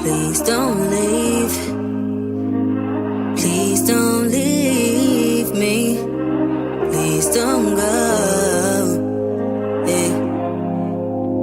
Please don't leave. Please don't leave me. Please don't go. Yeah.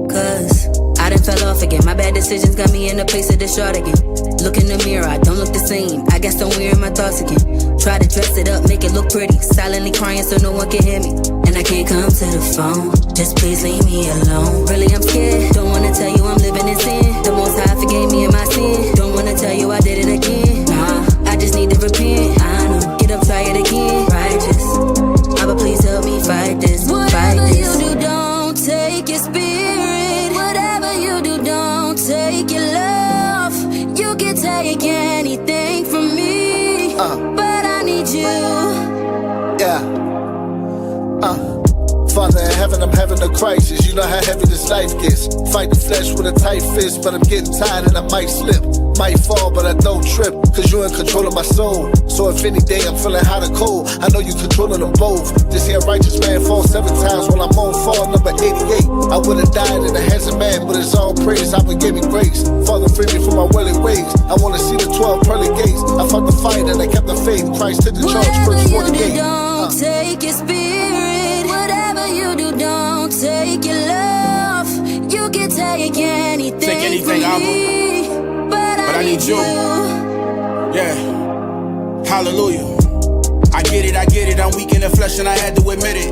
Cause I done fell off again. My bad decisions got me in a place of distraught again. Look in the mirror, I don't look the same. I got somewhere in my thoughts again. Try to dress it up, make it look pretty. Silently crying so no one can hear me. And I can't come to the phone. Just please leave me alone. Really, I'm scared. Don't wanna tell you I'm living in sin. The Most High forgave me in my sin. Don't wanna tell you I did it again. Nah, I just need to repent. I know, get up, try it again. Righteous, Abba, please help me fight this. Whatever you do, don't take your spirit. Whatever you do, don't take your love. You can take anything from me, but I need you. Yeah. Father in heaven, I'm having a crisis. You know how heavy this life gets. Fight the flesh with a tight fist, but I'm getting tired and I might slip. Might fall, but I don't trip, cause you're in control of my soul. So if any day I'm feeling hot or cold, I know you're controlling them both. This here righteous man falls 7 times while I'm on fall number 88. I would've died in the hands of man, but it's all praise. I would give me grace. Father, free me from my willing ways. I wanna see the 12 pearly gates. I fought the fight and I kept the faith. Christ took the charge, verse 48. Whatever you do, don't take your spirit. Whatever you do, don't take your love. You can take anything from me, but I need you. Yeah, hallelujah. I get it, I'm weak in the flesh and I had to admit it.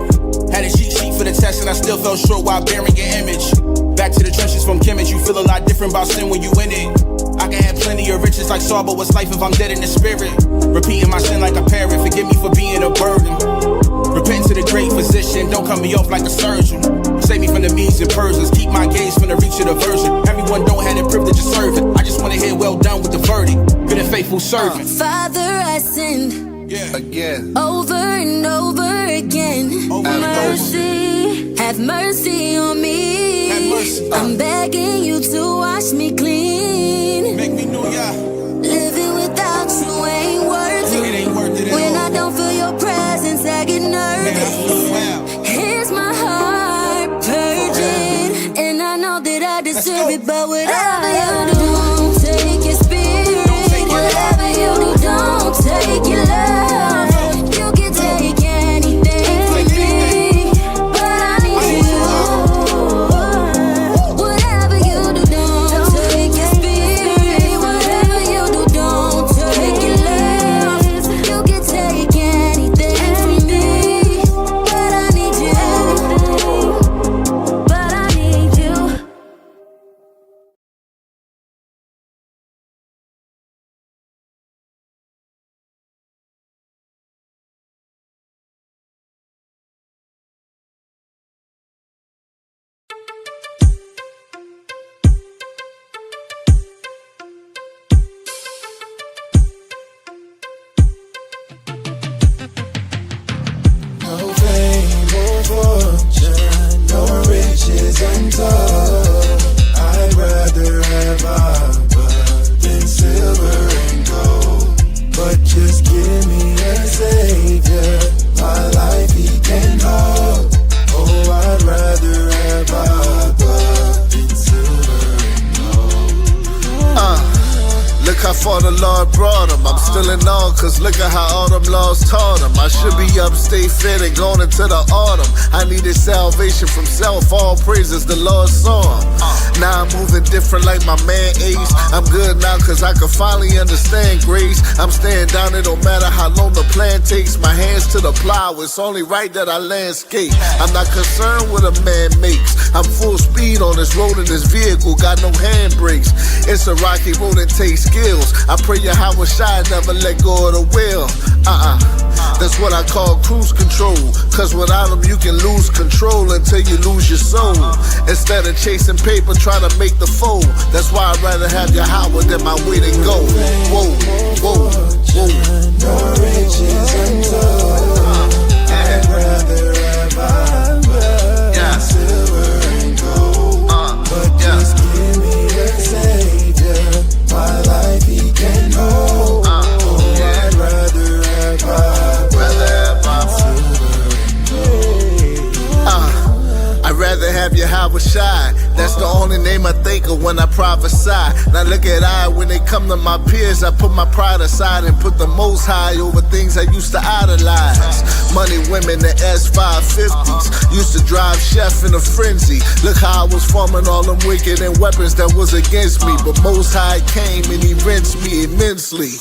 Had a cheat sheet for the test and I still fell short while bearing your image. Back to the trenches from chemist, you feel a lot different about sin when you in it. I can have plenty of riches like Saul, but what's life if I'm dead in the spirit? Repeating my sin like a parent, forgive me for being a burden. Repent to the great physician, don't cut me off like a surgeon. Save me from the Medes and Persians, keep my gaze from the reach of the virgin. Everyone don't have the privilege of serving. I just wanna hear well done with the verdict. Been a faithful servant. Father, I sinned. Yeah. Again. Over and over again. Have mercy on me. Have mercy. I'm begging you to wash me clean. Make me new, yeah. Living without you ain't worth it. It ain't worth it at When all. I don't feel your presence, I get nervous. Here's my heart purging, and I know that I deserve it, but whatever you do, don't take your spirit. Whatever you do, don't take your love. You can take anything from me, but I need you. Whatever you do, don't take your spirit. Whatever you do, don't take your love. You can take anything from me, but I need you. But I need you. No fame or fortune, no riches untold. I'd rather have Abba than silver and gold. But just give me a savior, my life he can hold. Oh, I'd rather have Abba than silver and gold. Look how far the Lord brought him. I'm still in awe, cause look at how all them laws taught him. I should be upstate fit and going into the autumn. I needed salvation from self, all praises the Lord saw him. Now I'm moving different like my man Ace. I'm good now cause I can finally understand grace. I'm staying down, it don't matter how long the plan takes. My hands to the plow, it's only right that I landscape. I'm not concerned what a man makes. I'm full speed on this road in this vehicle, got no handbrakes. It's a rocky road and takes skills. I pray Yahweh Shai never let go of the wheel. That's what I call cruise control. Cause without him you can lose control until you lose your soul. Instead of chasing paper, try to make the fold. That's why I'd rather have Yahweh than my way to go. Whoa, whoa, whoa. No riches untold. I'd rather have Abba than silver and gold. But just give me a savior, my life he can hold. Oh, I'd rather have Abba than silver and gold. I'd rather have Yahweh Shai. That's the only name I think of when I prophesy. Now look at I, when they come to my peers, I put my pride aside and put the most high over things I used to idolize. Money, women, the S550s. Used to drive chef in a frenzy. Look how I was forming all them wicked and weapons that was against me. But most high came and he rinsed me immensely.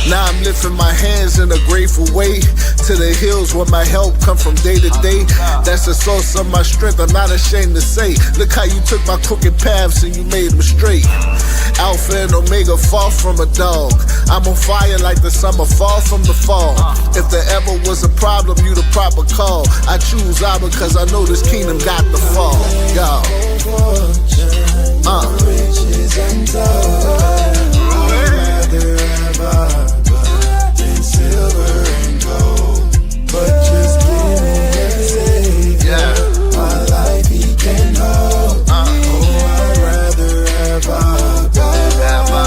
Now I'm lifting my hands in a grateful way to the hills where my help come from day to day. That's the source of my strength, I'm not ashamed to say. Look how you took my crooked paths and you made them straight. Alpha and Omega, far from a dog. I'm on fire like the summer, far from the fall. If there ever was a problem, you the proper call. I choose Abba because I know this kingdom got the fall. Y'all. Riches untold. Rather have I than silver and gold. But just give me a Savior. My life he can hold. I'd rather have I than silver.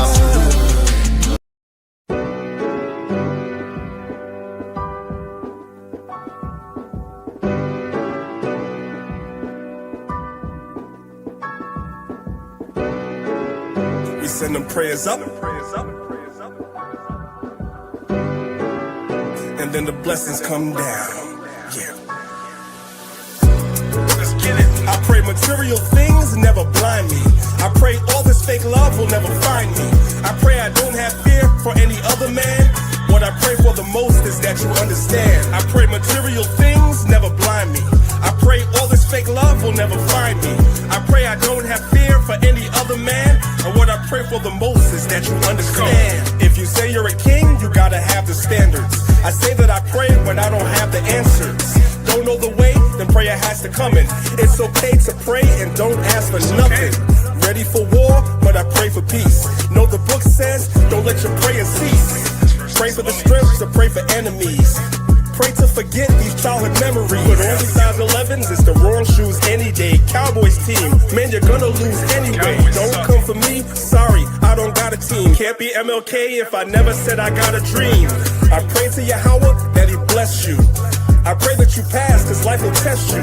We send them prayers up, and then the blessings come down. Yeah. Let's get it. I pray material things never blind me. I pray all this fake love will never find me. I pray I don't have fear for any other man. What I pray for the most is that you understand. I pray material things never blind me. I pray all this fake love will never find me. I pray I don't have fear for any other man. And what I pray for the most is that you understand. If you say you're a king, you gotta have the standards. I say that I pray when I don't have the answers. Don't know the way, then prayer has to come in. It's okay to pray and don't ask for nothing. Ready for war, but I pray for peace. Know the book says, don't let your prayers cease. Pray for the strength to pray for enemies. Pray to forget these childhood memories. Put on these size 11s, it's the wrong shoes any day. Cowboys team, man, you're gonna lose anyway. Don't come for me, sorry, I don't got a team. Can't be MLK if I never said I got a dream. I pray to Yahweh that he bless you. I pray that you pass, cause life will test you.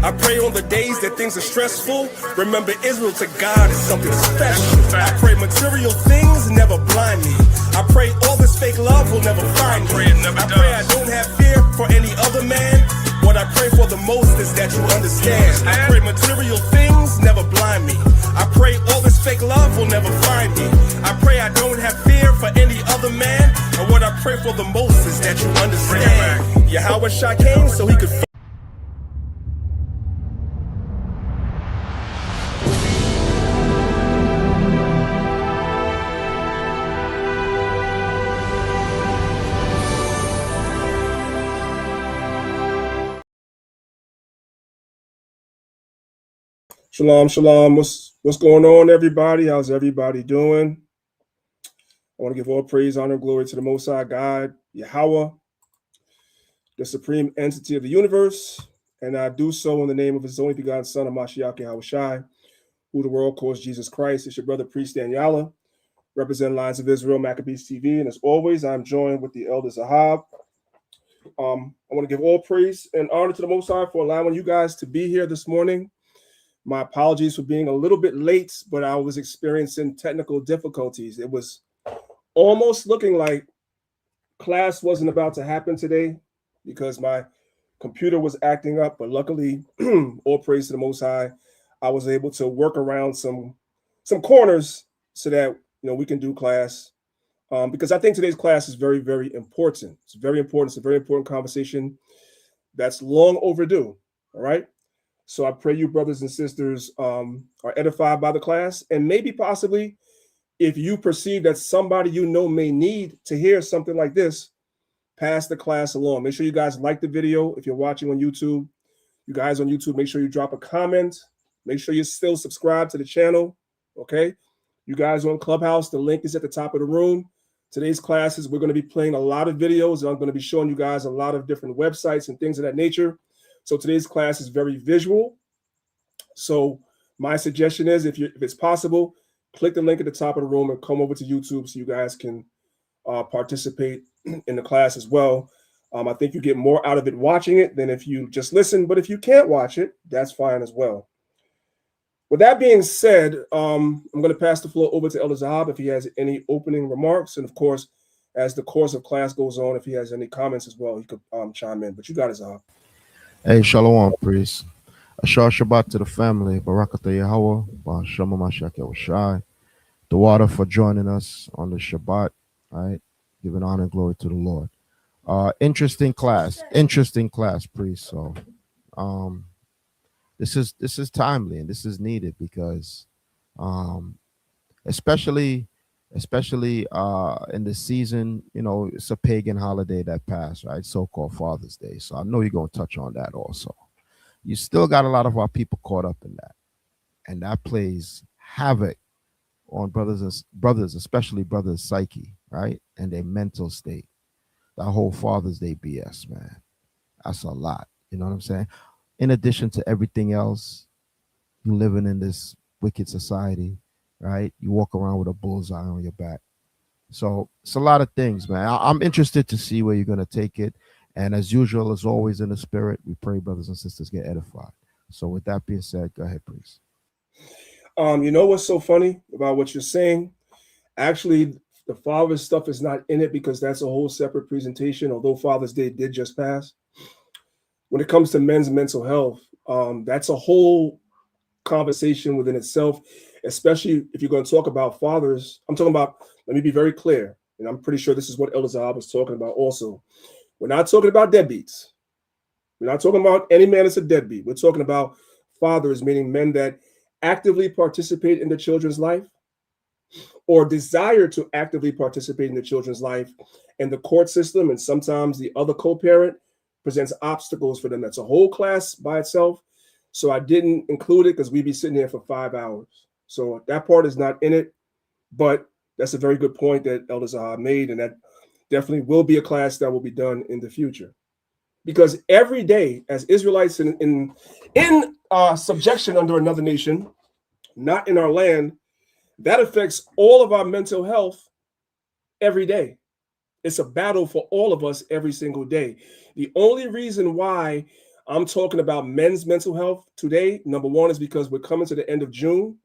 I pray on the days that things are stressful. Remember, Israel to God is something special. I pray material things never blind me. I pray all this fake love will never find me. I pray I don't have fear for any other man. What I pray for the most is that you understand. I pray material things never blind me. I pray all this fake love will never find me. I pray I don't have fear for any other man. And what I pray for the most is that you understand. Yahweh Shah came so he could Shalom, shalom. What's going on, everybody? How's everybody doing? I want to give all praise, honor, and glory to the Most High God, Yahweh, the supreme entity of the universe, and I do so in the name of his only begotten Son, Mashiach Yahweh Shai, who the world calls Jesus Christ. It's your brother, Priest Daniela, representing Lines of Israel, Maccabees TV, and as always, I'm joined with the Elder Zahab. I want to give all praise and honor to the Most High for allowing you guys to be here this morning. My apologies for being a little bit late, but I was experiencing technical difficulties. It was almost looking like class wasn't about to happen today because my computer was acting up, but luckily, all praise to the Most High, I was able to work around some corners so that we can do class. Because I think today's class is very, very important. It's very important. It's a very important conversation that's long overdue. All right. So I pray you brothers and sisters are edified by the class, and maybe possibly if you perceive that somebody may need to hear something like this, pass the class along. Make sure you guys like the video. If you're watching on YouTube, you guys on YouTube, make sure you drop a comment. Make sure you still subscribe to the channel. Okay. You guys on Clubhouse, the link is at the top of the room. Today's classes, we're going to be playing a lot of videos. I'm going to be showing you guys a lot of different websites and things of that nature. So today's class is very visual. So my suggestion is, if it's possible, click the link at the top of the room and come over to YouTube so you guys can participate in the class as well. I think you get more out of it watching it than if you just listen. But if you can't watch it, that's fine as well. With that being said, I'm going to pass the floor over to Elder Zahab if he has any opening remarks. And of course, as the course of class goes on, if he has any comments as well, he could chime in. But you got it, Zahab. Hey, Shalom, priest. Ashar Shabbat to the family. Barakatah Yahweh. Shama Mashiach Yahushai. The water for joining us on the Shabbat. All right. Giving honor and glory to the Lord. Interesting class. Interesting class, priest. So um this is timely and this is needed because um especially in the season, it's a pagan holiday that passed, right? So-called Father's Day. So I know you're gonna touch on that also. You still got a lot of our people caught up in that, and that plays havoc on brothers, especially brothers' psyche, right, and their mental state. That whole Father's Day BS, man, that's a lot. You know what I'm saying? In addition to everything else, you living in this wicked society, right? You walk around with a bullseye on your back. So it's a lot of things, man. I'm interested to see where you're gonna take it. And as usual, as always in the spirit, we pray brothers and sisters get edified. So with that being said, go ahead, please. You know what's so funny about what you're saying? Actually, the Father's stuff is not in it because that's a whole separate presentation, although Father's Day did just pass. When it comes to men's mental health, that's a whole conversation within itself, especially if you're going to talk about fathers. I'm talking about, let me be very clear, and I'm pretty sure this is what Elder Zahab was talking about also. We're not talking about deadbeats. We're not talking about any man that's a deadbeat. We're talking about fathers, meaning men that actively participate in the children's life or desire to actively participate in the children's life, and the court system and sometimes the other co-parent presents obstacles for them. That's a whole class by itself. So I didn't include it because we'd be sitting here for 5 hours. So that part is not in it, but that's a very good point that Elder Zahab made, and that definitely will be a class that will be done in the future. Because every day, as Israelites in subjection under another nation, not in our land, that affects all of our mental health every day. It's a battle for all of us every single day. The only reason why I'm talking about men's mental health today, number one, is because we're coming to the end of June.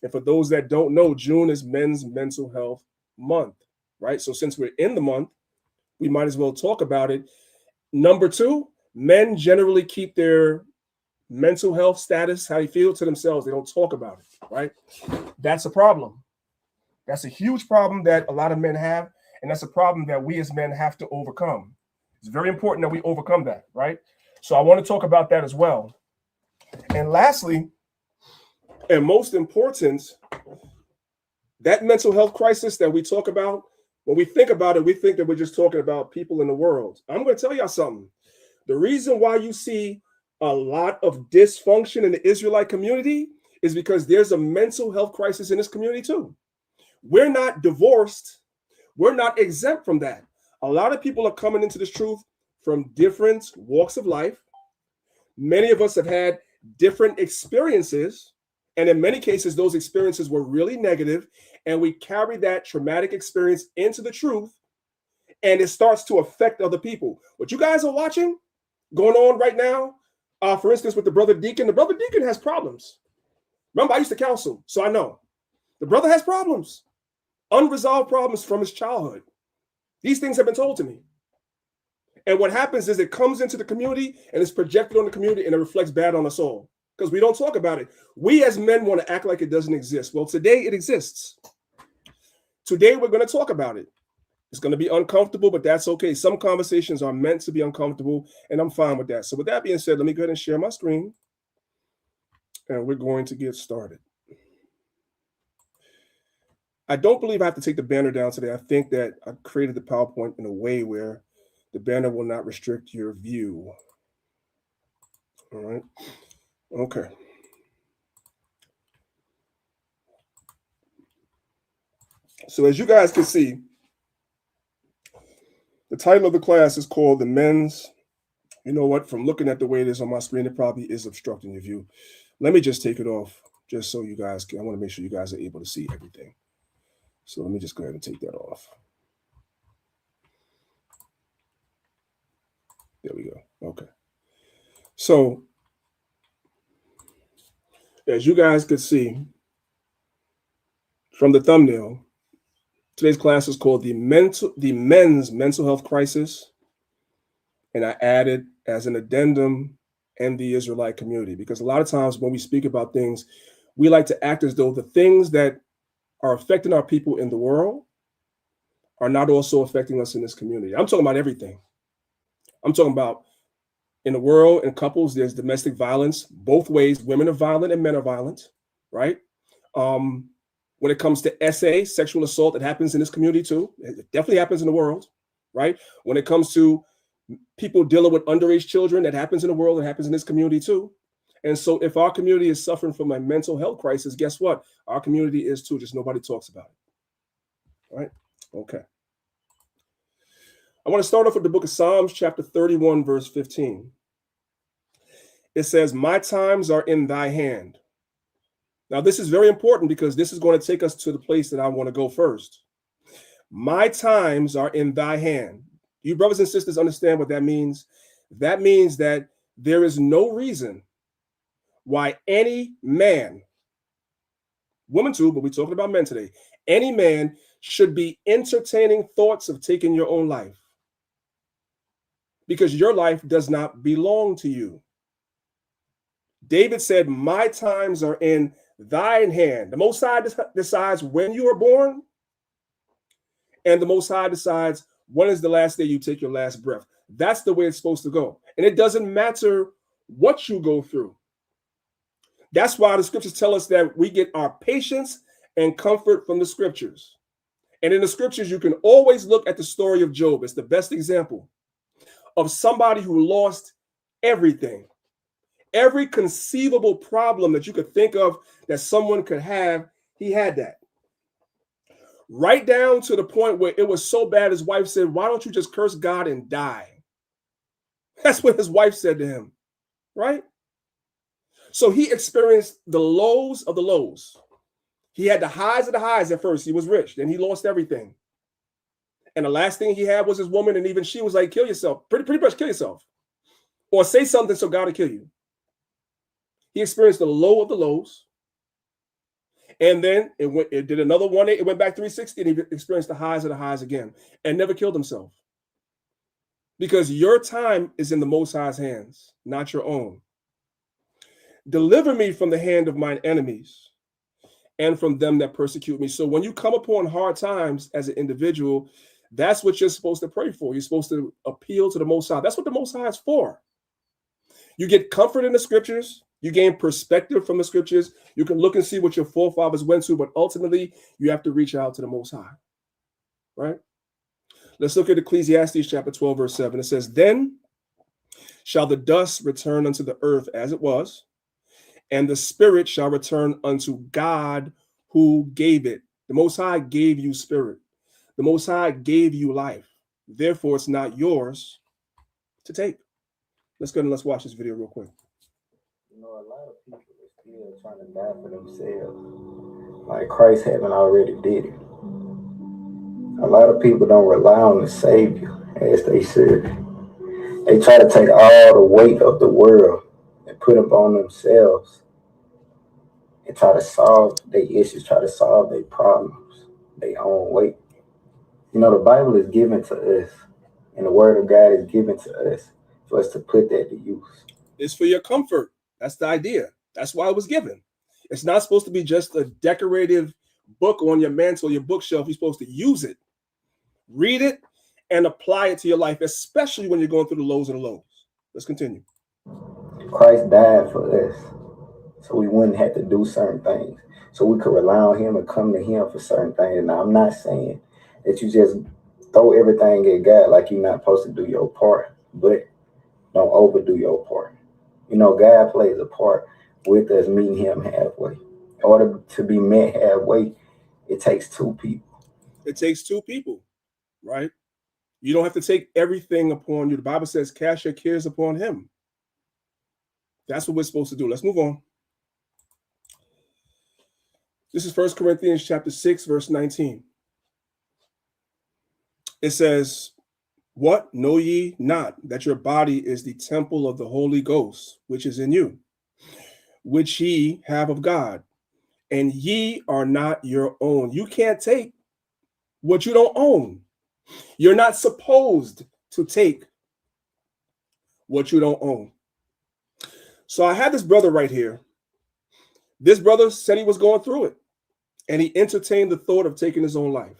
And for those that don't know, June is Men's Mental Health Month, right? So since we're in the month, we might as well talk about it. Number two, men generally keep their mental health status, how they feel, to themselves. They don't talk about it, right? That's a problem. That's a huge problem that a lot of men have, and that's a problem that we as men have to overcome. It's very important that we overcome that, right? So I want to talk about that as well. And lastly, and most important, that mental health crisis that we talk about, when we think about it, we think that we're just talking about people in the world. I'm going to tell y'all something. The reason why you see a lot of dysfunction in the Israelite community is because there's a mental health crisis in this community too. We're not divorced. We're not exempt from that. A lot of people are coming into this truth from different walks of life. Many of us have had different experiences, and in many cases, those experiences were really negative, and we carry that traumatic experience into the truth, and it starts to affect other people. What you guys are watching going on right now, for instance, with the brother Deacon has problems. Remember, I used to counsel, so I know. The brother has problems, unresolved problems from his childhood. These things have been told to me. And what happens is it comes into the community and it's projected on the community and it reflects bad on us all because we don't talk about it. We as men want to act like it doesn't exist. Well, today it exists. Today we're going to talk about it. It's going to be uncomfortable, but that's okay. Some conversations are meant to be uncomfortable, and I'm fine with that. So with that being said, let me go ahead and share my screen, and we're going to get started. I don't believe I have to take the banner down today. I think that I created the PowerPoint in a way where the banner will not restrict your view. All right. Okay. So as you guys can see, the title of the class is called The Men's. You know what? From looking at the way it is on my screen, it probably is obstructing your view. Let me just take it off just so you guys can. I want to make sure you guys are able to see everything. So let me just go ahead and take that off. There we go. Okay. So As you guys could see from the thumbnail, today's class is called the men's mental health crisis, and I added as an addendum, and the Israelite community, because a lot of times when we speak about things, we like to act as though the things that are affecting our people in the world are not also affecting us in this community. I'm talking about everything. I'm talking about in the world, in couples, there's domestic violence both ways. Women are violent and men are violent, right? When it comes to SA, sexual assault, that happens in this community too. It definitely happens in the world, right? When it comes to people dealing with underage children, that happens in the world, it happens in this community too. And so if our community is suffering from a mental health crisis, guess what? Our community is too, just nobody talks about it, right? Okay. I want to start off with the book of Psalms, chapter 31, verse 15. It says, "My times are in thy hand." Now, this is very important because this is going to take us to the place that I want to go first. My times are in thy hand. You brothers and sisters understand what that means? That means that there is no reason why any man, woman too, but we're talking about men today, any man should be entertaining thoughts of taking your own life, because your life does not belong to you. David said, "My times are in thine hand." The Most High decides when you are born, and the Most High decides when is the last day you take your last breath. That's the way it's supposed to go. And it doesn't matter what you go through. That's why the scriptures tell us that we get our patience and comfort from the scriptures. And in the scriptures, you can always look at the story of Job. It's the best example of somebody who lost everything. Every conceivable problem that you could think of that someone could have, he had that. Right down to the point where it was so bad, his wife said, "Why don't you just curse God and die?" That's what his wife said to him, right? So he experienced the lows of the lows. He had the highs of the highs at first. He was rich, then he lost everything. And the last thing he had was his woman, and even she was like, "Kill yourself, pretty much kill yourself. Or say something so God will kill you." He experienced the low of the lows. And then it did another 180, it went back 360, and he experienced the highs of the highs again and never killed himself. Because your time is in the Most High's hands, not your own. "Deliver me from the hand of mine enemies and from them that persecute me." So when you come upon hard times as an individual, that's what you're supposed to pray for. You're supposed to appeal to the Most High. That's what the Most High is for. You get comfort in the scriptures. You gain perspective from the scriptures. You can look and see what your forefathers went through, but ultimately you have to reach out to the Most High, right? Let's look at Ecclesiastes chapter 12, verse 7. It says, "Then shall the dust return unto the earth as it was, and the spirit shall return unto God who gave it." The Most High gave you spirit. The Most High gave you life. Therefore, it's not yours to take. Let's go and let's watch this video real quick. You know, a lot of people are still trying to die for themselves. Like Christ haven't already did it. A lot of people don't rely on the Savior as they should. They try to take all the weight of the world and put it on themselves and try to solve their issues, try to solve their problems their own way. You know, the Bible is given to us, and the Word of God is given to us for us to put that to use. It's for your comfort. That's the idea. That's why it was given. It's not supposed to be just a decorative book on your mantle, your bookshelf. You're supposed to use it, read it, and apply it to your life, especially when you're going through the lows and the lows. Let's continue. Christ died for us, so we wouldn't have to do certain things. So we could rely on him and come to him for certain things. Now, I'm not saying that you just throw everything at God like you're not supposed to do your part, but don't overdo your part. You know, God plays a part with us meeting him halfway. In order to be met halfway, it takes two people. It takes two people, right? You don't have to take everything upon you. The Bible says, "Cast your cares upon him." That's what we're supposed to do. Let's move on. This is 1 Corinthians chapter 6, verse 19. It says, "What? Know ye not that your body is the temple of the Holy Ghost, which is in you, which ye have of God, and ye are not your own. You can't take what you don't own. You're not supposed to take what you don't own. So I had this brother right here. This brother said he was going through it, and he entertained the thought of taking his own life.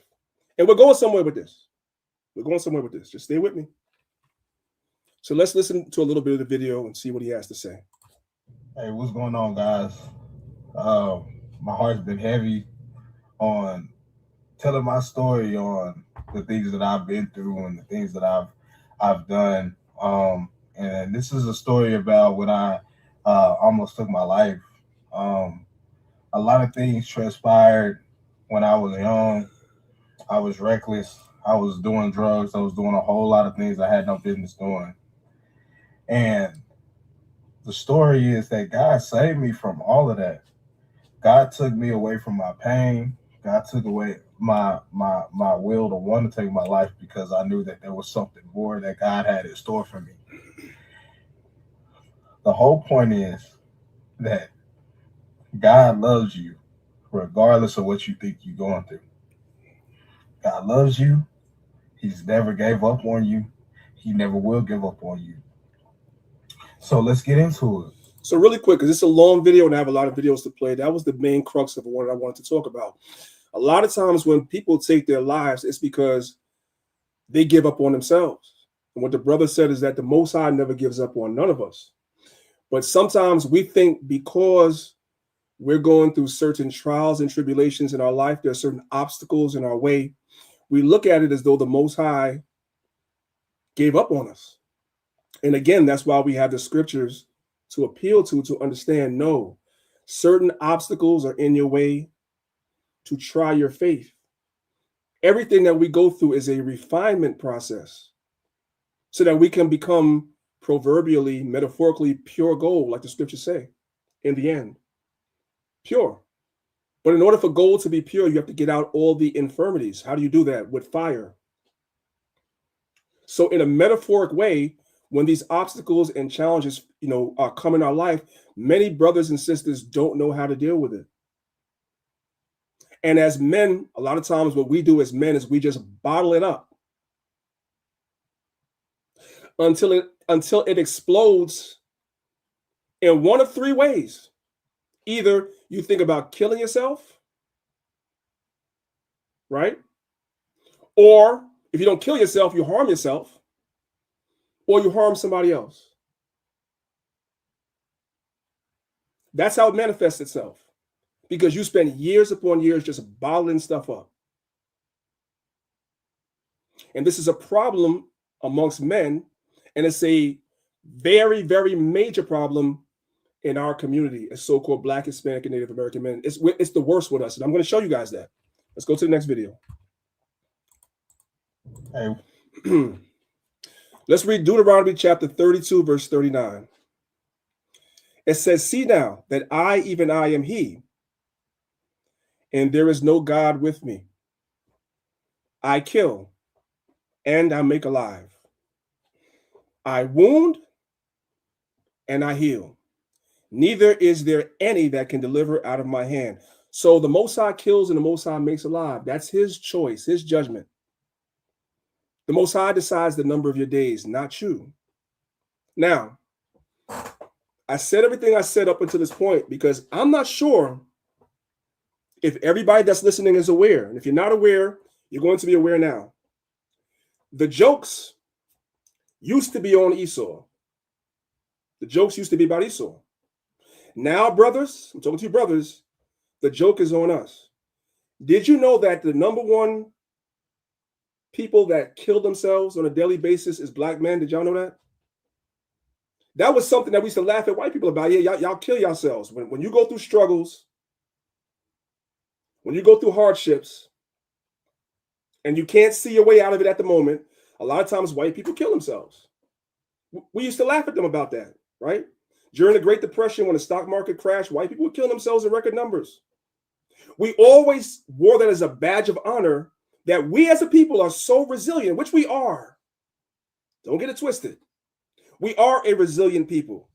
And we're going somewhere with this. We're going somewhere with this. Just stay with me. So let's listen to a little bit of the video and see what he has to say. Hey, what's going on, guys? My heart's been heavy on telling my story on the things that I've been through and the things that I've done. And this is a story about when I almost took my life. A lot of things transpired when I was young. I was reckless. I was doing drugs. I was doing a whole lot of things I had no business doing. And the story is that God saved me from all of that. God took me away from my pain. God took away my will to want to take my life because I knew that there was something more that God had in store for me. The whole point is that God loves you regardless of what you think you're going through. God loves you. He's never gave up on you. He never will give up on you. So let's get into it. So really quick, because it's a long video and I have a lot of videos to play. That was the main crux of what I wanted to talk about. A lot of times when people take their lives, it's because they give up on themselves. And what the brother said is that the Most High never gives up on none of us. But sometimes we think because we're going through certain trials and tribulations in our life, there are certain obstacles in our way, we look at it as though the Most High gave up on us. And again, that's why we have the scriptures to appeal to understand, no, certain obstacles are in your way to try your faith. Everything that we go through is a refinement process so that we can become proverbially, metaphorically pure gold, like the scriptures say, in the end. Pure. But in order for gold to be pure, you have to get out all the infirmities. How do you do that? With fire. So in a metaphoric way, when these obstacles and challenges, come in our life, many brothers and sisters don't know how to deal with it. And as men, a lot of times what we do as men is we just bottle it up until it explodes in one of three ways. Either you think about killing yourself, right? Or if you don't kill yourself, you harm yourself, or you harm somebody else. That's how it manifests itself, because you spend years upon years just bottling stuff up. And this is a problem amongst men, and it's a very, very major problem in our community as so-called Black, Hispanic, and Native American men. It's the worst with us, and I'm going to show you guys that. Let's go to the next video. Hey. Let's read Deuteronomy chapter 32, verse 39. It says, "See now that I, even I, am He, and there is no God with me. I kill, and I make alive. I wound, and I heal. Neither is there any that can deliver out of my hand." So the Most High kills and the Most High makes alive. That's His choice, His judgment. The Most High decides the number of your days, not you. Now, I said everything I said up until this point because I'm not sure if everybody that's listening is aware. And if you're not aware, you're going to be aware now. The jokes used to be on Esau. The jokes used to be about Esau. Now, brothers, I'm talking to you brothers, the joke is on us. Did you know that the number one people that kill themselves on a daily basis is Black men? Did y'all know that? That was something that we used to laugh at white people about. Yeah, y'all kill yourselves. When you go through struggles, when you go through hardships, and you can't see your way out of it at the moment, a lot of times white people kill themselves. We used to laugh at them about that, right? During the Great Depression, when the stock market crashed, white people would kill themselves in record numbers. We always wore that as a badge of honor that we as a people are so resilient, which we are. Don't get it twisted. We are a resilient people.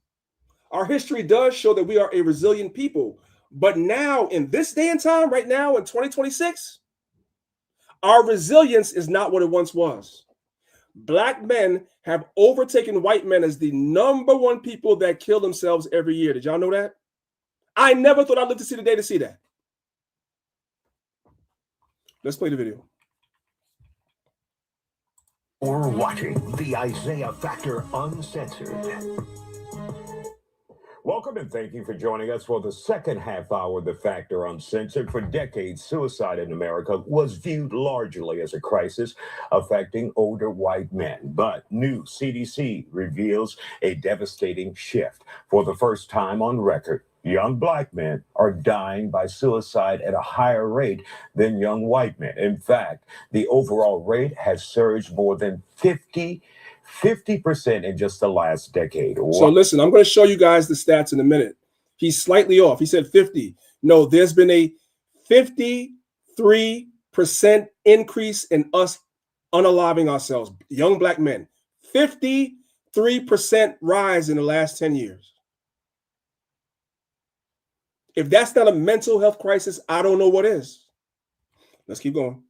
Our history does show that we are a resilient people. But now, in this day and time, right now in 2026, our resilience is not what it once was. Black men have overtaken white men as the number one people that kill themselves every year. Did y'all know that? I never thought I'd live to see the day to see that. Let's play the video. Or watching the Isaiah Factor Uncensored. Welcome and thank you for joining us for the second half hour of The Factor Uncensored. For decades, suicide in America was viewed largely as a crisis affecting older white men. But new CDC reveals a devastating shift. For the first time on record, young black men are dying by suicide at a higher rate than young white men. In fact, the overall rate has surged more than 50% in just the last decade. So listen, I'm going to show you guys the stats in a minute. He's slightly off. He said 50. No, there's been a 53% increase in us unaliving ourselves, young black men. 53% rise in the last 10 years. If that's not a mental health crisis, I don't know what is. Let's keep going.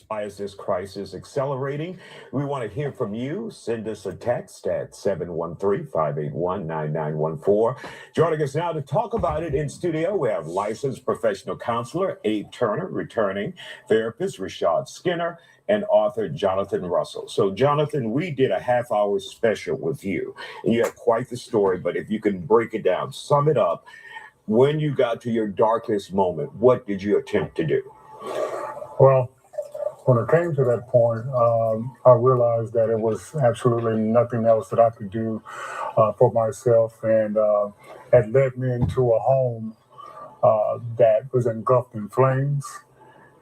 Why is this crisis accelerating? We want to hear from you. Send us a text at 713-581-9914. Joining us now to talk about it in studio, we have licensed professional counselor Abe Turner, returning therapist Rashad Skinner, and author Jonathan Russell. So, Jonathan, we did a half-hour special with you, and you have quite the story, but if you can break it down, sum it up. When you got to your darkest moment, what did you attempt to do? Well, when it came to that point, I realized that it was absolutely nothing else that I could do for myself, and it led me into a home that was engulfed in flames,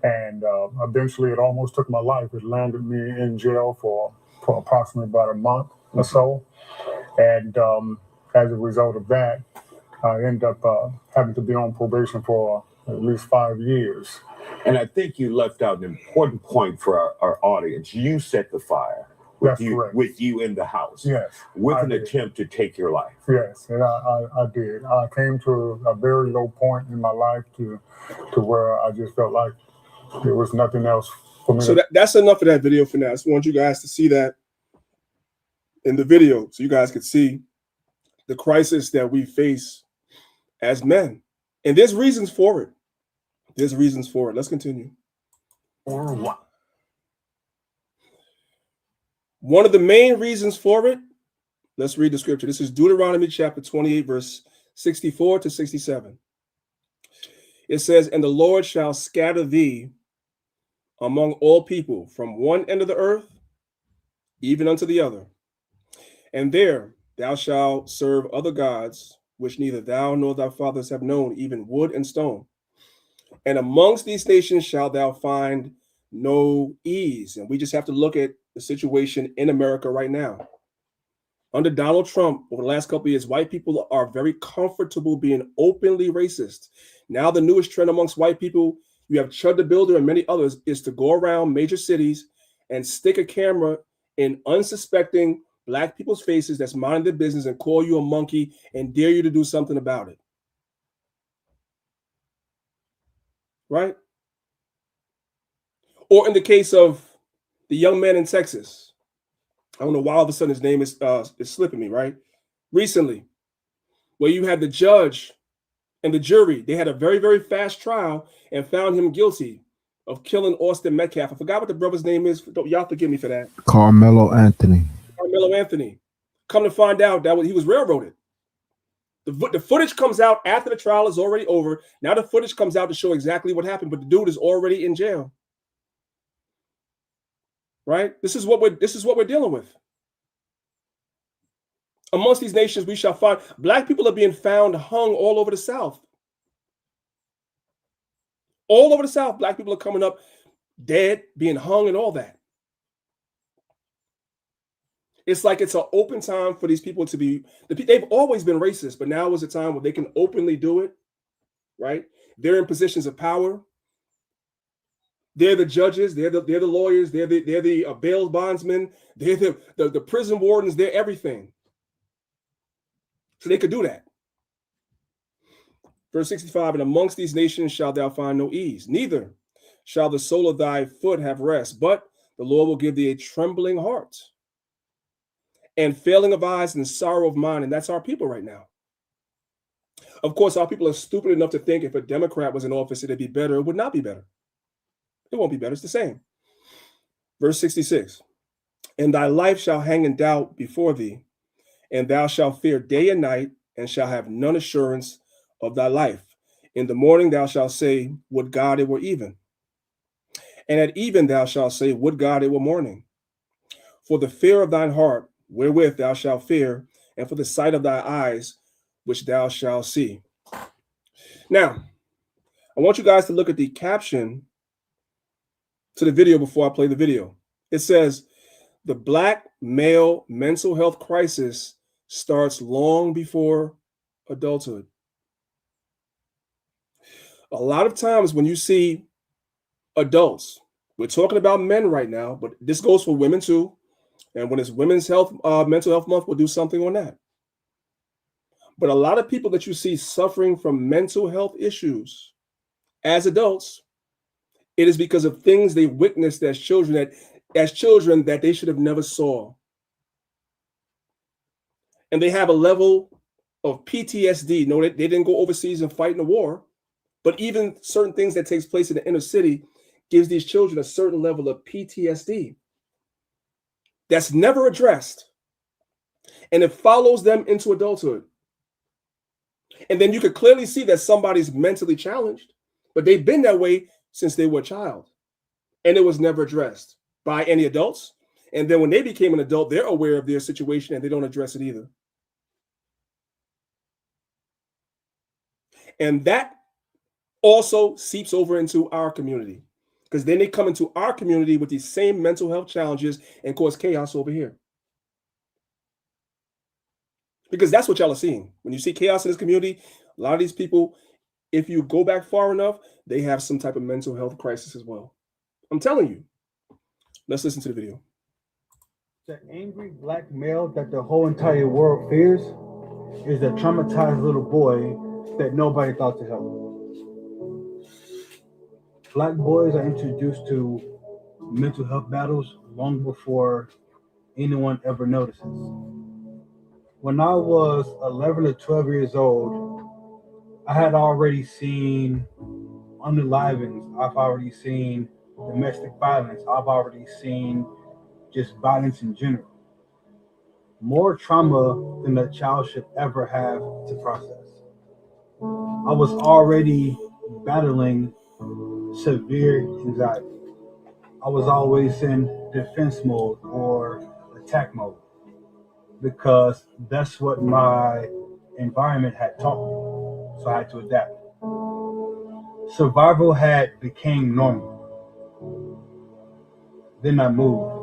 and eventually it almost took my life. It landed me in jail for approximately about a month or so, and as a result of that, I ended up having to be on probation for at least 5 years. And I think you left out an important point for our audience. You set the fire with you in the house. Yes. With an attempt to take your life. Yes, and I did. I came to a very low point in my life to where I just felt like there was nothing else for me. So that's enough of that video for now. I just want you guys to see that in the video so you guys could see the crisis that we face as men. And there's reasons for it. There's reasons for it. Let's continue. Or what? One of the main reasons for it, let's read the scripture. This is Deuteronomy chapter 28, verse 64 to 67. It says, "And the Lord shall scatter thee among all people from one end of the earth, even unto the other. And there thou shalt serve other gods, which neither thou nor thy fathers have known, even wood and stone. And amongst these nations shalt thou find no ease." And we just have to look at the situation in America right now. Under Donald Trump, over the last couple of years, white people are very comfortable being openly racist. Now the newest trend amongst white people, you have Chud the Builder and many others, is to go around major cities and stick a camera in unsuspecting Black people's faces that's minding their business and call you a monkey and dare you to do something about it. Right? Or in the case of the young man in Texas, I don't know why all of a sudden his name is slipping me, right? Recently, where you had the judge and the jury, they had a very, very fast trial and found him guilty of killing Austin Metcalf. I forgot what the brother's name is. Y'all forgive me for that. Carmelo Anthony. Carmelo Anthony. Come to find out that he was railroaded. The footage comes out after the trial is already over. Now the footage comes out to show exactly what happened, but the dude is already in jail. Right? This is what we're dealing with. Amongst these nations, we shall find Black people are being found hung all over the South. All over the South, Black people are coming up dead, being hung, and all that. It's like it's an open time for these people to be. They've always been racist, but now is a time where they can openly do it. Right? They're in positions of power. They're the judges. They're the lawyers. They're the bail bondsmen. They're the prison wardens. They're everything. So they could do that. Verse 65, and amongst these nations shalt thou find no ease, neither shall the sole of thy foot have rest, but the Lord will give thee a trembling heart and failing of eyes and sorrow of mind. And that's our people right now. Of course, our people are stupid enough to think if a Democrat was in office, it'd be better. It would not be better. It won't be better. It's the same. Verse 66, and thy life shall hang in doubt before thee, and thou shalt fear day and night, and shall have none assurance of thy life. In the morning thou shalt say, would God it were even. And at even thou shalt say, would God it were morning. For the fear of thine heart, wherewith thou shalt fear, and for the sight of thy eyes, which thou shalt see. Now, I want you guys to look at the caption to the video before I play the video. It says, the Black male mental health crisis starts long before adulthood. A lot of times when you see adults, we're talking about men right now, but this goes for women too. And when it's Women's Health, Mental Health Month, we'll do something on that. But a lot of people that you see suffering from mental health issues as adults, it is because of things they witnessed as children that they should have never saw. And they have a level of PTSD. No, they didn't go overseas and fight in a war, but even certain things that takes place in the inner city gives these children a certain level of PTSD that's never addressed. And it follows them into adulthood. And then you could clearly see that somebody's mentally challenged, but they've been that way since they were a child. And it was never addressed by any adults. And then when they became an adult, they're aware of their situation and they don't address it either. And that also seeps over into our community, because then they come into our community with these same mental health challenges and cause chaos over here. Because that's what y'all are seeing. When you see chaos in this community, a lot of these people, if you go back far enough, they have some type of mental health crisis as well. I'm telling you. Let's listen to the video. The angry Black male that the whole entire world fears is a traumatized little boy that nobody thought to help. Black boys are introduced to mental health battles long before anyone ever notices. When I was 11 or 12 years old, I had already seen unalivings. I've already seen domestic violence. I've already seen just violence in general. More trauma than a child should ever have to process. I was already battling severe anxiety. I was always in defense mode or attack mode because that's what my environment had taught me. So I had to adapt. Survival had became normal. Then I moved.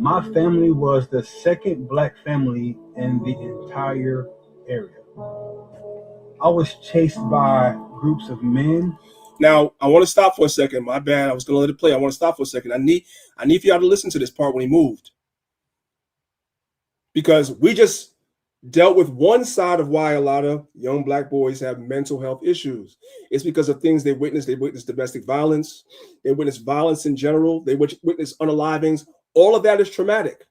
My family was the second Black family in the entire area. I was chased by groups of men. Now, I want to stop for a second. My bad. I was going to let it play. I want to stop for a second. I need for y'all to listen to this part when he moved. Because we just dealt with one side of why a lot of young Black boys have mental health issues. It's because of things they witnessed. They witnessed domestic violence. They witnessed violence in general. They witnessed unalivings. All of that is traumatic.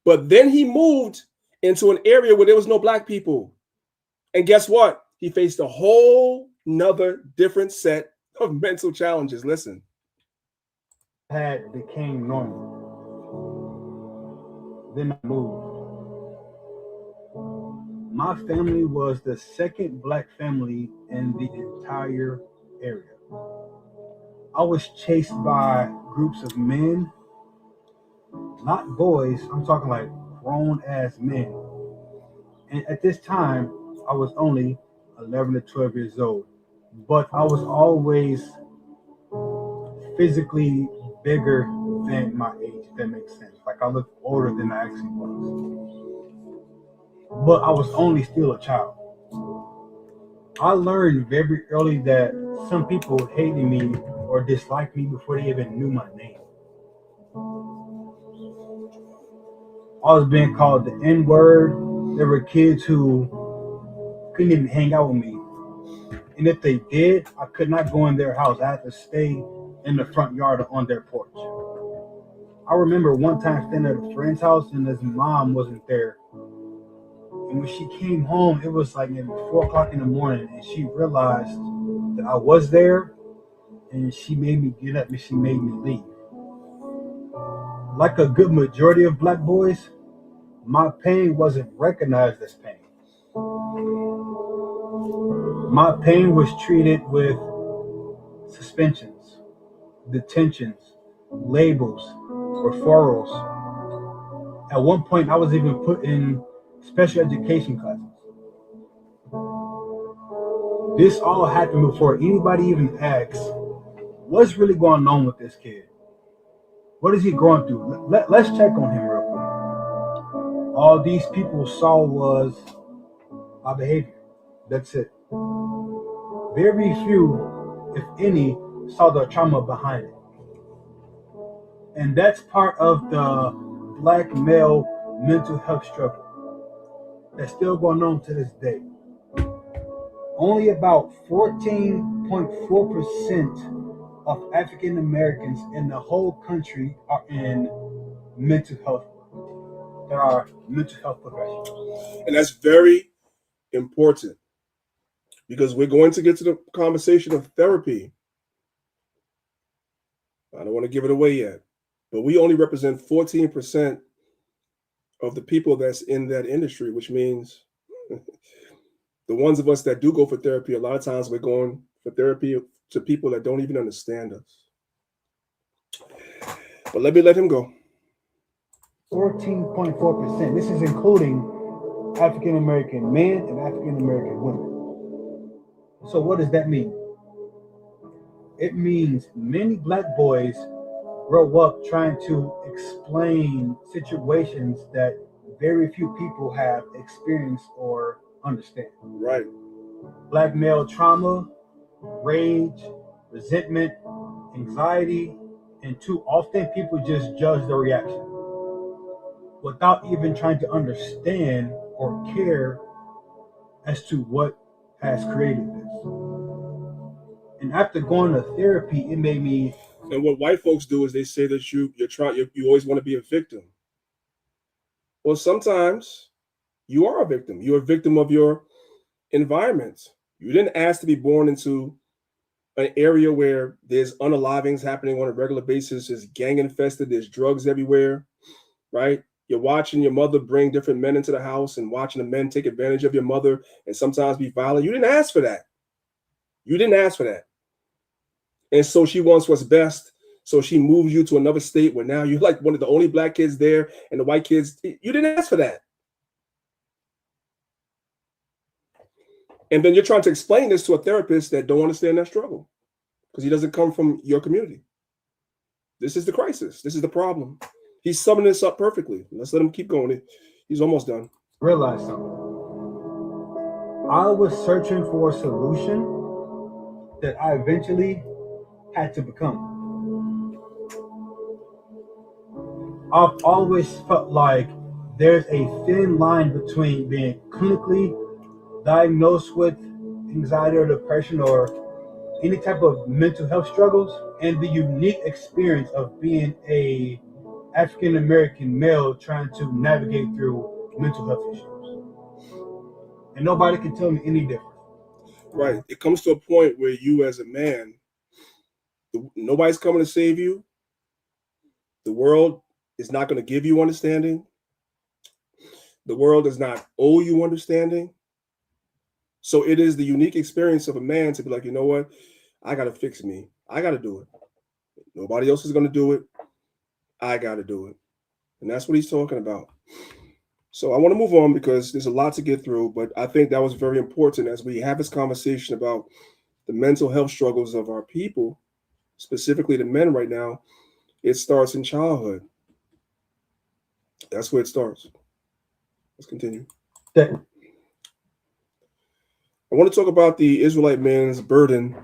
But then he moved into an area where there was no Black people. And guess what? He faced a whole nother different set of mental challenges. Listen. Had became normal. Then I moved. My family was the second Black family in the entire area. I was chased by groups of men, not boys. I'm talking like grown ass men. And at this time, I was only 11 to 12 years old, but I was always physically bigger than my age, if that makes sense. Like I looked older than I actually was. But I was only still a child. I learned very early that some people hated me or disliked me before they even knew my name. I was being called the N-word. There were kids who couldn't even hang out with me. And if they did, I could not go in their house. I had to stay in the front yard or on their porch. I remember one time staying at a friend's house and his mom wasn't there. And when she came home, it was like maybe 4 o'clock in the morning, and she realized that I was there, and she made me get up and she made me leave. Like a good majority of black boys, my pain wasn't recognized as pain. My pain was treated with suspensions, detentions, labels, referrals. At one point, I was even put in special education classes. This all happened before anybody even asked, what's really going on with this kid? What is he going through? Let's check on him real quick. All these people saw was our behavior. That's it. Very few, if any, saw the trauma behind it. And that's part of the black male mental health struggle that's still going on to this day. Only about 14.4% of African Americans in the whole country are in mental health. There are mental health professionals. And that's very important because we're going to get to the conversation of therapy. I don't want to give it away yet, but we only represent 14% of the people that's in that industry, which means the ones of us that do go for therapy, a lot of times we're going for therapy to people that don't even understand us. But let me let him go. 14.4%. This is including African American men and African American women. So what does that mean? It means many black boys grow up trying to explain situations that very few people have experienced or understand. Right. Black male trauma, rage, resentment, anxiety, and too often people just judge the reaction without even trying to understand or care as to what has created this. And after going to therapy, it made me. And what white folks do is they say that you always want to be a victim. Well, sometimes you are a victim. You're a victim of your environment. You didn't ask to be born into an area where there's unalivings happening on a regular basis. There's gang infested. There's drugs everywhere, right? You're watching your mother bring different men into the house and watching the men take advantage of your mother and sometimes be violent. You didn't ask for that. You didn't ask for that. And so she wants what's best. So she moves you to another state where now you're like one of the only black kids there and the white kids. You didn't ask for that. And then you're trying to explain this to a therapist that don't understand that struggle because he doesn't come from your community. This is the crisis. This is the problem. He's summing this up perfectly. Let's let him keep going. He's almost done. Realize something. I was searching for a solution that I eventually had to become. I've always felt like there's a thin line between being clinically diagnosed with anxiety or depression or any type of mental health struggles and the unique experience of being a African American male trying to navigate through mental health issues. And nobody can tell me any different. Right. It comes to a point where you as a man, nobody's coming to save you. The world is not going to give you understanding. The world does not owe you understanding. So it is the unique experience of a man to be like, you know what? I got to fix me. I got to do it. Nobody else is going to do it. I got to do it. And that's what he's talking about. So I want to move on because there's a lot to get through, but I think that was very important as we have this conversation about the mental health struggles of our people, specifically the men right now. It starts in childhood. That's where it starts. Let's continue. I want to talk about the Israelite man's burden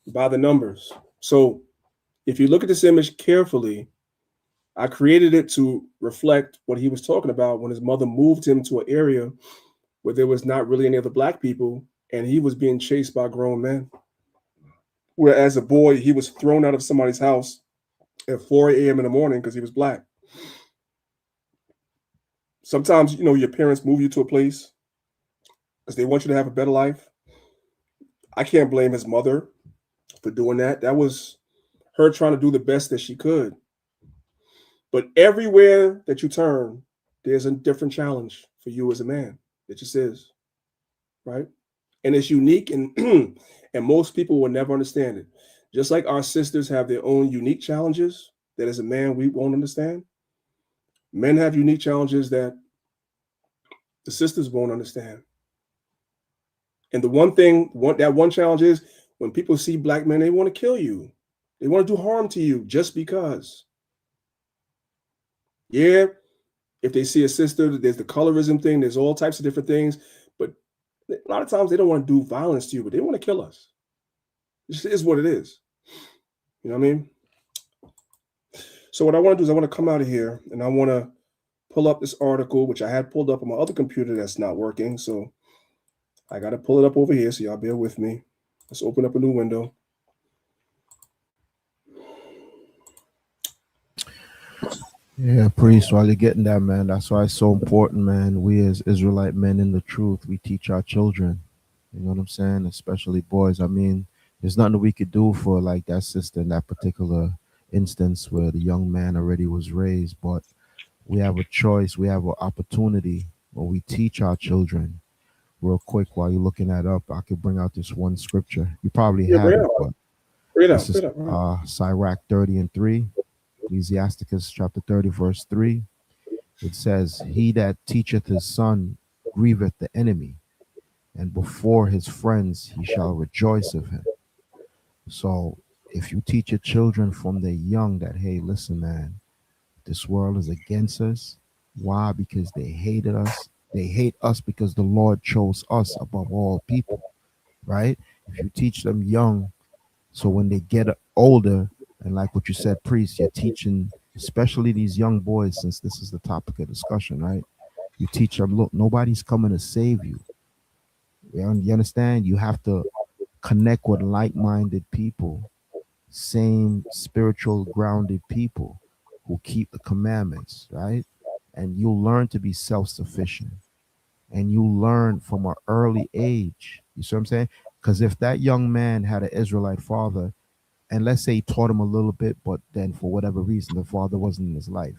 by the numbers. So if you look at this image carefully, I created it to reflect what he was talking about when his mother moved him to an area where there was not really any other black people, and he was being chased by grown men. Where as a boy, he was thrown out of somebody's house at 4 a.m. in the morning because he was black. Sometimes, your parents move you to a place because they want you to have a better life. I can't blame his mother for doing that. That was her trying to do the best that she could. But everywhere that you turn, there's a different challenge for you as a man. It just is, right? And it's unique, and and most people will never understand it. Just like our sisters have their own unique challenges that as a man we won't understand, men have unique challenges that the sisters won't understand. And the one challenge is when people see black men, they want to kill you. They want to do harm to you just because. Yeah, if they see a sister, there's the colorism thing, there's all types of different things. But a lot of times they don't want to do violence to you, but they want to kill us. This is what it is. You know what I mean? So what I want to do is I want to come out of here and I want to pull up this article, which I had pulled up on my other computer that's not working. So I got to pull it up over here. So y'all bear with me. Let's open up a new window. Yeah, priest, while you're getting that, man, that's why it's so important, man. We as Israelite men in the truth, we teach our children. You know what I'm saying? Especially boys. I mean, there's nothing we could do for like that sister in that particular instance where the young man already was raised, but we have a choice, we have an opportunity when we teach our children. Real quick, while you're looking that up, I could bring out this one scripture. You probably have it, but this is Sirach 30:3. Ecclesiasticus chapter 30, verse 3. It says, "He that teacheth his son grieveth the enemy, and before his friends he shall rejoice of him." So if you teach your children from the young that, hey, listen, man, this world is against us. Why? Because they hated us. They hate us because the Lord chose us above all people, right? If you teach them young, so when they get older, and like what you said, priest, you're teaching, especially these young boys, since this is the topic of discussion, right? You teach them, look, nobody's coming to save you. You understand? You have to connect with like-minded people, same spiritual grounded people who keep the commandments, right? And you'll learn to be self-sufficient. And you learn from an early age. You see what I'm saying? Because if that young man had an Israelite father, and let's say he taught him a little bit, but then for whatever reason, the father wasn't in his life,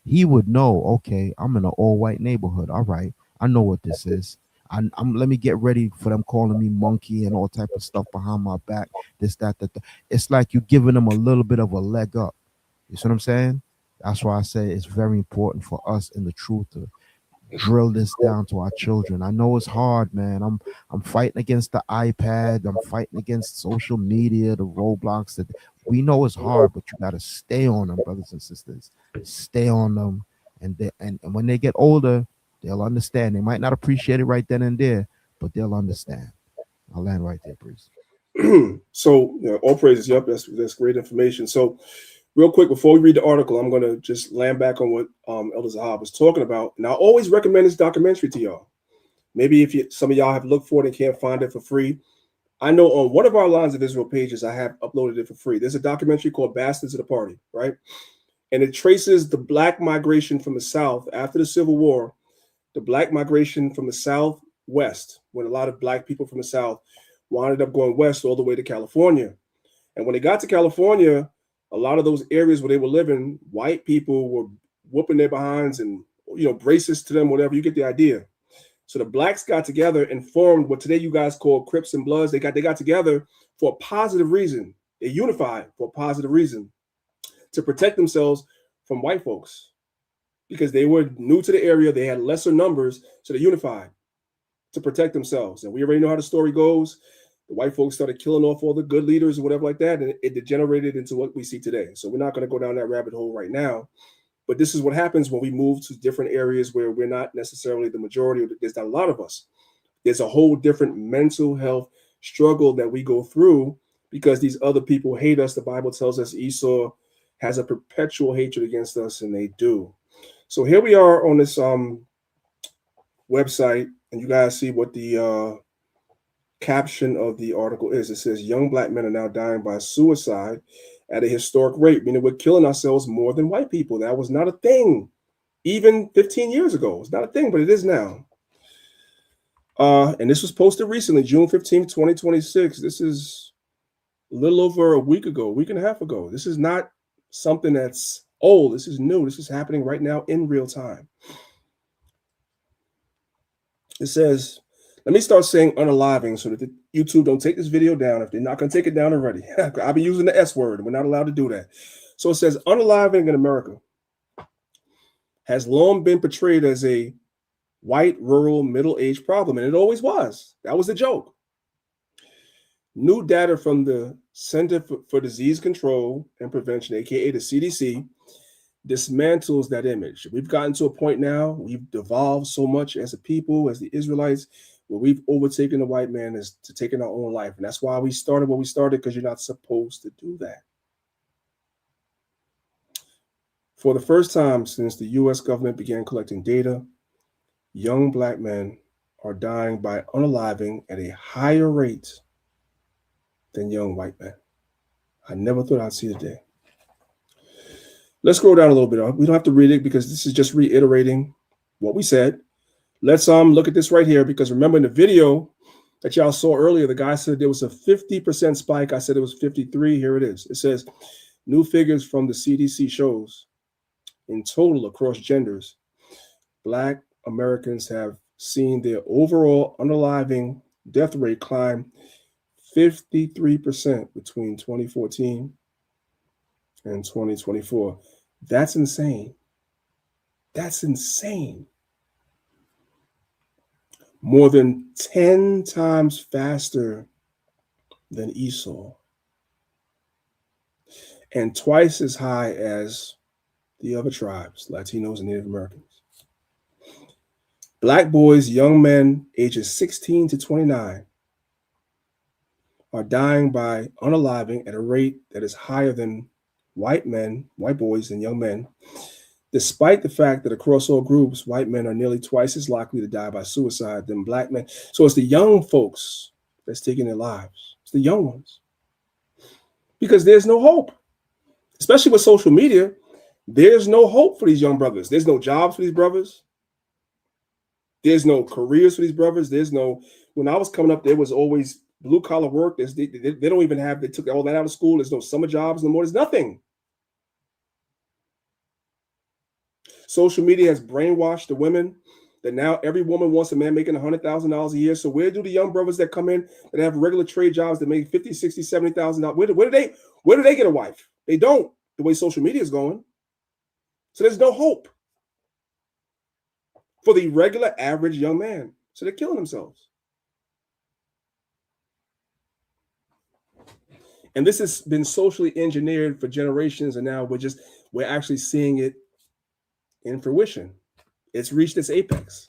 he would know, okay, I'm in an all-white neighborhood. All right, I know what this is. Let me get ready for them calling me monkey and all type of stuff behind my back, this, that. It's like you're giving them a little bit of a leg up. You see what I'm saying? That's why I say it's very important for us in the truth to drill this down to our children. I know it's hard, man. I'm fighting against the iPad. I'm fighting against social media, the roadblocks. That we know it's hard, but you got to stay on them, brothers and sisters. Stay on them, and when they get older, they'll understand. They might not appreciate it right then and there, but they'll understand. I'll land right there, priest. So, all praises. Yep, that's great information. So, real quick, before we read the article, I'm going to just land back on what Elder Zahab was talking about. And I always recommend this documentary to y'all. Maybe if some of y'all have looked for it and can't find it for free. I know on one of our Lines of Israel pages, I have uploaded it for free. There's a documentary called Bastards of the Party, right? And it traces the black migration from the South after the Civil War, the black migration from the Southwest, when a lot of black people from the South wound up going west all the way to California. And when they got to California, a lot of those areas where they were living, white people were whooping their behinds and, racist to them, whatever. You get the idea. So the blacks got together and formed what today you guys call Crips and Bloods. They got together for a positive reason. They unified for a positive reason to protect themselves from white folks because they were new to the area. They had lesser numbers, so they unified to protect themselves. And we already know how the story goes. The white folks started killing off all the good leaders and whatever like that, and it degenerated into what we see today. So we're not going to go down that rabbit hole right now. But this is what happens when we move to different areas where we're not necessarily the majority. There's not a lot of us. There's a whole different mental health struggle that we go through because these other people hate us. The Bible tells us Esau has a perpetual hatred against us, and they do. So here we are on this website, and you guys see what the caption of the article is. It says, young black men are now dying by suicide at a historic rate, meaning we're killing ourselves more than white people. That was not a thing even 15 years ago. It's not a thing, but it is now. And this was posted recently, June 15th, 2026. This is a little over a week ago, a week and a half ago. This is not something that's old. This is new. This is happening right now in real time. It says, let me start saying unaliving so that the YouTube don't take this video down if they're not going to take it down already. I've been using the S word. We're not allowed to do that. So it says unaliving in America has long been portrayed as a white, rural, middle-aged problem, and it always was. That was the joke. New data from the Center for Disease Control and Prevention, aka the CDC, dismantles that image. We've gotten to a point now, we've devolved so much as a people, as the Israelites, where we've overtaken the white man as to taking our own life. And that's why we started what we started, because you're not supposed to do that. For the first time since the US government began collecting data, young black men are dying by unaliving at a higher rate than young white men. I never thought I'd see the day. Let's scroll down a little bit. We don't have to read it because this is just reiterating what we said. Let's look at this right here, because remember in the video that y'all saw earlier, the guy said there was a 50% spike. I said it was 53. Here it is. It says new figures from the CDC shows in total across genders, black Americans have seen their overall unaliving death rate climb 53% between 2014 and 2024. That's insane. That's insane. More than 10 times faster than Esau, and twice as high as the other tribes, Latinos and Native Americans. Black boys, young men ages 16 to 29 are dying by unaliving at a rate that is higher than white boys and young men, despite the fact that across all groups, white men are nearly twice as likely to die by suicide than black men. So it's the young folks that's taking their lives. It's the young ones. Because there's no hope, especially with social media. There's no hope for these young brothers. There's no jobs for these brothers. There's no careers for these brothers. There's no, when I was coming up, there was always blue collar work. They don't even have, they took all that out of school. There's no summer jobs no more. There's nothing. Social media has brainwashed the women that now every woman wants a man making $100,000 a year. So where do the young brothers that come in that have regular trade jobs that make $50,000, $60,000, $70,000? Where do they get a wife? They don't, the way social media is going. So there's no hope for the regular average young man. So they're killing themselves. And this has been socially engineered for generations, and now we're actually seeing it in fruition. It's reached its apex.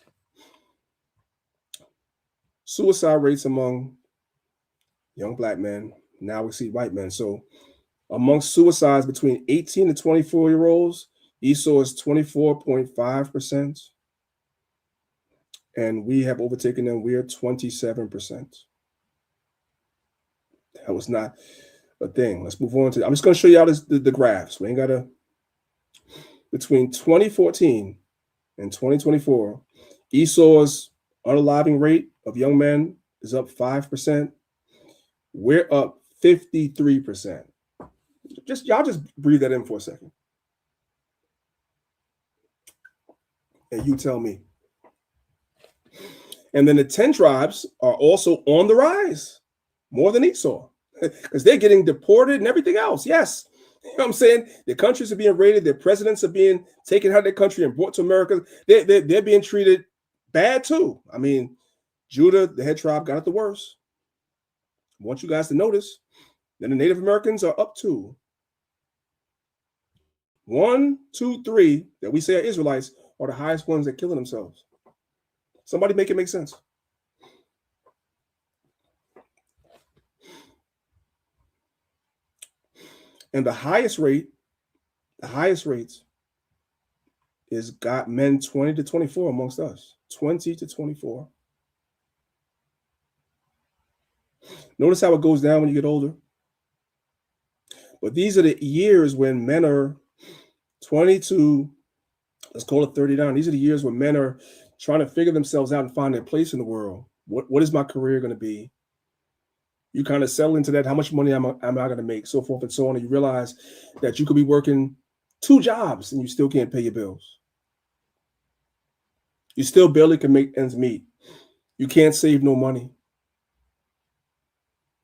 Suicide rates among young black men now exceed white men. So amongst suicides between 18 to 24-year-olds, Esau is 24.5%. And we have overtaken them. We are 27%. That was not a thing. Let's move on to, I'm just going to show you all the graphs. We ain't got to, between 2014 and 2024, Esau's unaliving rate of young men is up 5%. We're up 53%. Y'all just breathe that in for a second. And you tell me. And then the 10 tribes are also on the rise, more than Esau, because they're getting deported and everything else. Yes. You know what I'm saying? Their countries are being raided. Their presidents are being taken out of their country and brought to America. They're being treated bad too. I mean, Judah, the head tribe, got it the worst. I want you guys to notice. Then the Native Americans are up too. 1, 2, 3 that we say are Israelites are the highest ones that killing themselves. Somebody make it make sense. And the highest rate The highest rates is got men 20 to 24 amongst us. 20 to 24. Notice how it goes down when you get older. But these are the years when men are 20 to, let's call it 39. These are the years when men are trying to figure themselves out and find their place in the world. What is my career going to be? You kind of settle into that. How much money am I going to make? So forth and so on. And you realize that you could be working 2 jobs and you still can't pay your bills. You still barely can make ends meet. You can't save no money.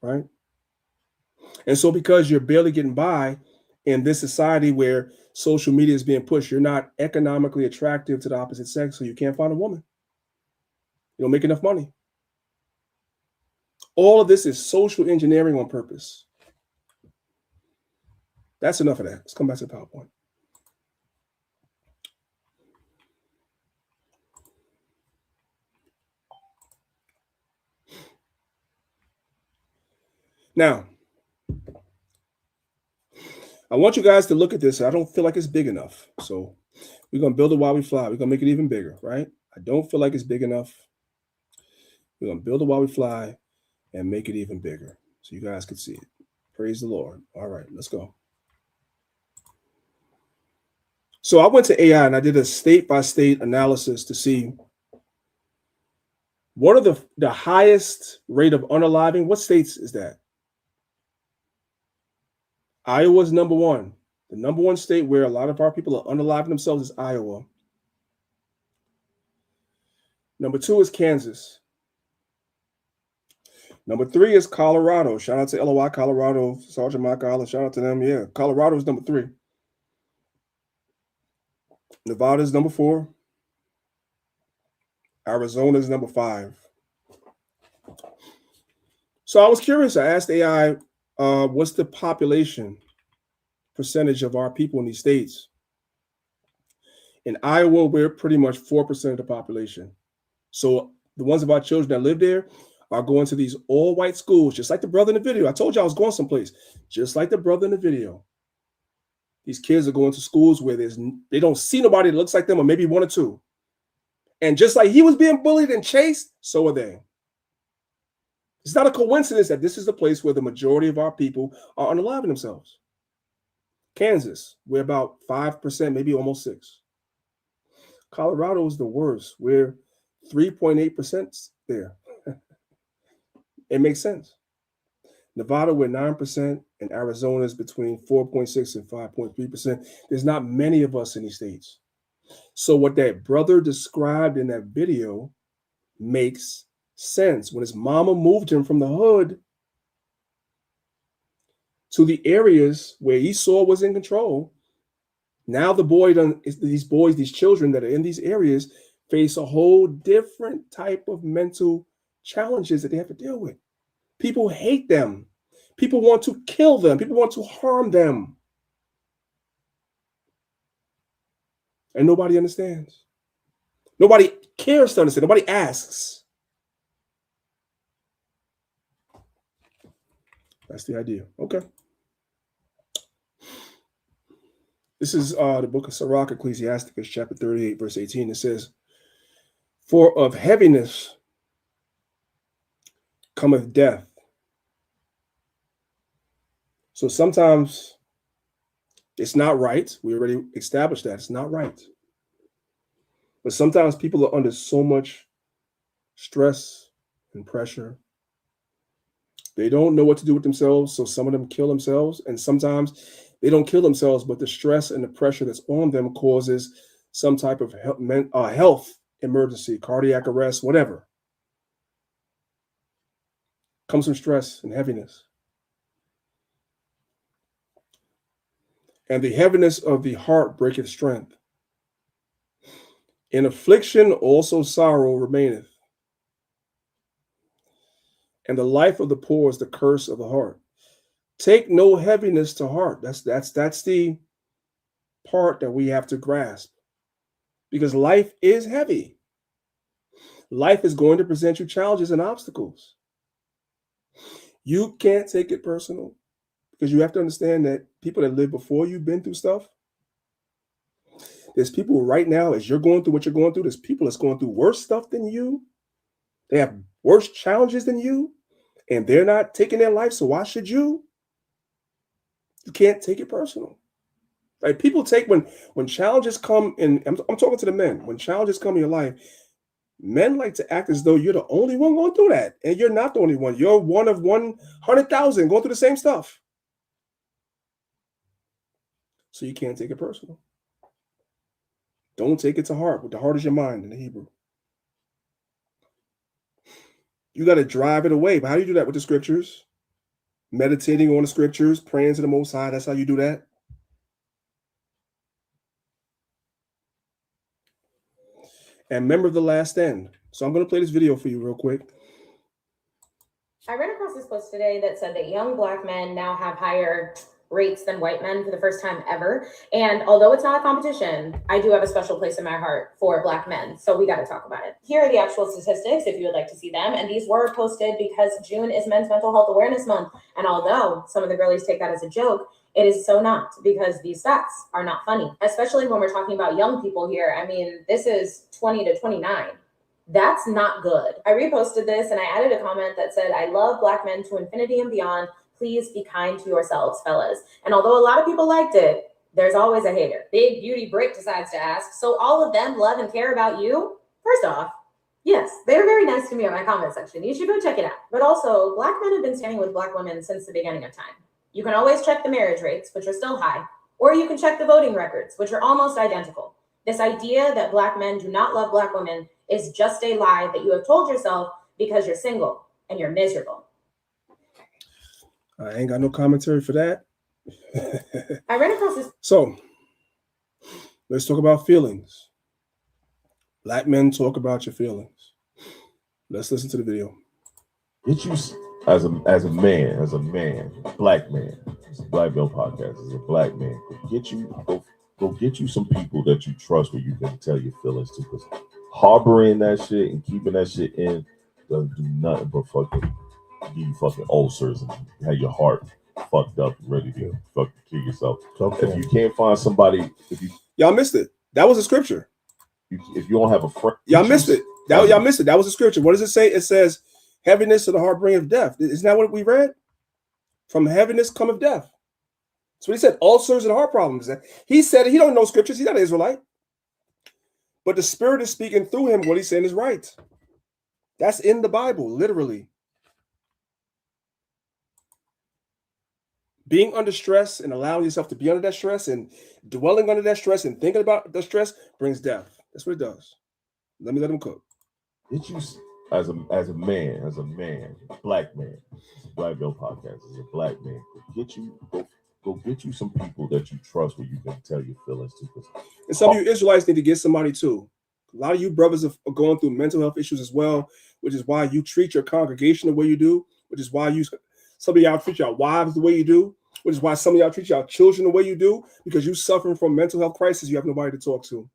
Right? And so because you're barely getting by in this society where social media is being pushed, you're not economically attractive to the opposite sex, so you can't find a woman. You don't make enough money. All of this is social engineering on purpose. That's enough of that. Let's come back to the PowerPoint. Now, I want you guys to look at this. I don't feel like it's big enough. So we're going to build it while we fly. We're going to make it even bigger, right? I don't feel like it's big enough. We're going to build it while we fly and make it even bigger so you guys can see it. Praise the Lord. All right, let's go. So I went to AI and I did a state-by-state analysis to see what are the highest rate of unaliving. What states is that? Iowa's number one. The number one state where a lot of our people are unaliving themselves is Iowa. Number 2 is Kansas. Number 3 is Colorado. Shout out to LOI Colorado, Sergeant Mike Island. Shout out to them. Yeah, Colorado is number 3. Nevada is number 4. Arizona is number 5. So I was curious. I asked AI, what's the population percentage of our people in these states? In Iowa, we're pretty much 4% of the population. So the ones of our children that live there are going to these all-white schools, just like the brother in the video. I told you I was going someplace, just like the brother in the video. These kids are going to schools where they don't see nobody that looks like them, or maybe 1 or 2. And just like he was being bullied and chased, so are they. It's not a coincidence that this is the place where the majority of our people are unaliving themselves. Kansas, we're about 5%, maybe almost 6%. Colorado is the worst. We're 3.8% there. It makes sense. Nevada, we're 9%, and Arizona is between 4.6 and 5.3%. There's not many of us in these states. So what that brother described in that video makes sense. When his mama moved him from the hood to the areas where Esau was in control, now these children that are in these areas face a whole different type of mental challenges that they have to deal with. People hate them. People want to kill them. People want to harm them. And nobody understands. Nobody cares to understand. Nobody asks. That's the idea. Okay. This is the book of Sirach, Ecclesiasticus, chapter 38, verse 18. It says, "For of heaviness cometh death." So sometimes it's not right. We already established that it's not right. But sometimes people are under so much stress and pressure. They don't know what to do with themselves, so some of them kill themselves. And sometimes they don't kill themselves, but the stress and the pressure that's on them causes some type of health emergency, cardiac arrest, whatever. Comes from stress and heaviness. And the heaviness of the heart breaketh strength. In affliction also sorrow remaineth. And the life of the poor is the curse of the heart. Take no heaviness to heart. That's the part that we have to grasp. Because life is heavy. Life is going to present you challenges and obstacles. You can't take it personal, because you have to understand that people that live before you've been through stuff, There's people right now, as you're going through what you're going through, there's people that's going through worse stuff than you. They have worse challenges than you, and they're not taking their life. So why should you? You can't take it personal. Like people take when challenges come in. I'm talking to the men. When challenges come in your life, men like to act as though you're the only one going through that, and you're not the only one. You're one of 100,000 going through the same stuff. So you can't take it personal. Don't take it to heart. The heart is your mind in the Hebrew. You got to drive it away. But how do you do that with the scriptures? Meditating on the scriptures, praying to the Most High. That's how you do that. And remember the last end. So I'm going to play this video for you real quick. I ran across this post today that said that young black men now have higher rates than white men for the first time ever. And although it's not a competition, I do have a special place in my heart for black men. So we got to talk about it. Here are the actual statistics if you would like to see them. And these were posted because June is Men's Mental Health Awareness Month. And although some of the girlies take that as a joke, it is so not, because these stats are not funny, especially when we're talking about young people here. I mean, this is 20 to 29. That's not good. I reposted this and I added a comment that said, I love black men to infinity and beyond. Please be kind to yourselves, fellas. And although a lot of people liked it, there's always a hater. Big Beauty Brick decides to ask, so all of them love and care about you? First off, yes, they're very nice to me in my comment section. You should go check it out. But also, black men have been standing with black women since the beginning of time. You can always check the marriage rates, which are still high, or you can check the voting records, which are almost identical. This idea that black men do not love black women is just a lie that you have told yourself because you're single and you're miserable. I ain't got no commentary for that. I ran across this. So let's talk about feelings. Black men, talk about your feelings. Let's listen to the video. Get you as a man, black man. It's a Black Bill podcast. As a black man, go get you some people that you trust where you can tell your feelings to. Because harboring that shit and keeping that shit in doesn't do nothing but fucking give you fucking ulcers and have your heart fucked up and ready to fucking kill yourself. Okay. If you can't find somebody, y'all missed it. That was a scripture. If you don't have a friend, y'all missed it. Y'all missed it. That was a scripture. What does it say? It says, heaviness of the heart bringeth death. Isn't that what we read? From heaviness cometh death. So he said ulcers and heart problems. He said he don't know scriptures. He's not an Israelite. But the Spirit is speaking through him. What he's saying is right. That's in the Bible, literally. Being under stress and allowing yourself to be under that stress and dwelling under that stress and thinking about the stress brings death. That's what it does. Let him cook. Get you as a man, black man. It's a Black Bill podcast. As a black man, go get you some people that you trust where you can tell your feelings to. And some of you Israelites need to get somebody too. A lot of you brothers are going through mental health issues as well, which is why you treat your congregation the way you do, which is why some of y'all treat your wives the way you do, which is why some of y'all treat your children the way you do, because you're suffering from mental health crisis. You have nobody to talk to.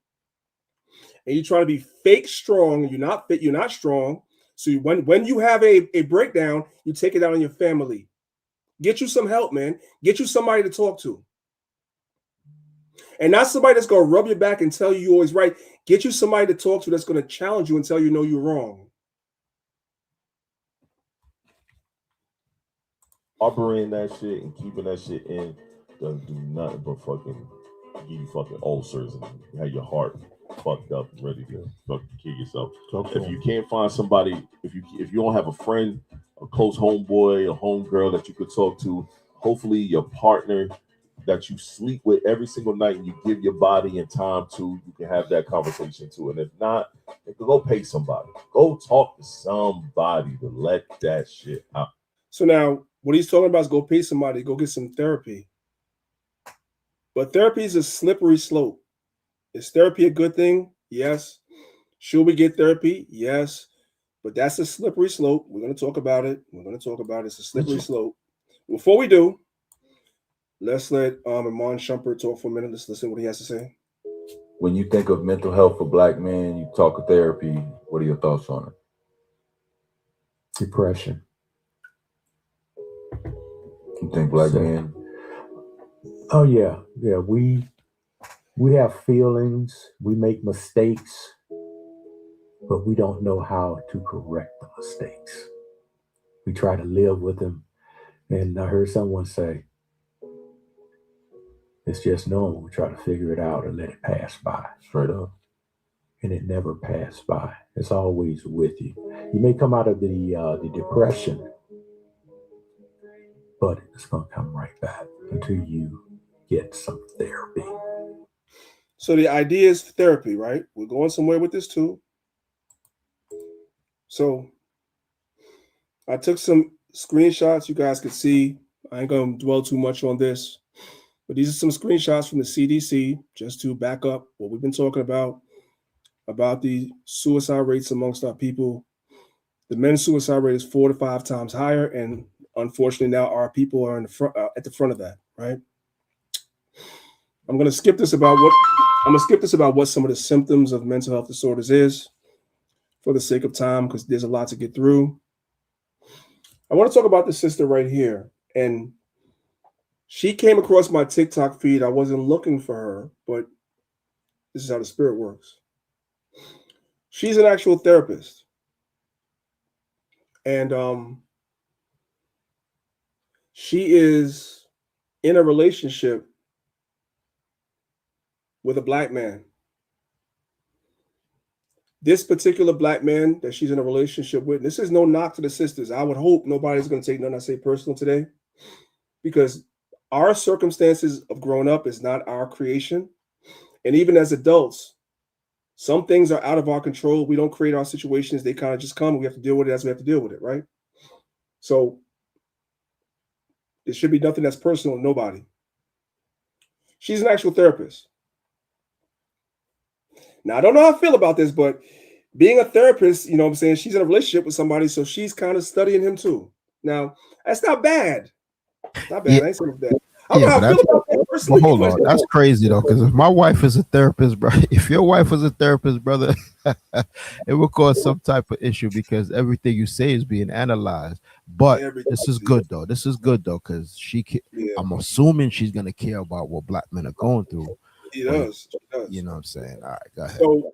And you try to be fake strong. You're not fit. You're not strong. So when you have a breakdown, you take it out on your family. Get you some help, man. Get you somebody to talk to. And not somebody that's going to rub your back and tell you you're always right. Get you somebody to talk to that's going to challenge you and tell you no, you're wrong. Harboring that shit and keeping that shit in doesn't do nothing but fucking give you fucking ulcers and have your heart fucked up and ready to fucking kill yourself. Okay. If you can't find somebody, if you don't have a friend, a close homeboy, a homegirl that you could talk to, hopefully your partner that you sleep with every single night and you give your body and time to, you can have that conversation too. And if not, go pay somebody. Go talk to somebody to let that shit out. So now what he's talking about is go pay somebody, go get some therapy. But therapy is a slippery slope. Is therapy a good thing? Yes. Should we get therapy? Yes. But that's a slippery slope. We're going to talk about it. It's a slippery slope. Before we do, let's let Iman Shumpert talk for a minute. Let's listen to what he has to say. When you think of mental health for black men, you talk of therapy. What are your thoughts on it? Depression. You think black men? Oh, yeah. Yeah, we We have feelings, we make mistakes, but we don't know how to correct the mistakes. We try to live with them. And I heard someone say, it's just normal. We try to figure it out and let it pass by. Straight up. And it never passed by. It's always with you. You may come out of the depression, but it's going to come right back until you get some therapy. So the idea is therapy, right? We're going somewhere with this too. So I took some screenshots you guys could see. I ain't going to dwell too much on this, but these are some screenshots from the CDC just to back up what we've been talking about the suicide rates amongst our people. The men's suicide rate is 4 to 5 times higher, and unfortunately now our people are in the front, at the front of that, right? I'm going to skip this about what some of the symptoms of mental health disorders is for the sake of time, because there's a lot to get through. I want to talk about this sister right here, and she came across my TikTok feed. I wasn't looking for her, but this is how the spirit works. She's an actual therapist, and she is in a relationship with a black man. This particular black man that she's in a relationship with, this is no knock to the sisters. I would hope nobody's going to take nothing I say personal today, because our circumstances of growing up is not our creation. And even as adults, some things are out of our control. We don't create our situations. They kind of just come. We have to deal with it as we have to deal with it, right? So it should be nothing that's personal to nobody. She's an actual therapist. Now, I don't know how I feel about this, but being a therapist, you know what I'm saying, she's in a relationship with somebody, so she's kind of studying him too. Now, that's not bad. Not bad. Yeah. I ain't saying that. I don't know how I feel about that personally. Hold on, that's crazy though. Because if my wife is a therapist, bro, if your wife was a therapist, brother, it would cause some type of issue because everything you say is being analyzed. But this is good though. This is good though because I'm assuming she's gonna care about what black men are going through. She does. You know what I'm saying? All right, go ahead. So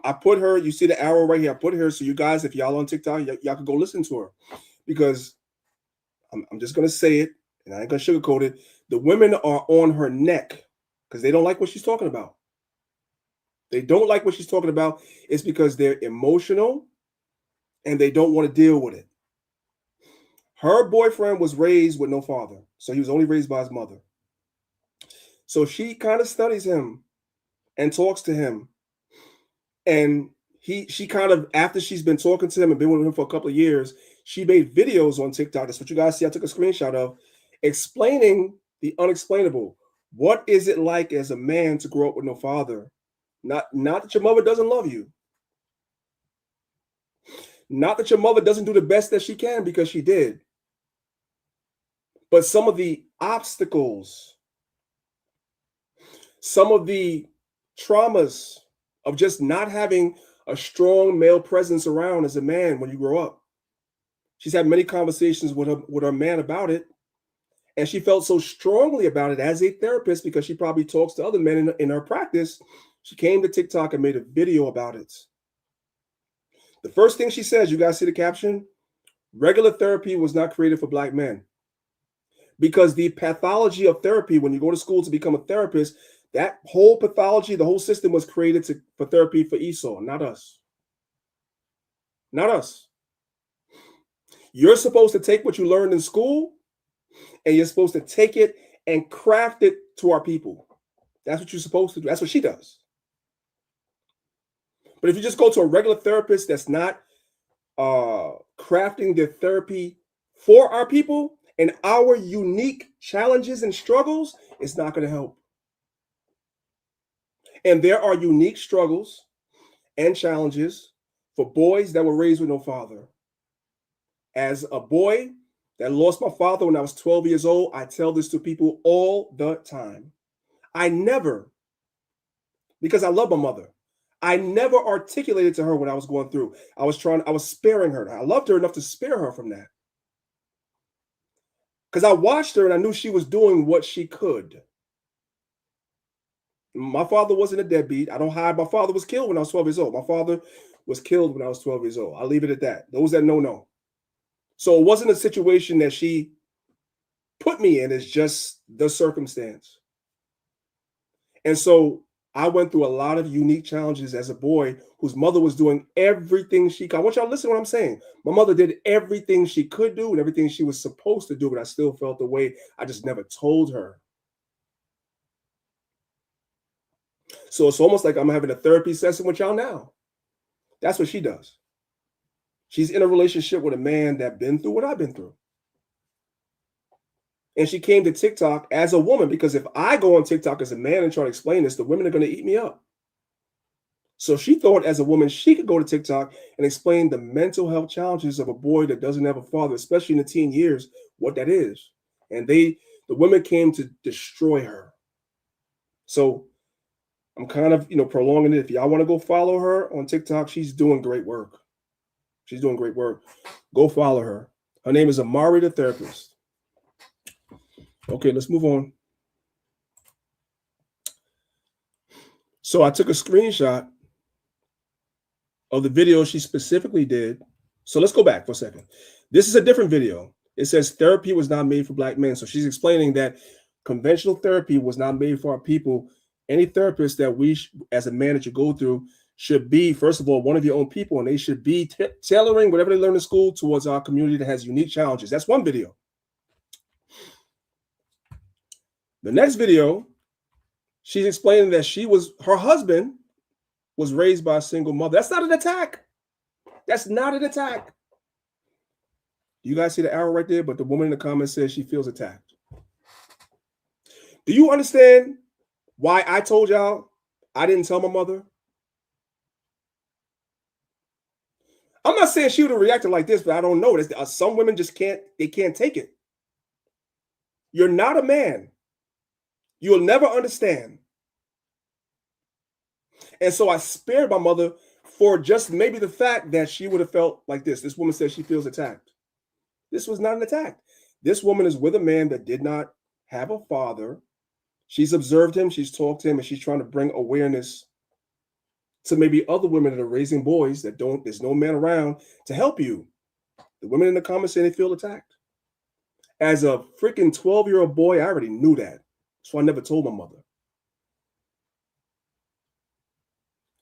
I put her. You see the arrow right here. I put her so you guys, if y'all on TikTok, y'all can go listen to her, because I'm just gonna say it. And I ain't gonna sugarcoat it. The women are on her neck because they don't like what she's talking about. They don't like what she's talking about. It's because they're emotional and they don't want to deal with it. Her boyfriend was raised with no father, so he was only raised by his mother. So she kind of studies him and talks to him. And she kind of, after she's been talking to him and been with him for a couple of years, she made videos on TikTok. That's what you guys see. I took a screenshot of, explaining the unexplainable. What is it like as a man to grow up with no father? Not that your mother doesn't love you. Not that your mother doesn't do the best that she can, because she did. But some of the obstacles, some of the traumas of just not having a strong male presence around as a man when you grow up. She's had many conversations with her man about it. And she felt so strongly about it as a therapist, because she probably talks to other men in her practice. She came to TikTok and made a video about it. The first thing she says, you guys see the caption? Regular therapy was not created for black men. Because the pathology of therapy, when you go to school to become a therapist, that whole pathology, the whole system was created for therapy for Esau, not us. Not us. You're supposed to take what you learned in school, and you're supposed to take it and craft it to our people. That's what you're supposed to do. That's what she does. But if you just go to a regular therapist that's not crafting their therapy for our people and our unique challenges and struggles, it's not going to help. And there are unique struggles and challenges for boys that were raised with no father. As a boy that lost my father when I was 12 years old, I tell this to people all the time. I never, because I love my mother, I never articulated to her what I was going through. I was sparing her. I loved her enough to spare her from that. Because I watched her and I knew she was doing what she could. My father wasn't a deadbeat. I don't hide. My father was killed when I was 12 years old. My father was killed when I was 12 years old. I'll leave it at that. Those that know. So it wasn't a situation that she put me in. It's just the circumstance. And so I went through a lot of unique challenges as a boy whose mother was doing everything she could. I want y'all to listen to what I'm saying. My mother did everything she could do and everything she was supposed to do, but I still felt the way. I just never told her. So it's almost like I'm having a therapy session with y'all now. That's what she does. She's in a relationship with a man that's been through what I've been through. And she came to TikTok as a woman, because if I go on TikTok as a man and try to explain this, the women are going to eat me up. So she thought as a woman, she could go to TikTok and explain the mental health challenges of a boy that doesn't have a father, especially in the teen years, what that is. And the women came to destroy her. So I'm kind of, prolonging it. If y'all want to go follow her on TikTok, she's doing great work. She's doing great work. Go follow her. Her name is Amari the Therapist. Okay, let's move on. So I took a screenshot of the video she specifically did. So let's go back for a second. This is a different video. It says therapy was not made for Black men. So she's explaining that conventional therapy was not made for our people. Any therapist that we, as a man, that you go through should be, first of all, one of your own people, and they should be tailoring whatever they learn in school towards our community that has unique challenges. That's one video. The next video, she's explaining that her husband was raised by a single mother. That's not an attack. That's not an attack. You guys see the arrow right there? But the woman in the comments says she feels attacked. Do you understand why I told y'all I didn't tell my mother? I'm not saying she would have reacted like this, but I don't know. Some women just can't take it. You're not a man. You'll never understand. And so I spared my mother for just maybe the fact that she would have felt like this. This woman says she feels attacked. This was not an attack. This woman is with a man that did not have a father. She's observed him, she's talked to him, and she's trying to bring awareness to maybe other women that are raising boys that there's no man around to help you. The women in the comments say they feel attacked. As a freaking 12-year-old boy, I already knew that. So I never told my mother.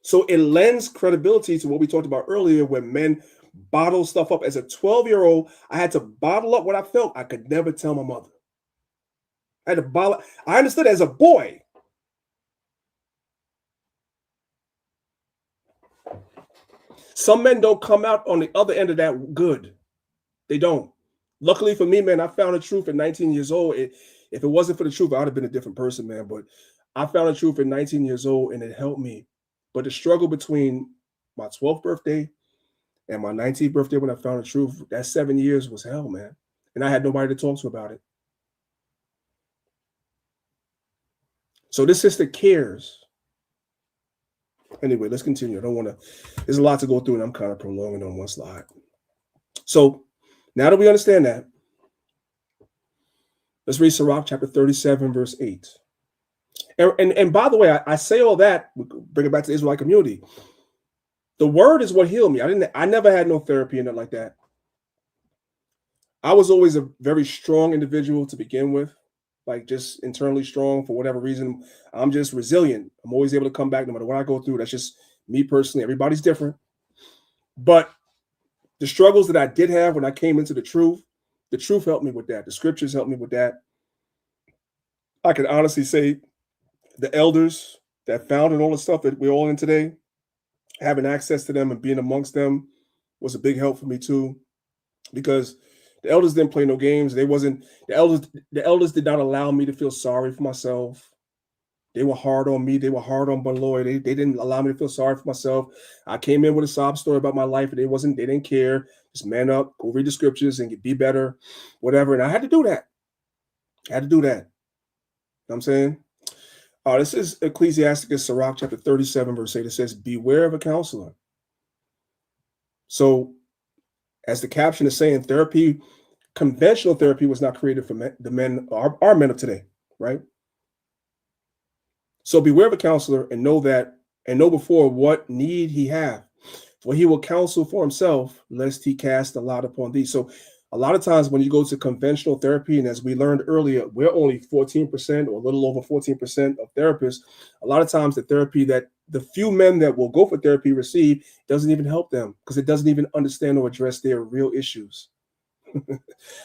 So it lends credibility to what we talked about earlier, when men bottle stuff up. As a 12-year-old, I had to bottle up what I felt. I could never tell my mother. I had to bottle. I understood as a boy. Some men don't come out on the other end of that good. They don't. Luckily for me, man, I found the truth at 19 years old. If it wasn't for the truth, I would have been a different person, man. But I found the truth at 19 years old, and it helped me. But the struggle between my 12th birthday and my 19th birthday, when I found the truth, that 7 years was hell, man. And I had nobody to talk to about it. So this sister cares. Anyway, let's continue. I don't want to, there's a lot to go through, and I'm kind of prolonging on one slide. So now that we understand that, let's read Sirach chapter 37, verse 8. And by the way, I say all that, bring it back to the Israelite community. The word is what healed me. I never had no therapy and nothing like that. I was always a very strong individual to begin with, like just internally strong for whatever reason. I'm just resilient. I'm always able to come back no matter what I go through. That's just me personally. Everybody's different. But the struggles that I did have when I came into the truth helped me with that. The scriptures helped me with that. I can honestly say the elders that founded all the stuff that we're all in today, having access to them and being amongst them was a big help for me too, because the elders didn't play no games. The elders did not allow me to feel sorry for myself. They were hard on me. They were hard on Beloy. They didn't allow me to feel sorry for myself. I came in with a sob story about my life, and they didn't care. Just man up, go read the scriptures and be better, whatever. And I had to do that. You know what I'm saying? This is Ecclesiasticus, Sirach chapter 37, verse 8. It says, beware of a counselor. So as the caption is saying, conventional therapy was not created for the men, our men of today, right? So beware of a counselor and know before what need he hath, for he will counsel for himself, lest he cast a lot upon thee. So a lot of times when you go to conventional therapy, and as we learned earlier, we're only 14% or a little over 14% of therapists. A lot of times the therapy that the few men that will go for therapy receive doesn't even help them because it doesn't even understand or address their real issues.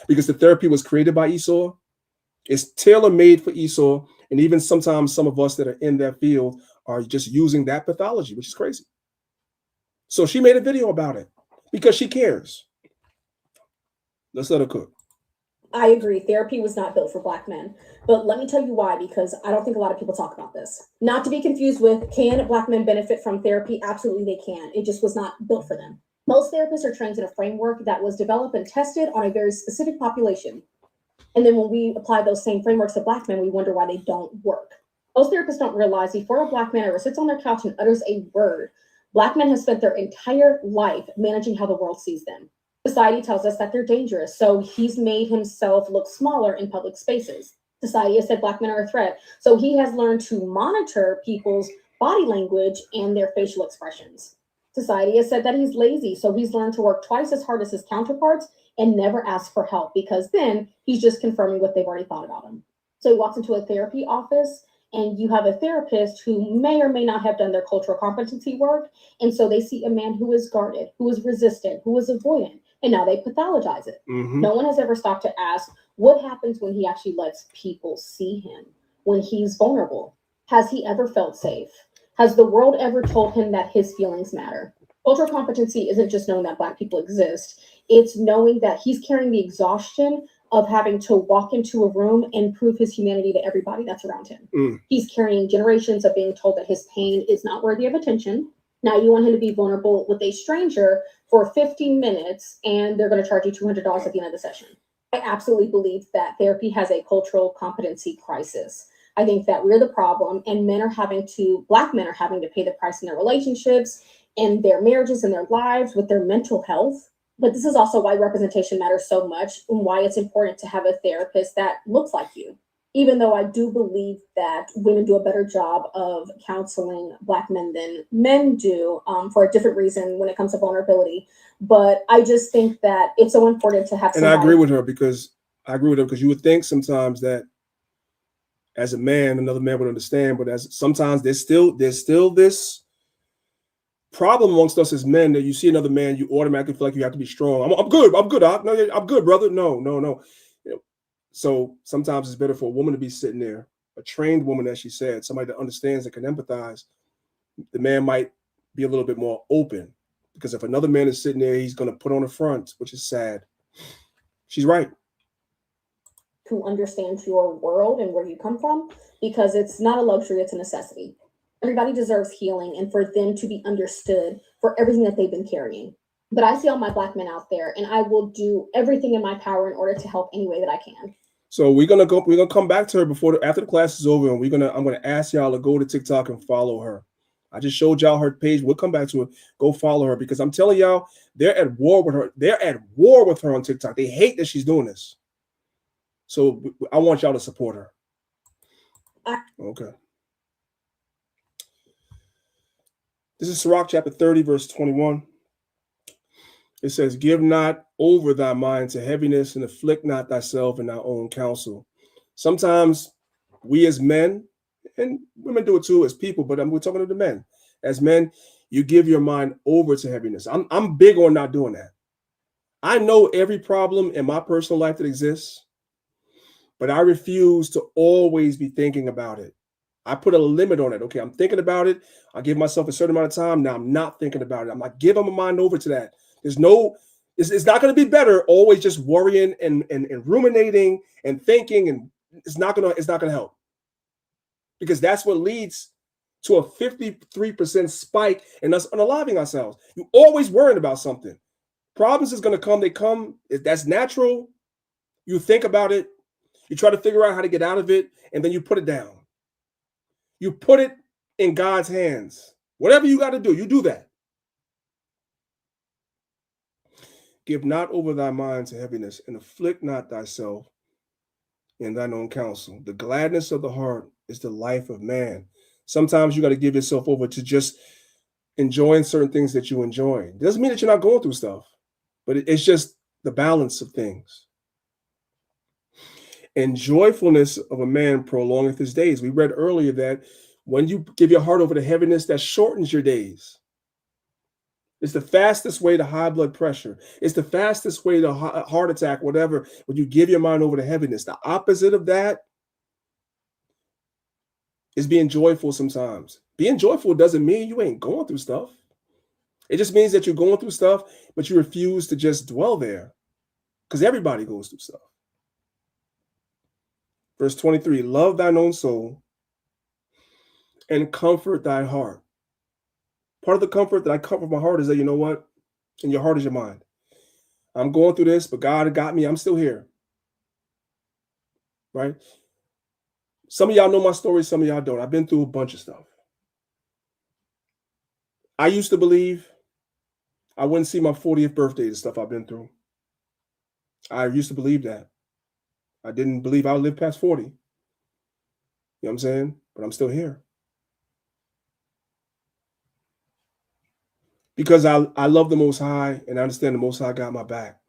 Because the therapy was created by Esau. It's tailor-made for Esau. And even sometimes some of us that are in that field are just using that pathology, which is crazy. So she made a video about it because she cares. Let's let her cook. I agree. Therapy was not built for Black men. But let me tell you why, because I don't think a lot of people talk about this. Not to be confused with, can Black men benefit from therapy? Absolutely they can. It just was not built for them. Most therapists are trained in a framework that was developed and tested on a very specific population. And then when we apply those same frameworks to Black men, we wonder why they don't work. Most therapists don't realize before a Black man ever sits on their couch and utters a word, Black men have spent their entire life managing how the world sees them. Society tells us that they're dangerous, so he's made himself look smaller in public spaces. Society has said Black men are a threat, so he has learned to monitor people's body language and their facial expressions. Society has said that he's lazy, so he's learned to work twice as hard as his counterparts and never ask for help, because then he's just confirming what they've already thought about him. So he walks into a therapy office and you have a therapist who may or may not have done their cultural competency work. And so they see a man who is guarded, who is resistant, who is avoidant, and now they pathologize it. Mm-hmm. No one has ever stopped to ask what happens when he actually lets people see him, when he's vulnerable. Has he ever felt safe? Has the world ever told him that his feelings matter? Cultural competency isn't just knowing that Black people exist. It's knowing that he's carrying the exhaustion of having to walk into a room and prove his humanity to everybody that's around him. He's carrying generations of being told that his pain is not worthy of attention. Now you want him to be vulnerable with a stranger for 15 minutes and they're going to charge you $200 at the end of the session. I absolutely believe that therapy has a cultural competency crisis. I think that we're the problem, and Black men are having to pay the price in their relationships, in their marriages, and their lives, with their mental health. But this is also why representation matters so much, and why it's important to have a therapist that looks like you. Even though I do believe that women do a better job of counseling Black men than men do, for a different reason when it comes to vulnerability. But I just think that it's so important to have somebody. And I agree with her because you would think sometimes that as a man, another man would understand, but as sometimes there's still this problem amongst us as men that you see another man, you automatically feel like you have to be strong. I'm good. I'm good, brother. No. You know, so sometimes it's better for a woman to be sitting there, a trained woman, as she said, somebody that understands and can empathize. The man might be a little bit more open, because if another man is sitting there, he's going to put on a front, which is sad. She's right. Who understands your world and where you come from, because it's not a luxury, it's a necessity. Everybody deserves healing and for them to be understood for everything that they've been carrying. But I see all my Black men out there, and I will do everything in my power in order to help any way that I can. So we're gonna come back to her after the class is over, and I'm gonna ask y'all to go to TikTok and follow her. I just showed y'all her page. We'll come back to it. Go follow her, because I'm telling y'all, they're at war with her. They're at war with her on TikTok. They hate that she's doing this. So I want y'all to support her. Okay. This is Sirach chapter 30, verse 21. It says, give not over thy mind to heaviness, and afflict not thyself in thy own counsel. Sometimes we as men, and women do it too as people, but we're talking to the men. As men, you give your mind over to heaviness. I'm big on not doing that. I know every problem in my personal life that exists, but I refuse to always be thinking about it. I put a limit on it. Okay, I'm thinking about it. I give myself a certain amount of time. Now I'm not thinking about it. I'm not giving my mind over to that. It's not going to be better always just worrying and ruminating and thinking, and it's not going to help, because that's what leads to a 53% spike in us unaliving ourselves. You're always worrying about something. Problems is going to come. They come. That's natural. You think about it. You try to figure out how to get out of it, and then you put it down. You put it in God's hands. Whatever you got to do, you do that. Give not over thy mind to heaviness, and afflict not thyself in thine own counsel. The gladness of the heart is the life of man. Sometimes you got to give yourself over to just enjoying certain things that you enjoy. It doesn't mean that you're not going through stuff, but it's just the balance of things. And joyfulness of a man prolongeth his days. We read earlier that when you give your heart over to heaviness, that shortens your days. It's the fastest way to high blood pressure. It's the fastest way to heart attack, whatever, when you give your mind over to heaviness. The opposite of that is being joyful sometimes. Being joyful doesn't mean you ain't going through stuff. It just means that you're going through stuff, but you refuse to just dwell there, because everybody goes through stuff. Verse 23, love thine own soul and comfort thy heart. Part of the comfort that I comfort my heart is that, you know what? And your heart is your mind. I'm going through this, but God got me. I'm still here. Right? Some of y'all know my story. Some of y'all don't. I've been through a bunch of stuff. I used to believe I wouldn't see my 40th birthday, the stuff I've been through. I used to believe that. I didn't believe I would live past 40. You know what I'm saying? But I'm still here. Because I love the Most High and I understand the Most High got my back.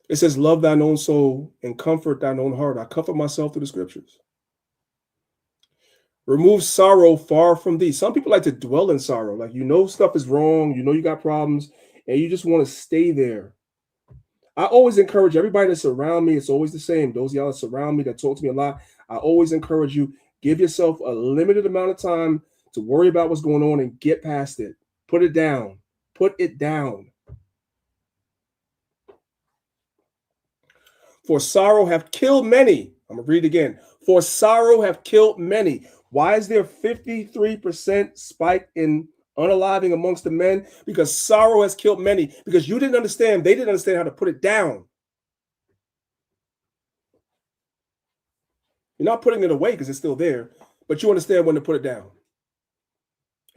It says, love thine own soul and comfort thine own heart. I comfort myself through the scriptures. Remove sorrow far from thee. Some people like to dwell in sorrow. Like, you know, stuff is wrong. You know, you got problems and you just want to stay there. I always encourage everybody that's around me. It's always the same. Those of y'all that surround me, that talk to me a lot. I always encourage you, give yourself a limited amount of time to worry about what's going on and get past it. Put it down. Put it down. For sorrow hath killed many. I'm going to read it again. For sorrow hath killed many. Why is there 53% spike in unaliving amongst the men? Because sorrow has killed many. Because you didn't understand. They didn't understand how to put it down. You're not putting it away because it's still there, but you understand when to put it down.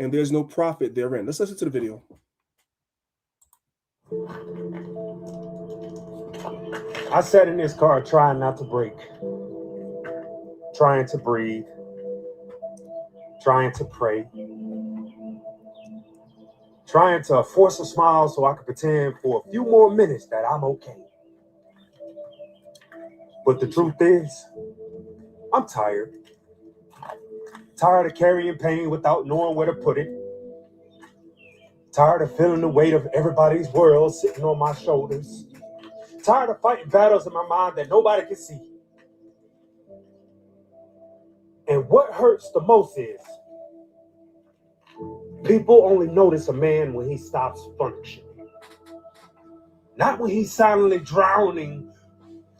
And there's no profit therein. Let's listen to the video. I sat in this car trying not to break, trying to breathe, trying to pray, trying to force a smile so I could pretend for a few more minutes that I'm okay. But the truth is, I'm tired. Tired of carrying pain without knowing where to put it. Tired of feeling the weight of everybody's world sitting on my shoulders. Tired of fighting battles in my mind that nobody can see. And what hurts the most is people only notice a man when he stops functioning. Not when he's silently drowning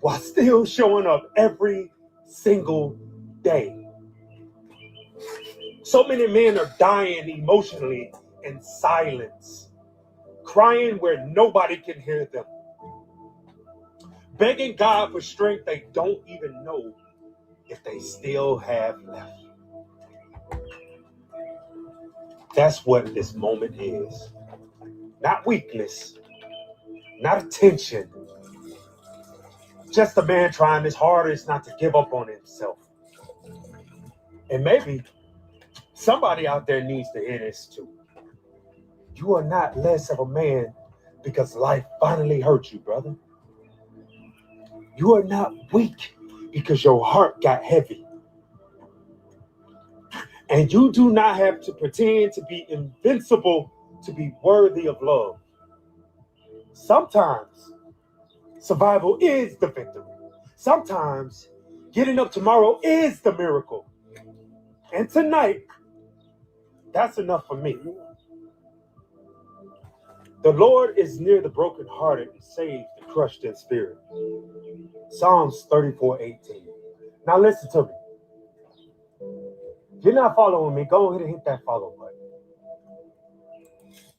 while still showing up every single day. So many men are dying emotionally in silence, crying where nobody can hear them, begging God for strength they don't even know if they still have left. That's what this moment is. Not weakness, not attention, just a man trying his hardest not to give up on himself. And maybe somebody out there needs to hear this too. You are not less of a man because life finally hurt you, brother. You are not weak because your heart got heavy. And you do not have to pretend to be invincible to be worthy of love. Sometimes survival is the victory. Sometimes getting up tomorrow is the miracle. And tonight, that's enough for me. The Lord is near the brokenhearted and saves the crushed in spirit. Psalms 34:18. Now listen to me. If you're not following me, go ahead and hit that follow button.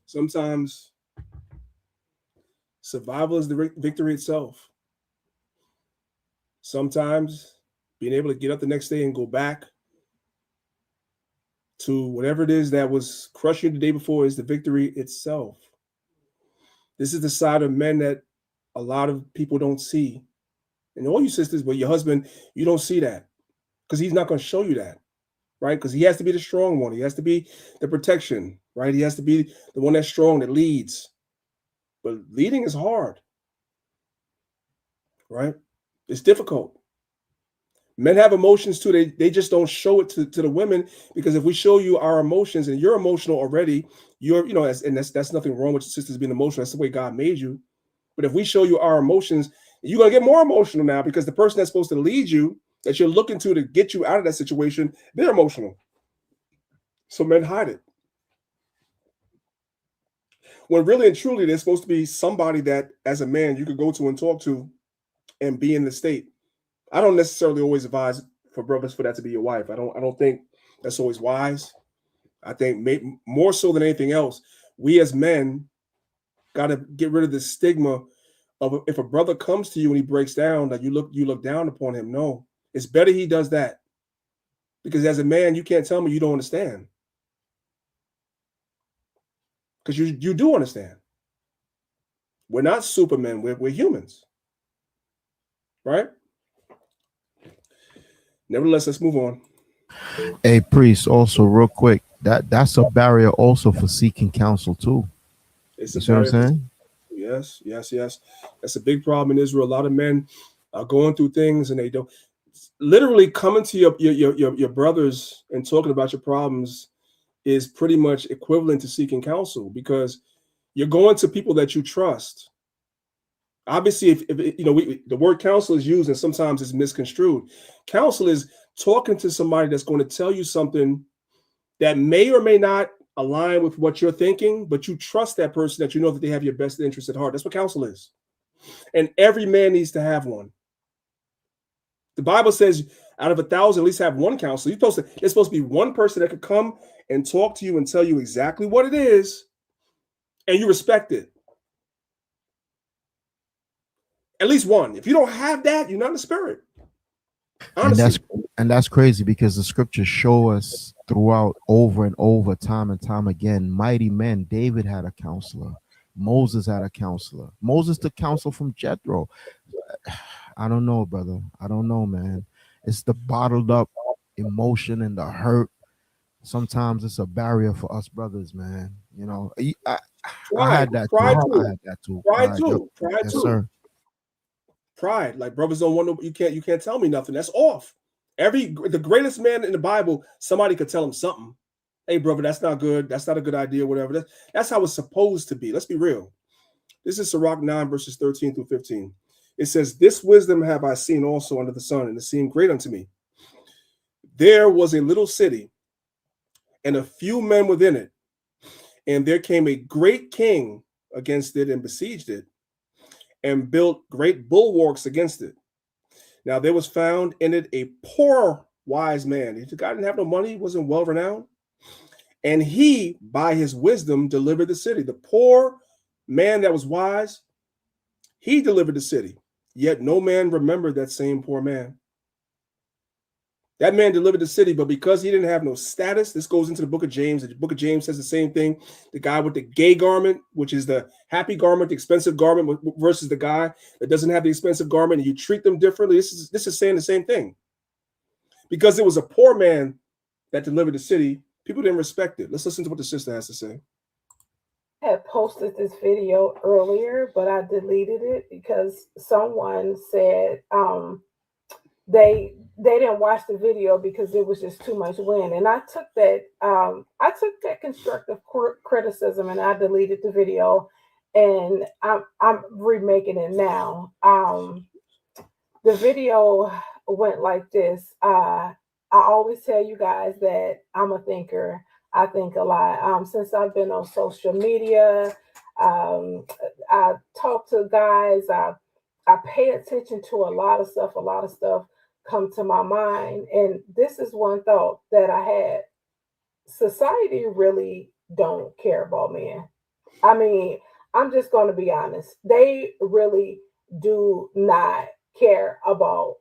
Sometimes survival is the victory itself. Sometimes being able to get up the next day and go back to whatever it is that was crushing you the day before is the victory itself. This is the side of men that a lot of people don't see. And all you sisters, but your husband, you don't see that. because he's not going to show you that, right? Because he has to be the strong one. He has to be the protection, right? He has to be the one that's strong, that leads. But leading is hard, right? It's difficult. Men have emotions too. They just don't show it to the women, because if we show you our emotions and you're emotional already, you're, and that's nothing wrong with your sisters being emotional. That's the way God made you. But if we show you our emotions, you're going to get more emotional now, because the person that's supposed to lead you, that you're looking to get you out of that situation, they're emotional. So men hide it. When really and truly, there's supposed to be somebody that, as a man, you could go to and talk to and be in the state. I don't necessarily always advise for brothers for that to be your wife. I don't think that's always wise. I think more so than anything else, we as men got to get rid of the stigma of, if a brother comes to you and he breaks down, that you look down upon him. No, it's better he does that, because as a man, you can't tell me you don't understand, because you do understand. We're not supermen. We're humans, right? Nevertheless, let's move on. Hey, priest, also real quick, that's a barrier also for seeking counsel too. It's you see what I'm saying? Yes. That's a big problem in Israel. A lot of men are going through things and they don't. Literally coming to your brothers and talking about your problems is pretty much equivalent to seeking counsel, because you're going to people that you trust. Obviously, if the word counsel is used and sometimes it's misconstrued. Counsel is talking to somebody that's going to tell you something that may or may not align with what you're thinking, but you trust that person, that you know that they have your best interest at heart. That's what counsel is. And every man needs to have one. The Bible says out of 1,000, at least have one counselor. There's supposed to be one person that could come and talk to you and tell you exactly what it is, and you respect it. At least one. If you don't have that, you're not in the spirit. Honestly. And that's crazy, because the scriptures show us throughout, over and over, time and time again, mighty men. David had a counselor. Moses had a counselor. Moses took counsel from Jethro. I don't know, brother. I don't know, man. It's the bottled up emotion and the hurt. Sometimes it's a barrier for us brothers, man. I had that too. Pride too. Yes, sir. Pride, like brothers don't want to. You can't tell me nothing. That's off. The greatest man in the Bible, somebody could tell him something. Hey, brother, that's not good. That's not a good idea. Whatever. That's how it's supposed to be. Let's be real. This is Sirach 9 verses 13 through 15. It says, "This wisdom have I seen also under the sun, and it seemed great unto me. There was a little city, and a few men within it, and there came a great king against it and besieged it, and built great bulwarks against it. Now there was found in it a poor wise man." The guy didn't have no money, wasn't well renowned, and he by his wisdom delivered the city. The poor man that was wise, he delivered the city. Yet no man remembered that same poor man. That man delivered the city, but because he didn't have no status, this goes into the book of James. The book of James says the same thing. The guy with the gay garment, which is the happy garment, the expensive garment, versus the guy that doesn't have the expensive garment, and you treat them differently. This is saying the same thing. Because it was a poor man that delivered the city, people didn't respect it. Let's listen to what the sister has to say. I had posted this video earlier, but I deleted it because someone said they didn't watch the video because it was just too much wind, and I took that constructive criticism and I deleted the video, and I'm remaking it now. The video went like this. I always tell you guys that I'm a thinker. I think a lot. Since I've been on social media, I talk to guys. I pay attention to a lot of stuff. A lot of stuff come to my mind, and this is one thought that I had. Society really don't care about men. I mean, I'm just going to be honest. They really do not care about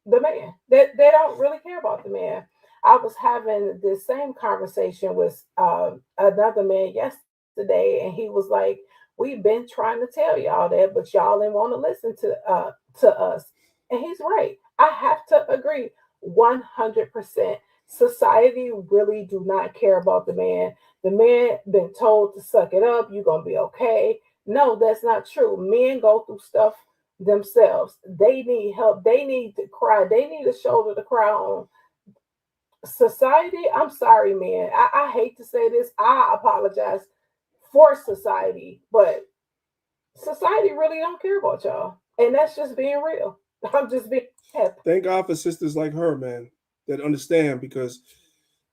the man. They don't really care about the man. I was having this same conversation with another man yesterday, and he was like, "We've been trying to tell y'all that, but y'all didn't want to listen to us." And he's right. I have to agree. 100%. Society really do not care about the man. The man been told to suck it up. You're going to be okay. No, that's not true. Men go through stuff themselves. They need help. They need to cry. They need a shoulder to cry on. Society, I'm sorry, man. I hate to say this. I apologize for society, but society really don't care about y'all. And that's just being real. I'm just being happy. Thank God for sisters like her, man, that understand, because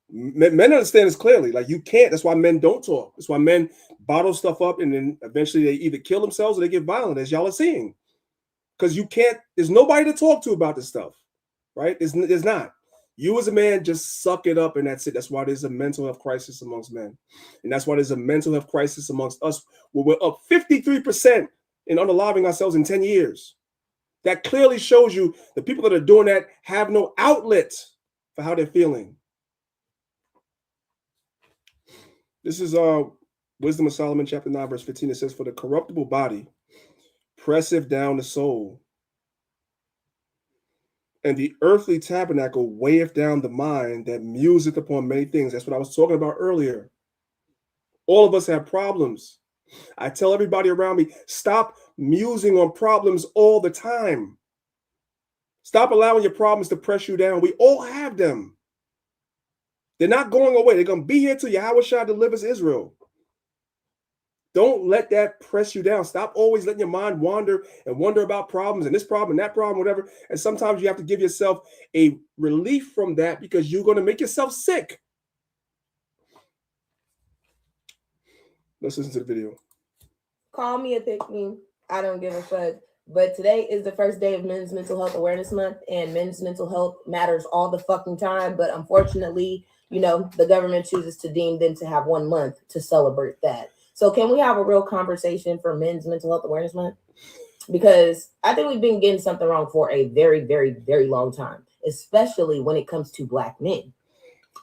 men understand this clearly. Like, you can't. That's why men don't talk. That's why men bottle stuff up, and then eventually they either kill themselves or they get violent, as y'all are seeing. Because you can't. There's nobody to talk to about this stuff, right? There's not. You as a man just suck it up, and that's it. That's why there's a mental health crisis amongst men, and that's why there's a mental health crisis amongst us, where we're up 53% in unaliving ourselves in 10 years. That clearly shows you the people that are doing that have no outlet for how they're feeling. This is Wisdom of Solomon, chapter 9, verse 15. It says, "For the corruptible body presseth down the soul, and the earthly tabernacle weigheth down the mind that museth upon many things." That's what I was talking about earlier. All of us have problems. I tell everybody around me, stop musing on problems all the time. Stop allowing your problems to press you down. We all have them. They're not going away. They're going to be here till Yahushua delivers Israel. Don't let that press you down. Stop always letting your mind wander and wonder about problems and this problem and that problem, whatever. And sometimes you have to give yourself a relief from that, because you're going to make yourself sick. Let's listen to the video. Call me a pick me. I don't give a fuck. But today is the first day of Men's Mental Health Awareness Month, and men's mental health matters all the fucking time. But unfortunately, you know, the government chooses to deem them to have 1 month to celebrate that. So can we have a real conversation for Men's Mental Health Awareness Month? Because I think we've been getting something wrong for a very, very, very long time, especially when it comes to Black men.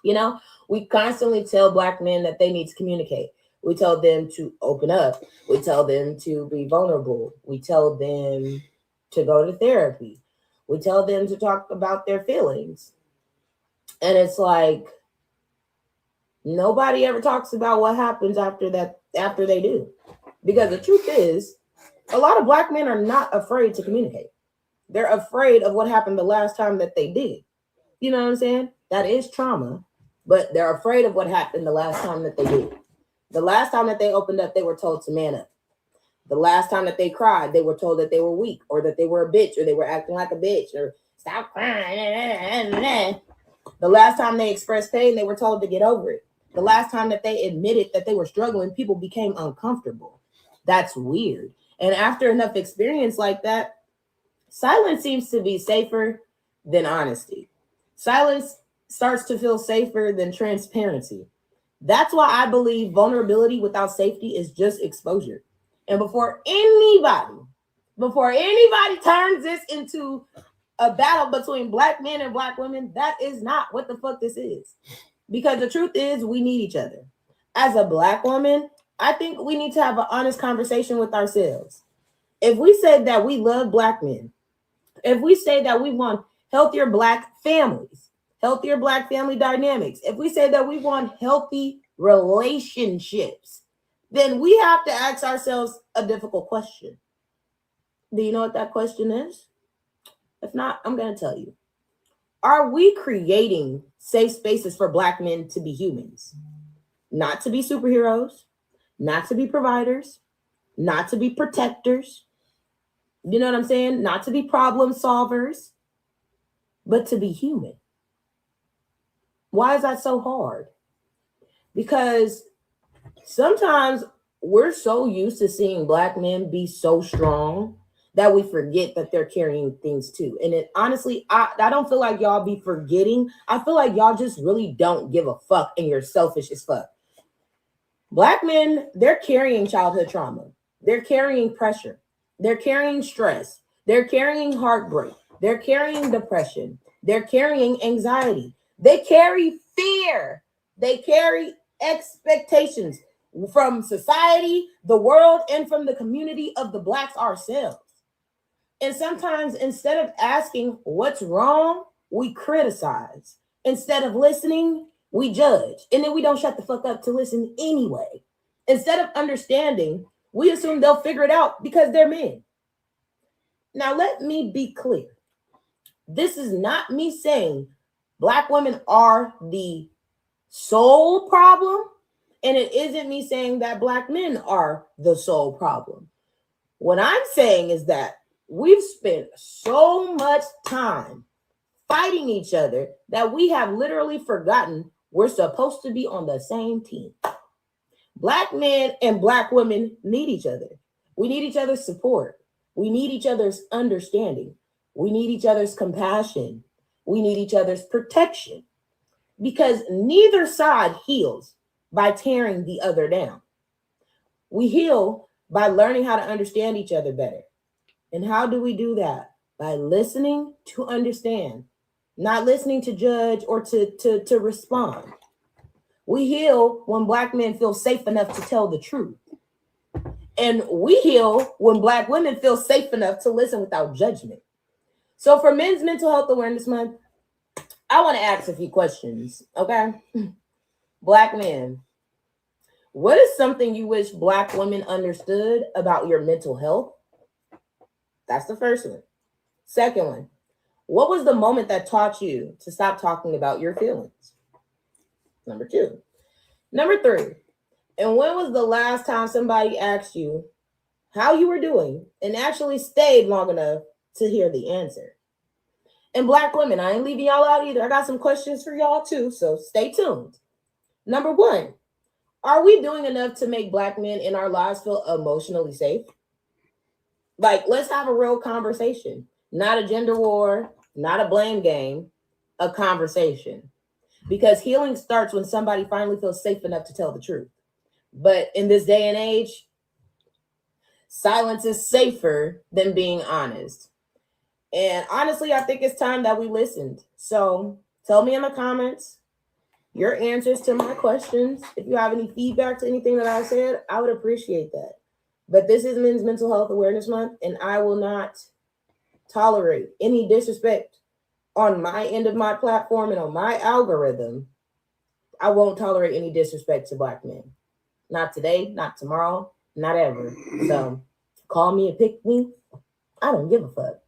You know, we constantly tell Black men that they need to communicate. We tell them to open up. We tell them to be vulnerable. We tell them to go to therapy. We tell them to talk about their feelings. And it's like, nobody ever talks about what happens after that, after they do. Because the truth is, a lot of Black men are not afraid to communicate. They're afraid of what happened the last time that they did. You know what I'm saying? That is trauma, but they're afraid of what happened the last time that they did. The last time that they opened up, they were told to man up. The last time that they cried, they were told that they were weak, or that they were a bitch, or they were acting like a bitch, or stop crying. The last time they expressed pain, they were told to get over it. The last time that they admitted that they were struggling, people became uncomfortable. That's weird. And after enough experience like that, silence seems to be safer than honesty. Silence starts to feel safer than transparency. That's why I believe vulnerability without safety is just exposure. And before anybody turns this into a battle between Black men and Black women, that is not what the fuck this is. Because the truth is, we need each other. As a Black woman, I think we need to have an honest conversation with ourselves. If we say that we love Black men, if we say that we want healthier Black families, healthier Black family dynamics, if we say that we want healthy relationships, then we have to ask ourselves a difficult question. Do you know what that question is? If not, I'm going to tell you. Are we creating safe spaces for Black men to be humans? Not to be superheroes, not to be providers, not to be protectors. You know what I'm saying? Not to be problem solvers, but to be human. Why is that so hard? Because sometimes we're so used to seeing Black men be so strong that we forget that they're carrying things too. And it honestly, I don't feel like y'all be forgetting. I feel like y'all just really don't give a fuck and you're selfish as fuck. Black men, they're carrying childhood trauma. They're carrying pressure. They're carrying stress. They're carrying heartbreak. They're carrying depression. They're carrying anxiety. They carry fear. They carry expectations from society, the world, and from the community of the Blacks ourselves. And sometimes instead of asking what's wrong, we criticize. Instead of listening, we judge. And then we don't shut the fuck up to listen anyway. Instead of understanding, we assume they'll figure it out because they're men. Now, let me be clear. This is not me saying Black women are the sole problem, and it isn't me saying that Black men are the sole problem. What I'm saying is that we've spent so much time fighting each other that we have literally forgotten we're supposed to be on the same team. Black men and Black women need each other. We need each other's support. We need each other's understanding. We need each other's compassion. We need each other's protection, because neither side heals by tearing the other down. We heal by learning how to understand each other better. And how do we do that? By listening to understand, not listening to judge or to respond. We heal when Black men feel safe enough to tell the truth. And we heal when Black women feel safe enough to listen without judgment. So for Men's Mental Health Awareness Month, I want to ask a few questions, okay? Black men, what is something you wish Black women understood about your mental health? That's the first one. Second one, what was the moment that taught you to stop talking about your feelings? Number 2. Number 3, and when was the last time somebody asked you how you were doing and actually stayed long enough to hear the answer? And Black women, I ain't leaving y'all out either. I got some questions for y'all too, so stay tuned. Number 1, are we doing enough to make Black men in our lives feel emotionally safe? Like, let's have a real conversation. Not a gender war, not a blame game, a conversation. Because healing starts when somebody finally feels safe enough to tell the truth. But in this day and age, silence is safer than being honest. And honestly, I think it's time that we listened. So tell me in the comments your answers to my questions. If you have any feedback to anything that I said, I would appreciate that. But this is Men's Mental Health Awareness Month, and I will not tolerate any disrespect on my end of my platform and on my algorithm. I won't tolerate any disrespect to Black men. Not today, not tomorrow, not ever. So call me and pick me. I don't give a fuck.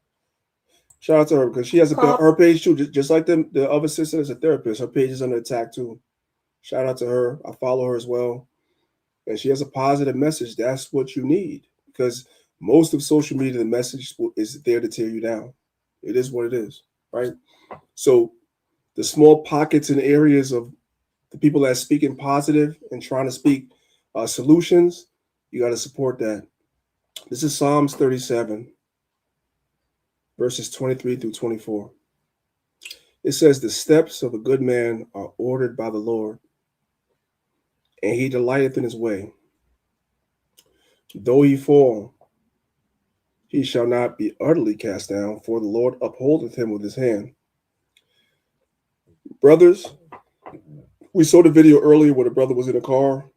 Shout out to her, because she has her page too, just like the other sister is a therapist. Her page is under attack too. Shout out to her. I follow her as well. And she has a positive message. That's what you need, because most of social media, the message is there to tear you down. It is what it is, right? So the small pockets and areas of the people that are speaking positive and trying to speak solutions, you got to support that. This is Psalms 37, verses 23 through 24. It says, the steps of a good man are ordered by the Lord, and he delighteth in his way. Though he fall, he shall not be utterly cast down, for the Lord upholdeth him with his hand. Brothers, we saw the video earlier where the brother was in a car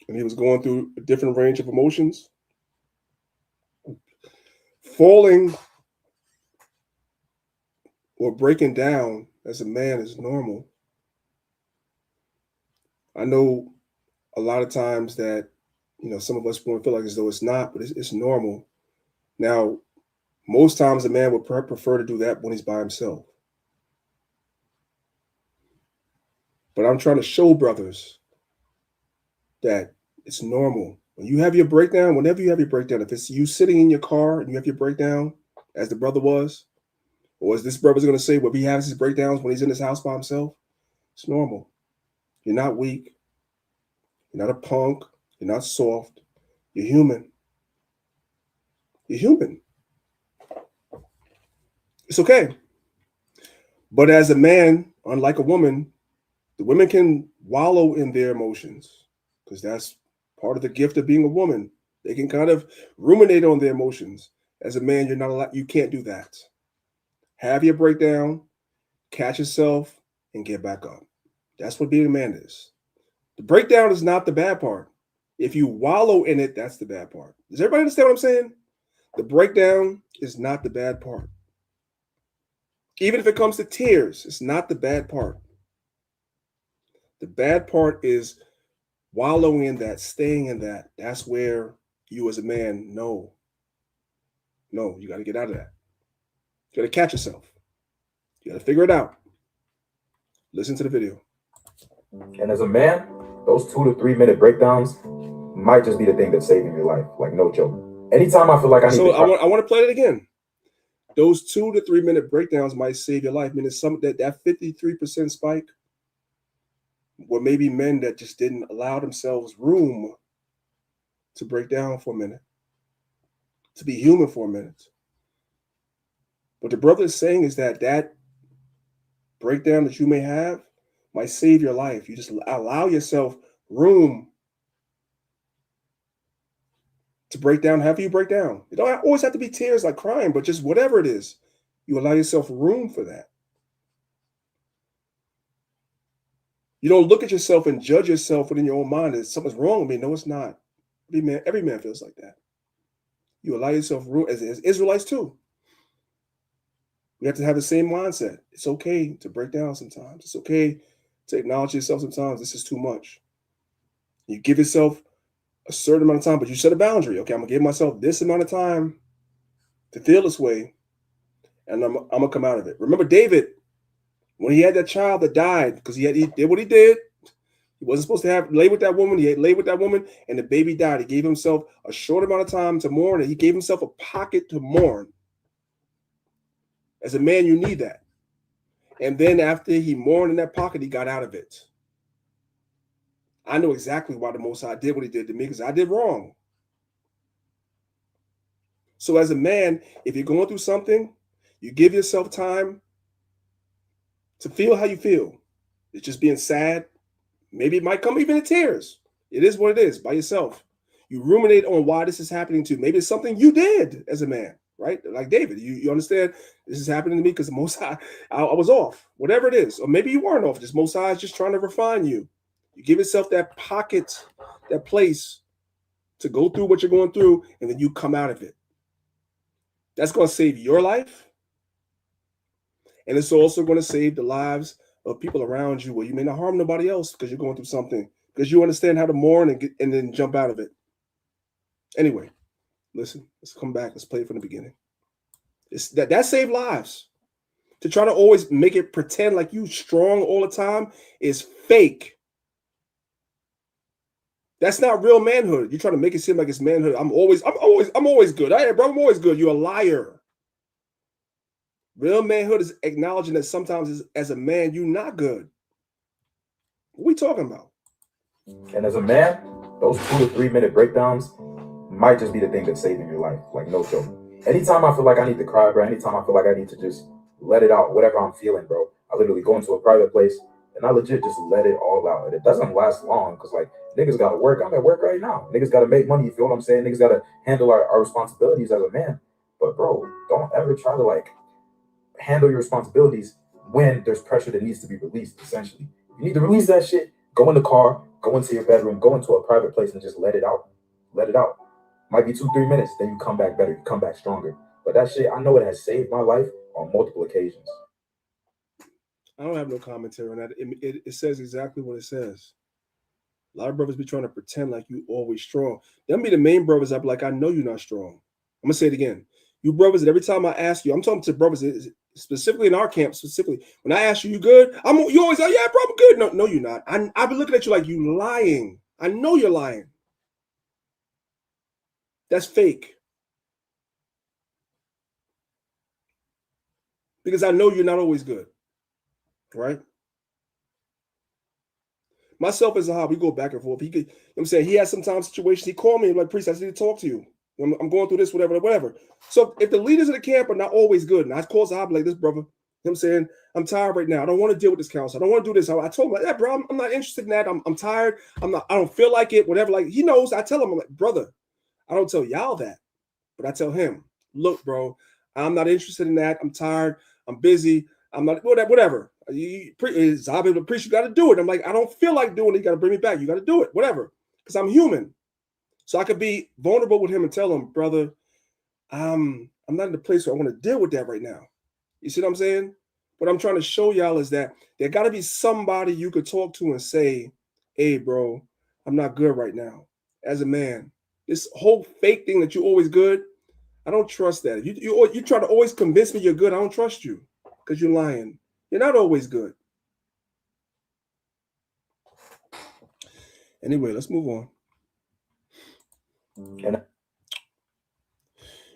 and he was going through a different range of emotions. Falling or breaking down as a man is normal. I know a lot of times that, some of us won't feel like as though it's not, but it's normal. Now, most times a man would prefer to do that when he's by himself. But I'm trying to show brothers that it's normal. When you have your breakdown, whenever you have your breakdown, if it's you sitting in your car and you have your breakdown, as the brother was, or as this brother's going to say, well, he has his breakdowns when he's in his house by himself, it's normal. You're not weak. You're not a punk. You're not soft. You're human. You're human. It's okay. But as a man, unlike a woman, the women can wallow in their emotions, because that's part of the gift of being a woman. They can kind of ruminate on their emotions. As a man, you're not allowed, you can't do that. Have your breakdown, catch yourself, and get back up. That's what being a man is. The breakdown is not the bad part. If you wallow in it, that's the bad part. Does everybody understand what I'm saying? The breakdown is not the bad part. Even if it comes to tears, it's not the bad part. The bad part is wallowing in that, staying in that. That's where you as a man know. No, you got to get out of that. You got to catch yourself. You got to figure it out. Listen to the video. And as a man, those 2 to 3 minute breakdowns might just be the thing that's saving your life. Like, no joke. Anytime I feel like I need to I want to play it again. Those 2 to 3 minute breakdowns might save your life. I mean, it's some that 53% spike were maybe men that just didn't allow themselves room to break down for a minute, to be human for a minute. What the brother is saying is that breakdown that you may have might save your life. You just allow yourself room to break down however you break down. It don't always have to be tears like crying, but just whatever it is, you allow yourself room for that. You don't look at yourself and judge yourself within your own mind that something's wrong with me. No, it's not. Every man feels like that. You allow yourself room, as Israelites too. You have to have the same mindset. It's okay to break down sometimes. It's okay to acknowledge yourself sometimes. This is too much. You give yourself a certain amount of time, but you set a boundary. Okay, I'm going to give myself this amount of time to feel this way, and I'm going to come out of it. Remember David, when he had that child that died, because he did what he did. He wasn't supposed to lay with that woman. He had laid with that woman, and the baby died. He gave himself a short amount of time to mourn, and he gave himself a pocket to mourn. As a man, you need that. And then after he mourned in that pocket, he got out of it. I know exactly why the Most High did what he did to me, because I did wrong. So as a man, if you're going through something, you give yourself time to feel how you feel. It's just being sad. Maybe it might come even in tears. It is what it is by yourself. You ruminate on why this is happening to you. Maybe it's something you did as a man, right? Like David, you understand this is happening to me because the Most High, I was off, whatever it is. Or maybe you weren't off. Just Most High is just trying to refine you. You give yourself that pocket, that place to go through what you're going through, and then you come out of it. That's going to save your life. And it's also going to save the lives of people around you where you may not harm nobody else because you're going through something, because you understand how to mourn and then jump out of it. Anyway, listen, let's come back. Let's play it from the beginning. That saved lives. To try to always make it pretend like you strong all the time is fake. That's not real manhood. You're trying to make it seem like it's manhood. I'm always good. Hey, bro, I'm always good. You're a liar. Real manhood is acknowledging that sometimes as a man, you're not good. What are we talking about? And as a man, those 2 to 3 minute breakdowns might just be the thing that's saving your life. Like, no joke. Anytime I feel like I need to cry, bro, anytime I feel like I need to just let it out, whatever I'm feeling, bro, I literally go into a private place and I legit just let it all out. And it doesn't last long because, like, niggas got to work. I'm at work right now. Niggas got to make money. You feel what I'm saying? Niggas got to handle our responsibilities as a man. But, bro, don't ever try to, like, handle your responsibilities when there's pressure that needs to be released, essentially. You need to release that shit. Go in the car, go into your bedroom, go into a private place and just let it out. Let it out. Might be 2-3 minutes, then you come back better, you come back stronger. But that shit, I know it has saved my life on multiple occasions. I don't have no commentary on that. It says exactly what it says. A lot of brothers be trying to pretend like you always strong. Them be the main brothers that be like, I know you're not strong. I'm gonna say it again. You brothers, that every time I ask you, I'm talking to brothers specifically in our camp, specifically. When I ask you, you good? You always like, yeah, bro, I'm good. No, you're not. I've been looking at you like you lying. I know you're lying. That's fake. Because I know you're not always good. Right? Myself as a hobby, we go back and forth. He could, you know what I'm saying? He has sometimes situations, he called me like, priest, I need to talk to you. I'm going through this, whatever. So if the leaders of the camp are not always good, and I call Zahab like this, brother, you know what I'm saying? I'm tired right now. I don't want to deal with this council. I don't want to do this. I told him like, yeah, bro, I'm not interested in that. I'm tired. I don't feel like it, whatever. Like, he knows. I tell him, I'm like, brother, I don't tell y'all that, but I tell him, look, bro, I'm not interested in that. I'm tired. I'm busy. I'm not, whatever. Zahab, the priest, you got to do it. I'm like, I don't feel like doing it. You got to bring me back. You got to do it, whatever, because I'm human. So I could be vulnerable with him and tell him, brother, I'm not in the place where I want to deal with that right now. You see what I'm saying? What I'm trying to show y'all is that there got to be somebody you could talk to and say, hey, bro, I'm not good right now as a man. This whole fake thing that you're always good, I don't trust that. If you try to always convince me you're good, I don't trust you because you're lying. You're not always good. Anyway, let's move on.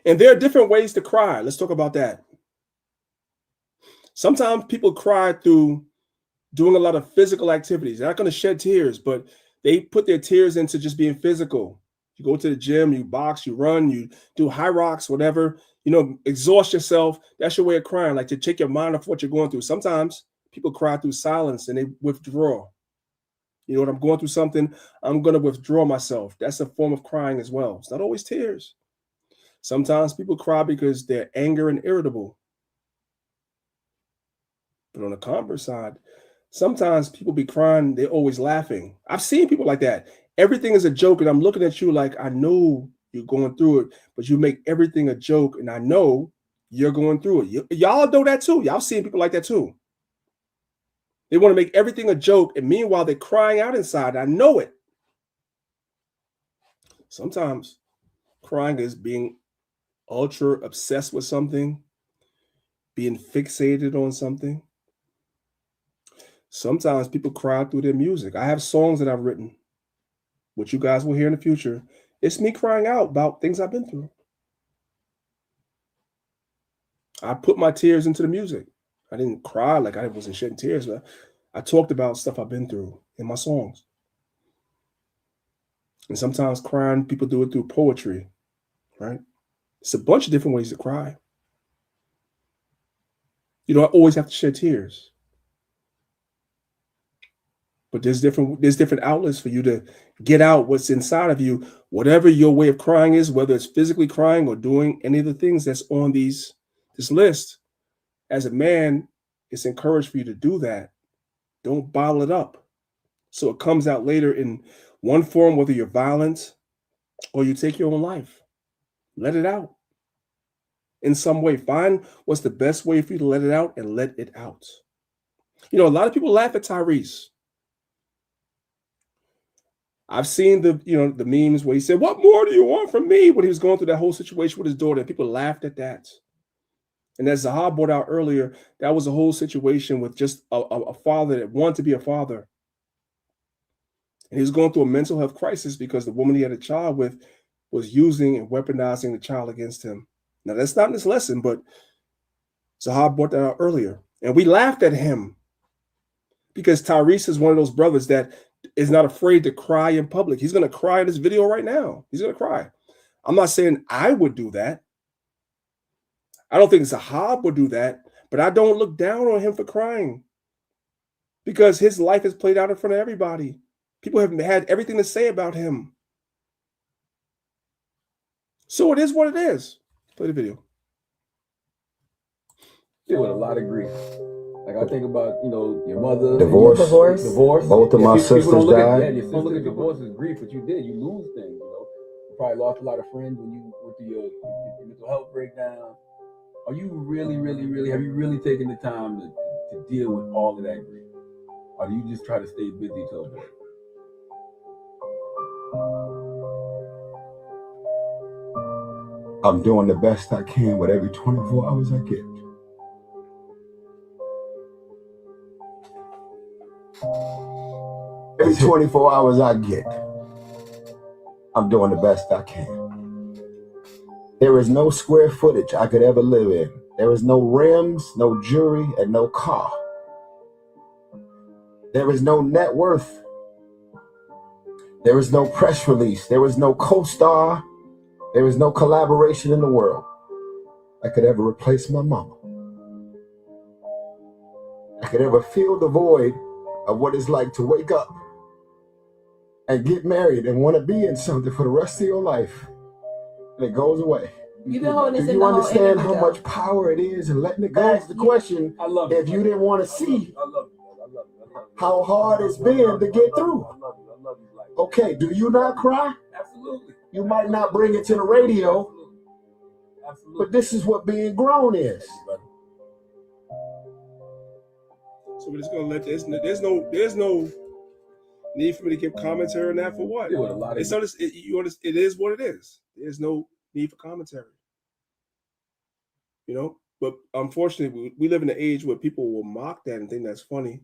And there are different ways to cry. Let's talk about that. Sometimes people cry through doing a lot of physical activities. They're not going to shed tears, but they put their tears into just being physical. You go to the gym, you box, you run, you do high rocks, whatever, exhaust yourself. That's your way of crying, like to take your mind off what you're going through. Sometimes people cry through silence and they withdraw. When I'm going through something, I'm going to withdraw myself. That's a form of crying as well. It's not always tears. Sometimes people cry because they're angry and irritable. But on the converse side, sometimes people be crying, they're always laughing. I've seen people like that. Everything is a joke, and I'm looking at you like, I know you're going through it, but you make everything a joke, and I know you're going through it. Y'all know that too. Y'all seen people like that too. They want to make everything a joke, and meanwhile, they're crying out inside. I know it. Sometimes crying is being ultra obsessed with something, being fixated on something. Sometimes people cry through their music. I have songs that I've written, which you guys will hear in the future. It's me crying out about things I've been through. I put my tears into the music. I didn't cry like I wasn't shedding tears, but I talked about stuff I've been through in my songs. And sometimes crying, people do it through poetry, right? It's a bunch of different ways to cry. You don't always have to shed tears. But there's different outlets for you to get out what's inside of you, whatever your way of crying is, whether it's physically crying or doing any of the things that's on this list. As a man, it's encouraged for you to do that. Don't bottle it up. So it comes out later in one form, whether you're violent or you take your own life. Let it out in some way. Find what's the best way for you to let it out and let it out. A lot of people laugh at Tyrese. I've seen the memes where he said, "What more do you want from me?" when he was going through that whole situation with his daughter. And people laughed at that. And as Zahab brought out earlier, that was a whole situation with just a father that wanted to be a father. And he was going through a mental health crisis because the woman he had a child with was using and weaponizing the child against him. Now, that's not in this lesson, but Zahab brought that out earlier. And we laughed at him because Tyrese is one of those brothers that is not afraid to cry in public. He's going to cry in this video right now. He's going to cry. I'm not saying I would do that. I don't think Zahab would do that, but I don't look down on him for crying because his life is played out in front of everybody. People have had everything to say about him. So it is what it is. Play the video. With a lot of grief. Like I think about, your mother. Divorce. Both of my sisters died. You don't look at divorce as grief, but you lose things, You probably lost a lot of friends when you went through your mental health breakdown. Are you really, have you really taken the time to deal with all of that grief? Or do you just try to stay busy to avoid it? I'm doing the best I can with every 24 hours I get. Every 24 hours I get, I'm doing the best I can. There is no square footage I could ever live in. There is no rims, no jewelry, and no car. There is no net worth. There is no press release. There is no co-star. There is no collaboration in the world that could ever replace my mama. I could ever feel the void of what it's like to wake up and get married and want to be in something for the rest of your life, and it goes away. You've been holding this Do in you the whole understand how interview, much power it is in letting it go? That's the question. I love you. If you didn't want to see I love you. how hard it's been to get through. I love you. Okay, do you not cry? Absolutely. You might not bring it to the radio, Absolutely. but this is what being grown is. So we're just gonna let this. There's no need for me to give commentary on that for what? Yeah, with a lot of It's not, it is what it is. There's no need for commentary. You know, but unfortunately, we live in an age where people will mock that and think that's funny,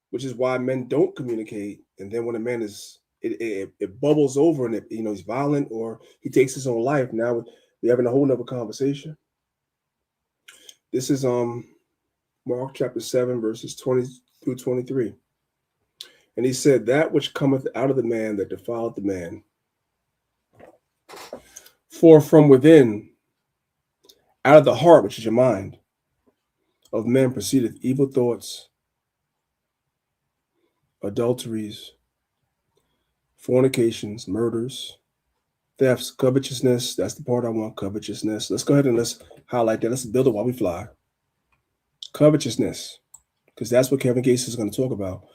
which is why men don't communicate. And then when a man is, it bubbles over and he's violent or he takes his own life. Now we're having a whole nother conversation. This is Mark chapter 7, verses 20 through 23. And he said, that which cometh out of the man that defileth the man. For from within, out of the heart, which is your mind, of men proceedeth evil thoughts, adulteries, fornications, murders, thefts, covetousness. That's the part I want, covetousness. Let's go ahead and let's highlight that. Let's build it while we fly. Covetousness, because that's what Kevin Gates is going to talk about.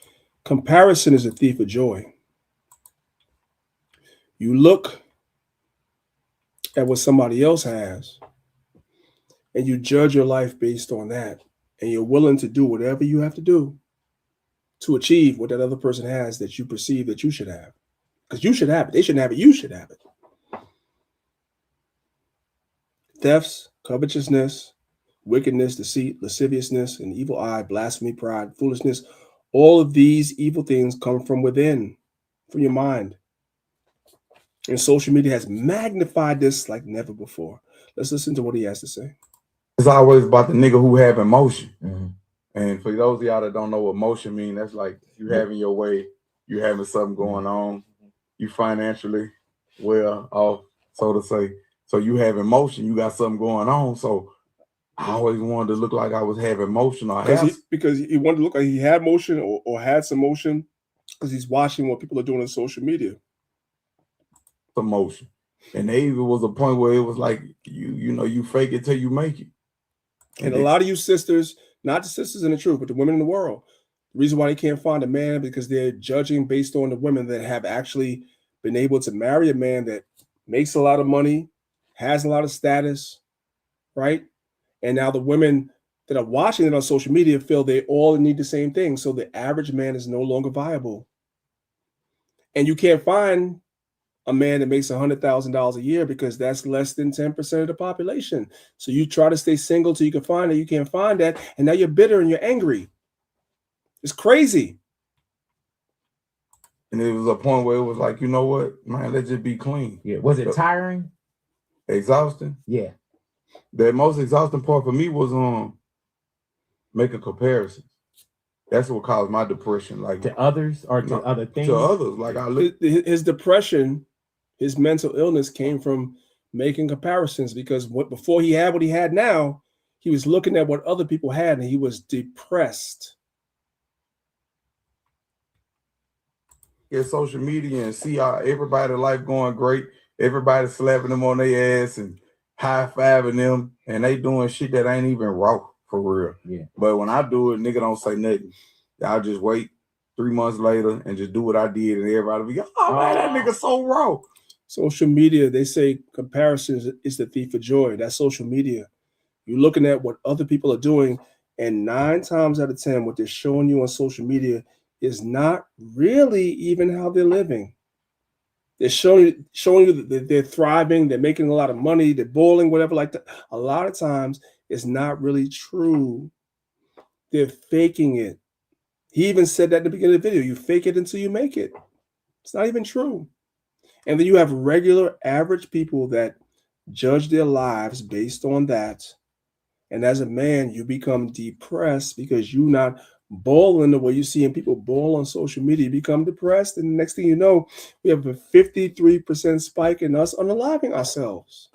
Comparison is a thief of joy. You look at what somebody else has, and you judge your life based on that, and you're willing to do whatever you have to do to achieve what that other person has that you perceive that you should have. Because you should have it. They shouldn't have it. You should have it. Thefts, covetousness, wickedness, deceit, lasciviousness, an evil eye, blasphemy, pride, foolishness. All of these evil things come from within, from your mind. And social media has magnified this like never before. Let's listen to what he has to say. It's always about the nigga who have emotion. Mm-hmm. And for those of y'all that don't know what emotion mean, that's like you having your way, you having something going on, you financially well off, so to say. So you have emotion, you got something going on. So I always wanted to look like I was having motion. Because he wanted to look like he had motion or had some motion because he's watching what people are doing on social media. Some motion. And there even was a point where it was like, you fake it till you make it. And a lot of you sisters, not the sisters in the truth, but the women in the world, the reason why they can't find a man because they're judging based on the women that have actually been able to marry a man that makes a lot of money, has a lot of status, right? And now the women that are watching it on social media feel they all need the same thing. So the average man is no longer viable. And you can't find a man that makes $100,000 a year because that's less than 10% of the population. So you try to stay single till you can find it. You can't find that. And now you're bitter and you're angry. It's crazy. And it was a point where it was like, you know what, man, let's just be clean. Yeah. Was it tiring? Exhausting? Yeah. The most exhausting part for me was making comparisons. That's what caused my depression. Like to others or to other things? To others. Like his depression, his mental illness came from making comparisons because before he had what he had now, he was looking at what other people had and he was depressed. Get social media and see how everybody's life going great. Everybody slapping them on their ass and high-fiving them, and they doing shit that ain't even raw for real. Yeah. But when I do it, nigga don't say nothing. I'll just wait 3 months later and just do what I did, and everybody be, oh man, that nigga so raw. Social media, they say comparison is the thief of joy. That's social media. You're looking at what other people are doing, and 9 times out of 10, what they're showing you on social media is not really even how they're living. They're showing you that they're thriving, they're making a lot of money, they're bowling, whatever like that. A lot of times, it's not really true. They're faking it. He even said that at the beginning of the video. You fake it until you make it. It's not even true. And then you have regular, average people that judge their lives based on that. And as a man, you become depressed because you're not bowling the way you're seeing people bowl on social media. You become depressed. And the next thing you know, we have a 53% spike in us unaliving ourselves.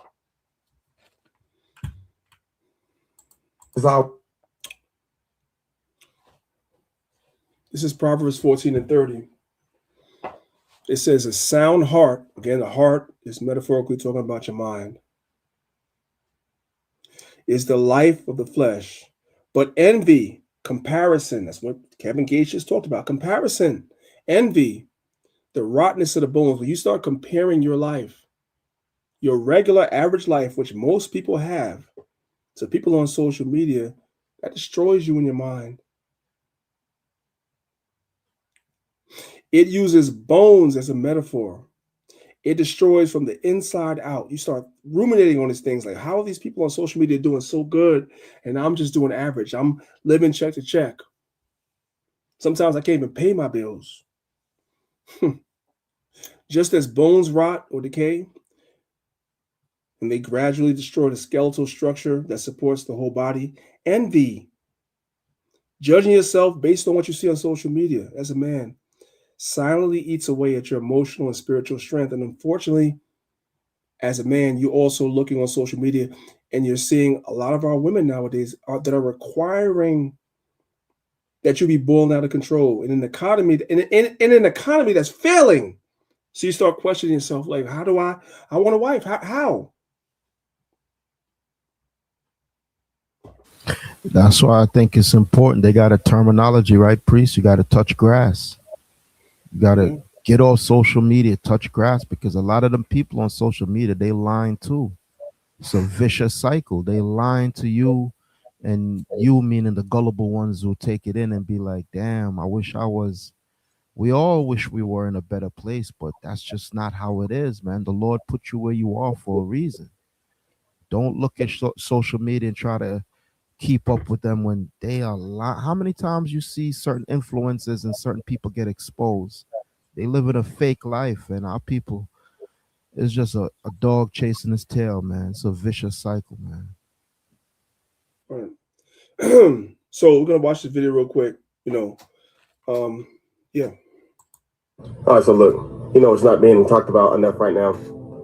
This is Proverbs 14:30. It says a sound heart, again, the heart is metaphorically talking about your mind, is the life of the flesh. But envy, comparison, that's what Kevin Gates just talked about, comparison, envy, the rottenness of the bones. When you start comparing your life, your regular average life, which most people have, to people on social media, That destroys you in your mind. It uses bones as a metaphor. It destroys from the inside out. You start ruminating on these things like, how are these people on social media doing so good and I'm just doing average? I'm living check to check. Sometimes I can't even pay my bills. Just as bones rot or decay, and they gradually destroy the skeletal structure that supports the whole body, envy, judging yourself based on what you see on social media as a man, silently eats away at your emotional and spiritual strength. And unfortunately, as a man, you're also looking on social media and you're seeing a lot of our women nowadays that are requiring that you be boiled out of control in an economy, in an economy that's failing. So you start questioning yourself, like, how do I want a wife? How? That's why I think it's important. They got a terminology, right, priest? You got to touch grass. You got to get off social media, touch grass, because a lot of them people on social media, they lying too. It's a vicious cycle. They lying to you, and you, meaning the gullible ones, who take it in and be like, damn, I wish I was. We all wish we were in a better place, but that's just not how it is, man. The Lord put you where you are for a reason. Don't look at social media and try to keep up with them when they are how many times you see certain influences and certain people get exposed? They live in a fake life, and our people is just a dog chasing his tail, man. It's a vicious cycle, man. Right. So we're gonna watch this video real quick. Yeah. All right, so look, it's not being talked about enough right now.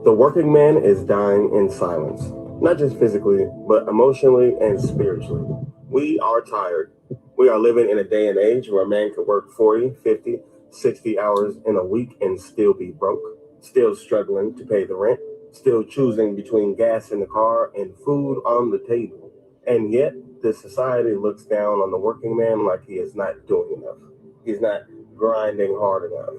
The working man is dying in silence, not just physically, but emotionally and spiritually. We are tired. We are living in a day and age where a man could work 40, 50, 60 hours in a week and still be broke, still struggling to pay the rent, still choosing between gas in the car and food on the table. And yet, this society looks down on the working man like he is not doing enough. He's not grinding hard enough.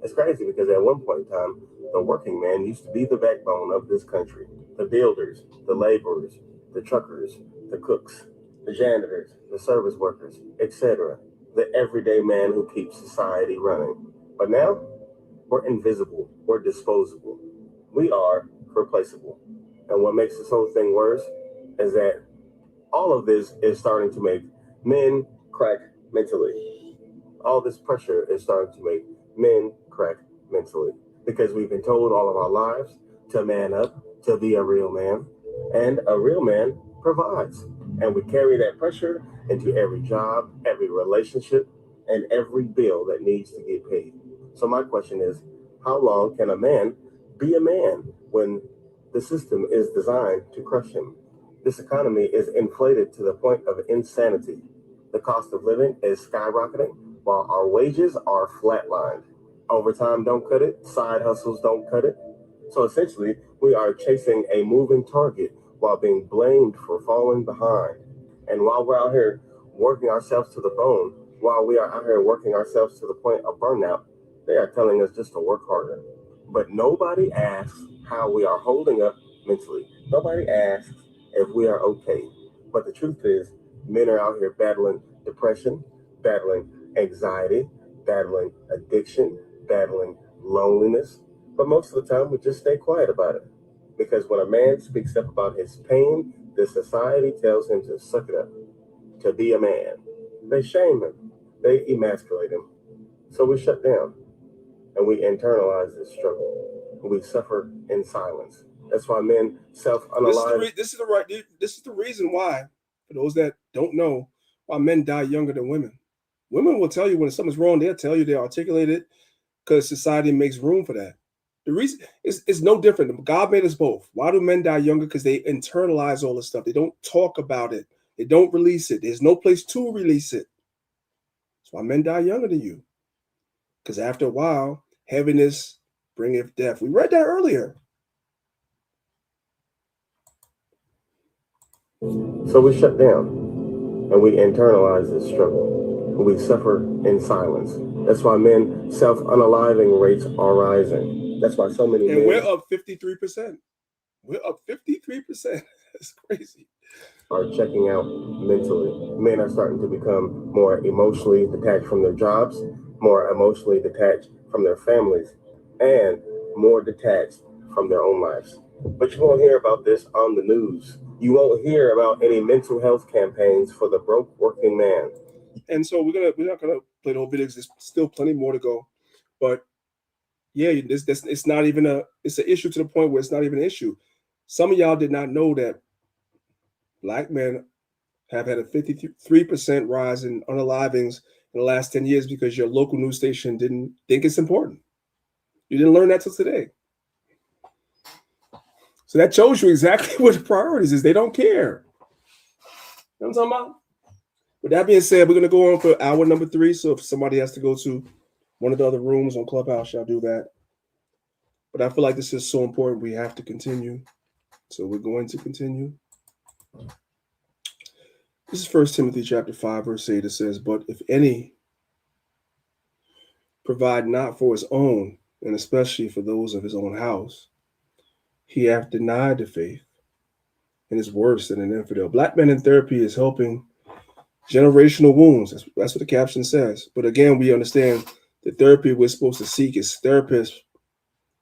It's crazy because at one point in time, the working man used to be the backbone of this country. The builders, the laborers, the truckers, the cooks, the janitors, the service workers, etc. The everyday man who keeps society running. But now, we're invisible, we're disposable. We are replaceable. And what makes this whole thing worse is that all of this is starting to make men crack mentally. All this pressure is starting to make men crack mentally because we've been told all of our lives to man up, to be a real man, and a real man provides. And we carry that pressure into every job, every relationship, and every bill that needs to get paid. So my question is, how long can a man be a man when the system is designed to crush him? This economy is inflated to the point of insanity. The cost of living is skyrocketing while our wages are flatlined. Overtime don't cut it, side hustles don't cut it. So essentially, we are chasing a moving target while being blamed for falling behind. And while we're out here working ourselves to the bone, while we are out here working ourselves to the point of burnout, they are telling us just to work harder. But nobody asks how we are holding up mentally. Nobody asks if we are okay. But the truth is, men are out here battling depression, battling anxiety, battling addiction, battling loneliness. But most of the time, we just stay quiet about it. Because when a man speaks up about his pain, the society tells him to suck it up, to be a man. They shame him. They emasculate him. So we shut down and we internalize this struggle. We suffer in silence. That's why men self-unalive. This is the reason why, for those that don't know, why men die younger than women. Women will tell you when something's wrong. They'll tell you, they articulate it, because society makes room for that. The reason is no different. God made us both. Why do men die younger? Because they internalize all this stuff. They don't talk about it. They don't release it. There's no place to release it. That's why men die younger than you. Because after a while, heaviness bringeth death. We read that earlier. So we shut down and we internalize this struggle. We suffer in silence. That's why men self-unaliving rates are rising. That's why so many men. We're up 53%. We're up 53%. That's crazy. are checking out mentally. Men are starting to become more emotionally detached from their jobs, more emotionally detached from their families, and more detached from their own lives. But you won't hear about this on the news. You won't hear about any mental health campaigns for the broke working man. And so we're not gonna play the whole videos. There's still plenty more to go, but yeah, this it's not even it's an issue to the point where it's not even an issue. Some of y'all did not know that black men have had a 53% rise in unalivings in the last 10 years because your local news station didn't think it's important. You didn't learn that till today. So that shows you exactly what the priorities is. They don't care. You know what I'm talking about? With that being said, we're going to go on for hour number 3. So if somebody has to go to one of the other rooms on Clubhouse, y'all do that. But I feel like this is so important. We have to continue. So we're going to continue. This is 1 Timothy chapter 5, verse 8. It says, "But if any provide not for his own, and especially for those of his own house, he hath denied the faith and is worse than an infidel." Black men in therapy is helping generational wounds. That's what the caption says. But again, we understand the therapy we're supposed to seek is therapists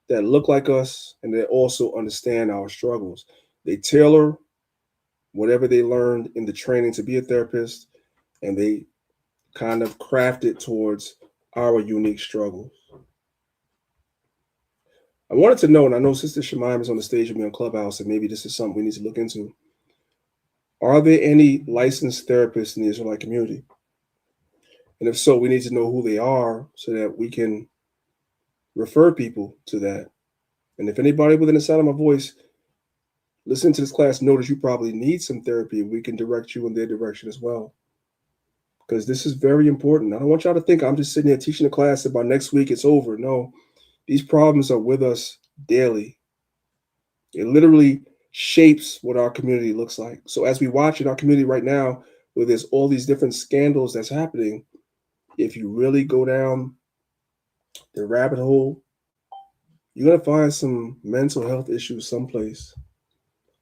that look like us and that also understand our struggles. They tailor whatever they learned in the training to be a therapist, and they kind of craft it towards our unique struggles. I wanted to know, and I know Sister Shemaim is on the stage with me on Clubhouse, and maybe this is something we need to look into. Are there any licensed therapists in the Israelite community? And if so, we need to know who they are so that we can refer people to that. And if anybody within the sound of my voice listen to this class, know that you probably need some therapy, and we can direct you in their direction as well. Because this is very important. I don't want y'all to think I'm just sitting here teaching a class and by next week it's over. No, these problems are with us daily. It literally shapes what our community looks like. So as we watch in our community right now, where there's all these different scandals that's happening, if you really go down the rabbit hole, you're going to find some mental health issues someplace,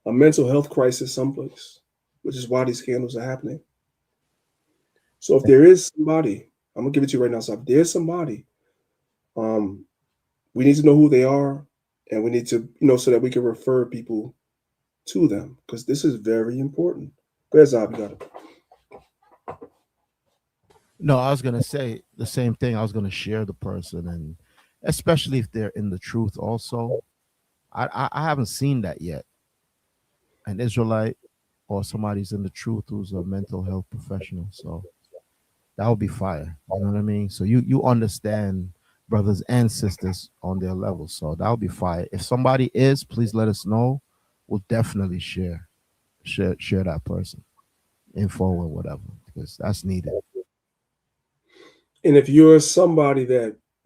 a mental health crisis someplace, which is why these scandals are happening. So if there is somebody, I'm going to give it to you right now. So if there's somebody, we need to know who they are, and we need to, so that we can refer people to them, because this is very important. Go ahead, Zab, you got it. No, I was gonna say the same thing. I was gonna share the person, and especially if they're in the truth. Also, I haven't seen that yet. An Israelite or somebody's in the truth who's a mental health professional. So that would be fire. You know what I mean? So you understand brothers and sisters on their level. So that would be fire. If somebody is, please let us know. We'll definitely share that person info or whatever, because that's needed. And if you're somebody that I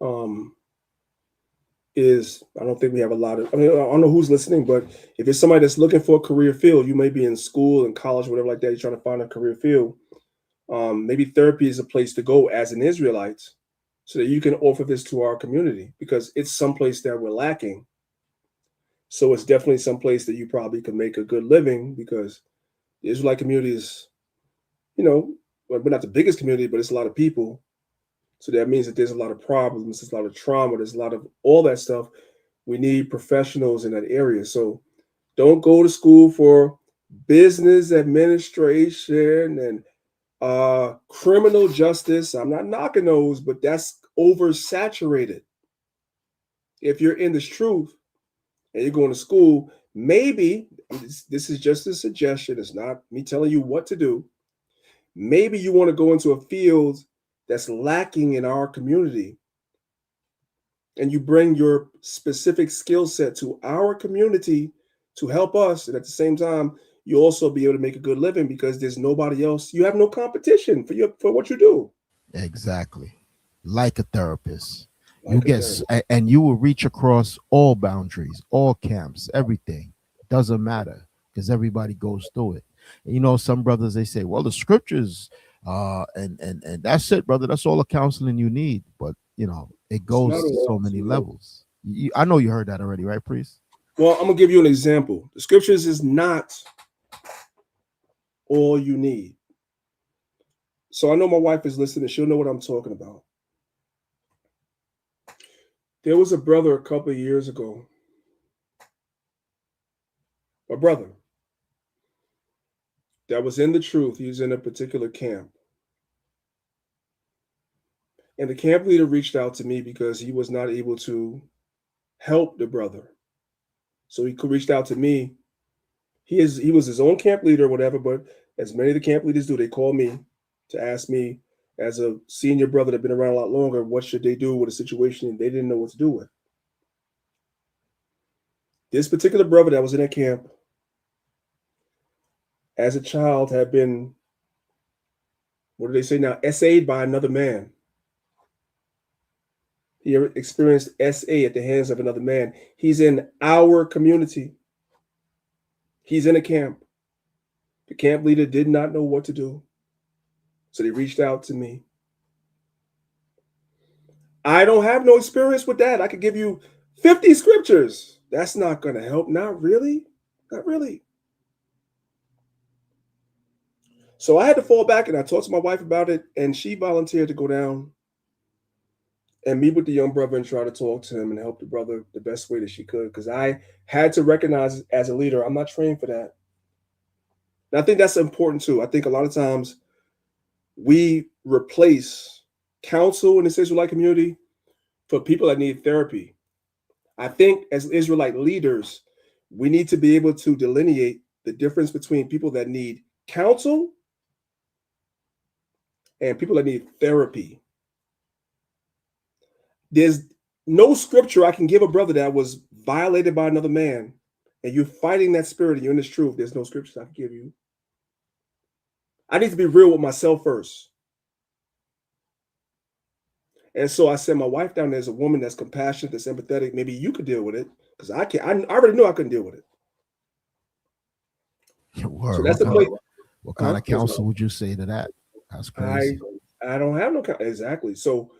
don't think we have a lot of, I don't know who's listening, but if it's somebody that's looking for a career field, you may be in school and college, whatever like that, you're trying to find a career field. Maybe therapy is a place to go as an Israelite so that you can offer this to our community, because it's someplace that we're lacking. So it's definitely someplace that you probably can make a good living, because the Israelite community is, we're not the biggest community, but it's a lot of people. So that means that there's a lot of problems, there's a lot of trauma, there's a lot of all that stuff. We need professionals in that area. So don't go to school for business administration and criminal justice. I'm not knocking those, but that's oversaturated. If you're in this truth and you're going to school, maybe this is just a suggestion. It's not me telling you what to do. Maybe you want to go into a field that's lacking in our community, and you bring your specific skill set to our community to help us. And at the same time, you also be able to make a good living, because there's nobody else. You have no competition for what you do. Exactly. Like a therapist. And you will reach across all boundaries, all camps, everything. Doesn't matter, because everybody goes through it. And some brothers, they say, well, the scriptures, and that's it, brother. That's all the counseling you need. But it goes to so many levels. I know you heard that already, right, priest? Well, I'm gonna give you an example. The scriptures is not all you need. So I know my wife is listening. She'll know what I'm talking about. There was a brother a couple of years ago, a brother that was in the truth. He was in a particular camp. And the camp leader reached out to me because he was not able to help the brother. So he reached out to me. He was his own camp leader or whatever, but as many of the camp leaders do, they call me to ask me as a senior brother that been around a lot longer, what should they do with a situation they didn't know what to do with. This particular brother that was in that camp as a child had been, what do they say now, SA'd by another man. He experienced SA at the hands of another man. He's in our community. He's in a camp. The camp leader did not know what to do. So they reached out to me. I don't have no experience with that. I could give you 50 scriptures. That's not going to help. Not really. Not really. So I had to fall back and I talked to my wife about it, and she volunteered to go down and meet with the young brother and try to talk to him and help the brother the best way that she could. Because I had to recognize as a leader, I'm not trained for that. And I think that's important too. I think a lot of times we replace counsel in this Israelite community for people that need therapy. I think as Israelite leaders, we need to be able to delineate the difference between people that need counsel and people that need therapy. There's no scripture I can give a brother that was violated by another man, and you're fighting that spirit and you're in this truth. There's no scriptures I can give you. I need to be real with myself first. And so I sent my wife down there as a woman that's compassionate, that's empathetic. Maybe you could deal with it because I can't. I already knew I couldn't deal with it. Word. So that's the place. What kind of counsel would you say to that? That's crazy. I don't have no counsel. Exactly. So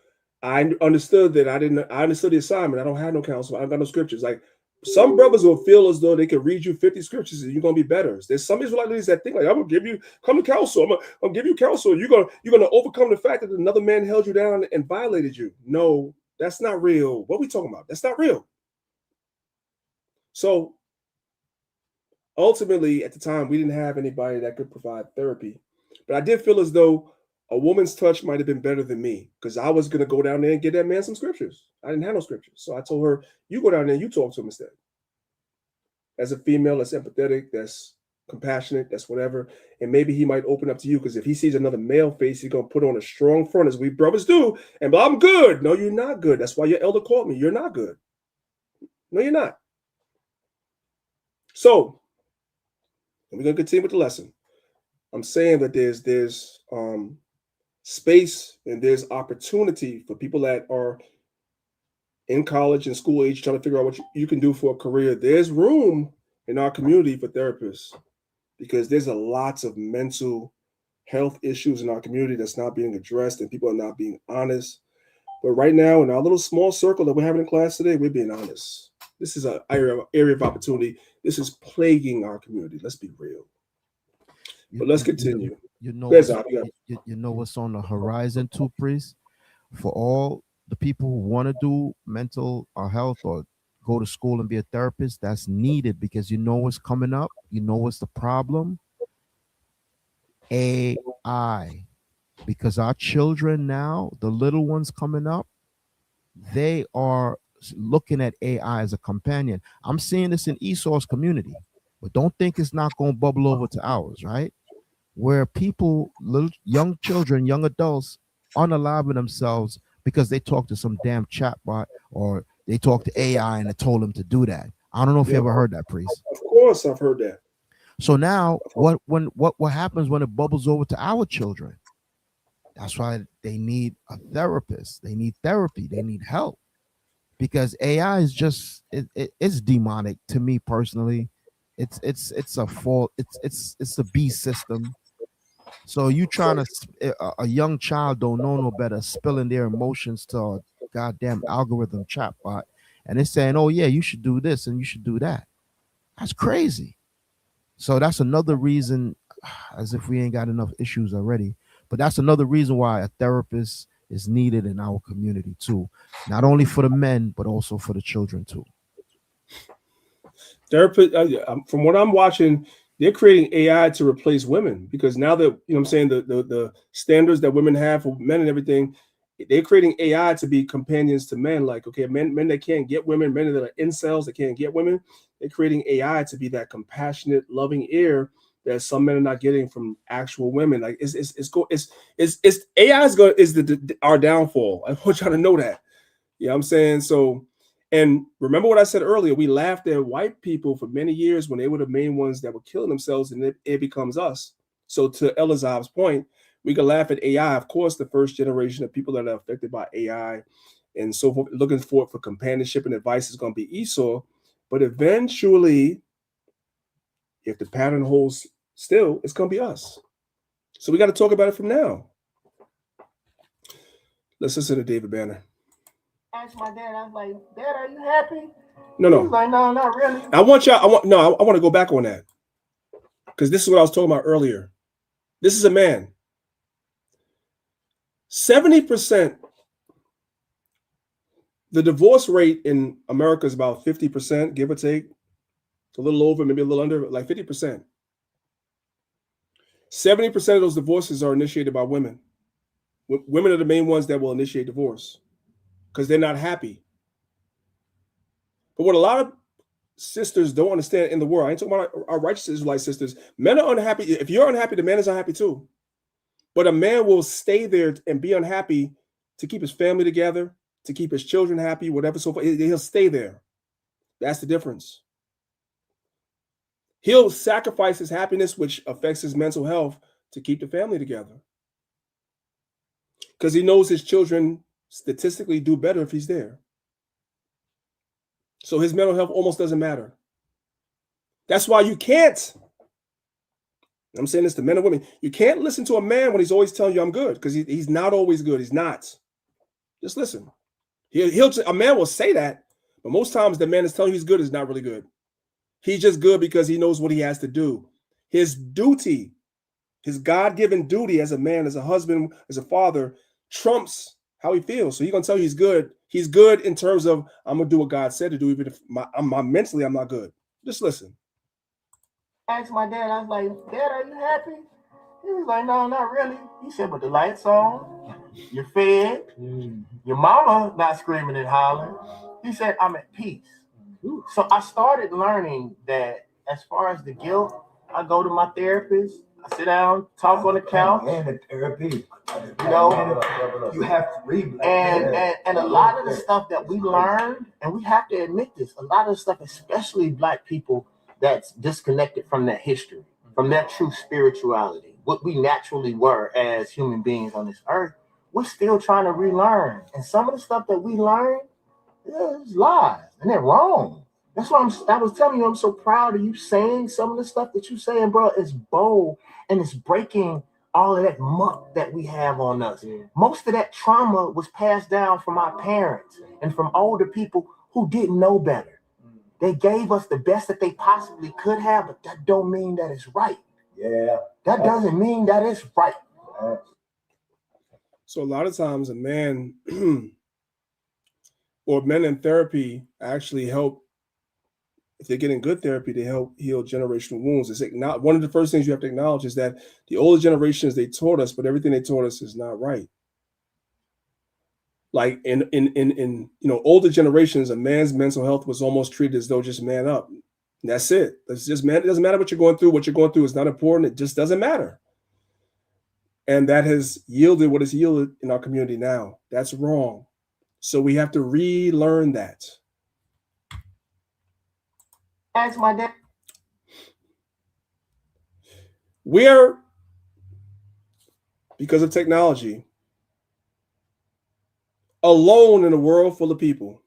I understood that I understood the assignment. I don't have no counsel. I don't got no scriptures. Like some brothers will feel as though they can read you 50 scriptures and you're gonna be better. There's some Israelite ladies that think like, I'm gonna come to counsel. I'm gonna give you counsel. You're gonna overcome the fact that another man held you down and violated you. No, that's not real. What are we talking about? That's not real. So ultimately, at the time, we didn't have anybody that could provide therapy. But I did feel as though a woman's touch might have been better than me because I was going to go down there and get that man some scriptures. I didn't have no scriptures. So I told her, you go down there and you talk to him instead. As a female that's empathetic, that's compassionate, that's whatever. And maybe he might open up to you because if he sees another male face, he's going to put on a strong front as we brothers do. And I'm good. No, you're not good. That's why your elder called me. You're not good. No, you're not. So we're going to continue with the lesson. I'm saying that there's space and there's opportunity for people that are in college and school age trying to figure out what you can do for a career. There's room in our community for therapists because there's a lots of mental health issues in our community that's not being addressed and people are not being honest. But right now, in our little small circle that we're having in class today, we're being honest. This is an area of opportunity. This is plaguing our community. Let's be real. But let's continue. You know what's on the horizon too, priest? For all the people who want to do mental health or go to school and be a therapist, that's needed because you know what's coming up. You know what's the problem? AI. Because our children now, the little ones coming up, they are looking at AI as a companion. I'm seeing this in Esau's community, but don't think it's not going to bubble over to ours, right? Where people, little young children, young adults, unaliving themselves because they talk to some damn chatbot or they talk to AI and it told them to do that. I don't know if you ever heard that, priest. Of course, I've heard that. So now, what happens when it bubbles over to our children? That's why they need a therapist. They need therapy. They need help because AI is just it's demonic to me personally. It's a fault. It's a beast system. So you trying to a young child don't know no better, spilling their emotions to a goddamn algorithm chatbot, and it's saying, "Oh yeah, you should do this and you should do that." That's crazy. So that's another reason as if we ain't got enough issues already. But that's another reason why a therapist is needed in our community too, not only for the men but also for the children too. Therapist, from what I'm watching, they're creating AI to replace women, because now that, you know what I'm saying, the standards that women have for men and everything, they're creating AI to be companions to men. Like, okay, men that can't get women, men that are incels that can't get women, they're creating AI to be that compassionate, loving ear that some men are not getting from actual women. Like, it's AI is our downfall. I want y'all to know that. You know what I'm saying? So, and remember what I said earlier, we laughed at white people for many years when they were the main ones that were killing themselves, and it becomes us. So to Elazar's point, we can laugh at AI. Of course, the first generation of people that are affected by AI and so forth, looking for companionship and advice is going to be Esau. But eventually, if the pattern holds still, it's going to be us. So we got to talk about it from now. Let's listen to David Banner. Asked my dad, I was like, Dad, are you happy? No. He was like, no, not really. I want to go back on that, because this is what I was talking about earlier. This is a man. 70%, the divorce rate in America is about 50%, give or take, a little over, maybe a little under, like 50%. 70% of those divorces are initiated by women. Women are the main ones that will initiate divorce because they're not happy. But what a lot of sisters don't understand in the world, I ain't talking about our righteous Israelite sisters, men are unhappy. If you're unhappy, the man is unhappy too. But a man will stay there and be unhappy to keep his family together, to keep his children happy, whatever. So he'll stay there. That's the difference. He'll sacrifice his happiness, which affects his mental health, to keep the family together. Because he knows his children statistically do better if he's there. So his mental health almost doesn't matter. That's why you can't, I'm saying this to men and women, you can't listen to a man when he's always telling you I'm good, because he's not always good. He's not. Just listen. A man will say that, but most times the man is telling you he's good is not really good. He's just good because he knows what he has to do. His duty, his God-given duty as a man, as a husband, as a father, trumps how he feels. So he's gonna tell you he's good. He's good in terms of, I'm gonna do what God said to do, even if mentally I'm not good. Just listen. Asked my dad, I was like, Dad, are you happy? He was like, no, not really. He said, but the lights on, you're fed, your mama not screaming and hollering. He said, I'm at peace. So I started learning that as far as the guilt, I go to my therapist, I sit down, talk on the couch. And therapy. You know, you have to read. And a lot of the stuff that we learned, and we have to admit this, a lot of the stuff, especially Black people, that's disconnected from that history, from that true spirituality, what we naturally were as human beings on this earth, we're still trying to relearn. And some of the stuff that we learned is lies, and they're wrong. That's why I was telling you, I'm so proud of you saying some of the stuff that you're saying, bro. It's bold, and it's breaking all of that muck that we have on us. Most of that trauma was passed down from our parents and from older people who didn't know better. They gave us the best that they possibly could have, but that don't mean that it's right. Yeah. That doesn't mean that it's right. So a lot of times a man or men in therapy actually help, if they're getting good therapy, they help heal generational wounds. It's not one of the first things you have to acknowledge is that the older generations, they taught us, but everything they taught us is not right. Like in older generations, a man's mental health was almost treated as though just man up. And that's it. It's just man. It doesn't matter what you're going through. What you're going through is not important. It just doesn't matter. And that has yielded what is yielded in our community now. That's wrong. So we have to relearn that. Ask my dad. We're, because of technology, alone in a world full of people.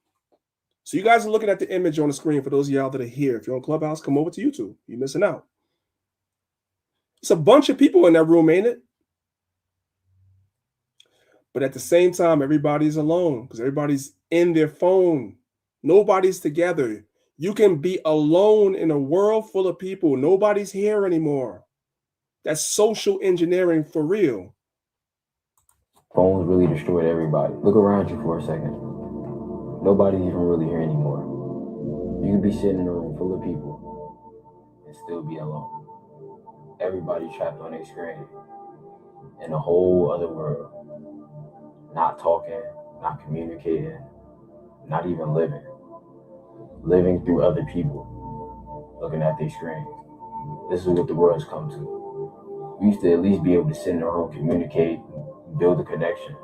So you guys are looking at the image on the screen. For those of y'all that are here, if you're on Clubhouse, come over to YouTube. You're missing out. It's a bunch of people in that room, ain't it? But at the same time, everybody's alone because everybody's in their phone. Nobody's together. You can be alone in a world full of people. Nobody's here anymore. That's social engineering for real. Phones really destroyed everybody. Look around you for a second. Nobody's even really here anymore. You could be sitting in a room full of people and still be alone. Everybody's trapped on their screen in a whole other world. Not talking, not communicating, not even living. Living through other people, looking at their screens. This is what the world's come to. We used to at least be able to sit in a room, communicate, build a connection.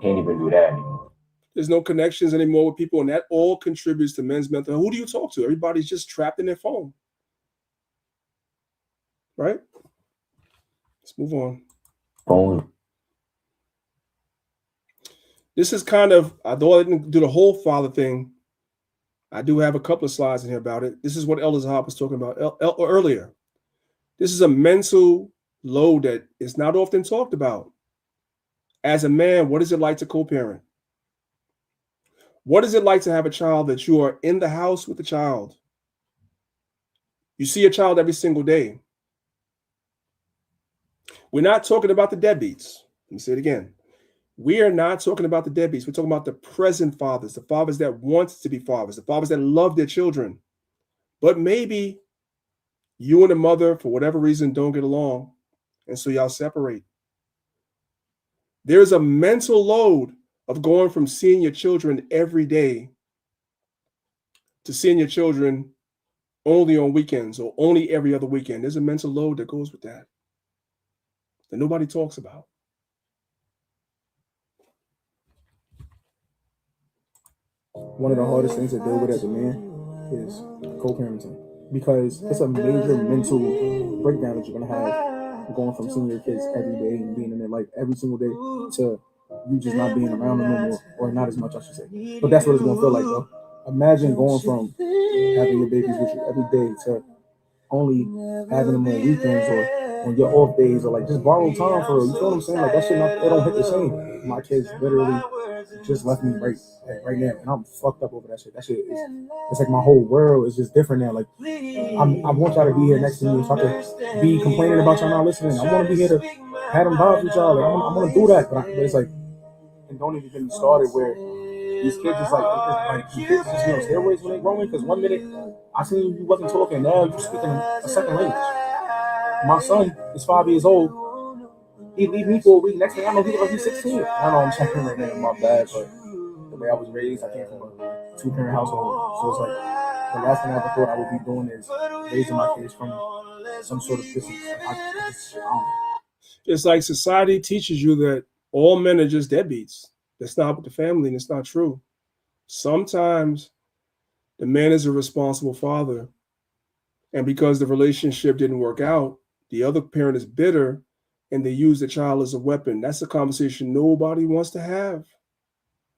Can't even do that anymore. There's no connections anymore with people, and that all contributes to men's mental health. Who do you talk to? Everybody's just trapped in their phone. Right? Let's move on. Phone. This is kind of, although I didn't do the whole father thing, I do have a couple of slides in here about it. This is what Elder Zahab was talking about earlier. This is a mental load that is not often talked about. As a man, what is it like to co-parent? What is it like to have a child that you are in the house with the child? You see a child every single day. We're not talking about the deadbeats. Let me say it again. We are not talking about the deadbeats. We're talking about the present fathers, the fathers that want to be fathers, the fathers that love their children. But maybe you and the mother, for whatever reason, don't get along, and so y'all separate. There's a mental load of going from seeing your children every day to seeing your children only on weekends or only every other weekend. There's a mental load that goes with that nobody talks about. One of the hardest things to deal with as a man is co-parenting, because it's a major mental breakdown that you're going to have going from seeing your kids every day and being in their life every single day to you just not being around them no more, or not as much, I should say. But that's what it's going to feel like, though. Imagine going from having your babies with you every day to only having them on weekends or on your off days, or like just borrowed time for real. You feel what I'm saying? Like that shit, it don't hit the same. My kids literally just left me right now, and I'm fucked up over that shit. That shit is, it's like my whole world is just different now. Like I want y'all to be here next to me, so I can be complaining about y'all not listening. I want to be here to have them vibes with y'all. Like I want to do that, but it's like, and don't even get me started where these kids is like these kids just on steroids when they growing. Because one minute I seen you wasn't talking, now you speaking a second language. My son is 5 years old. He leave me for a week. Next thing I know, he's 16. I know I'm checking right now. My bad, but the way I was raised, I came from a 2-parent household, so it's like the last thing I ever thought I would be doing is raising my kids from some sort of distance. It's like society teaches you that all men are just deadbeats. That's not with the family, and it's not true. Sometimes the man is a responsible father, and because the relationship didn't work out, the other parent is bitter, and they use the child as a weapon. That's a conversation nobody wants to have.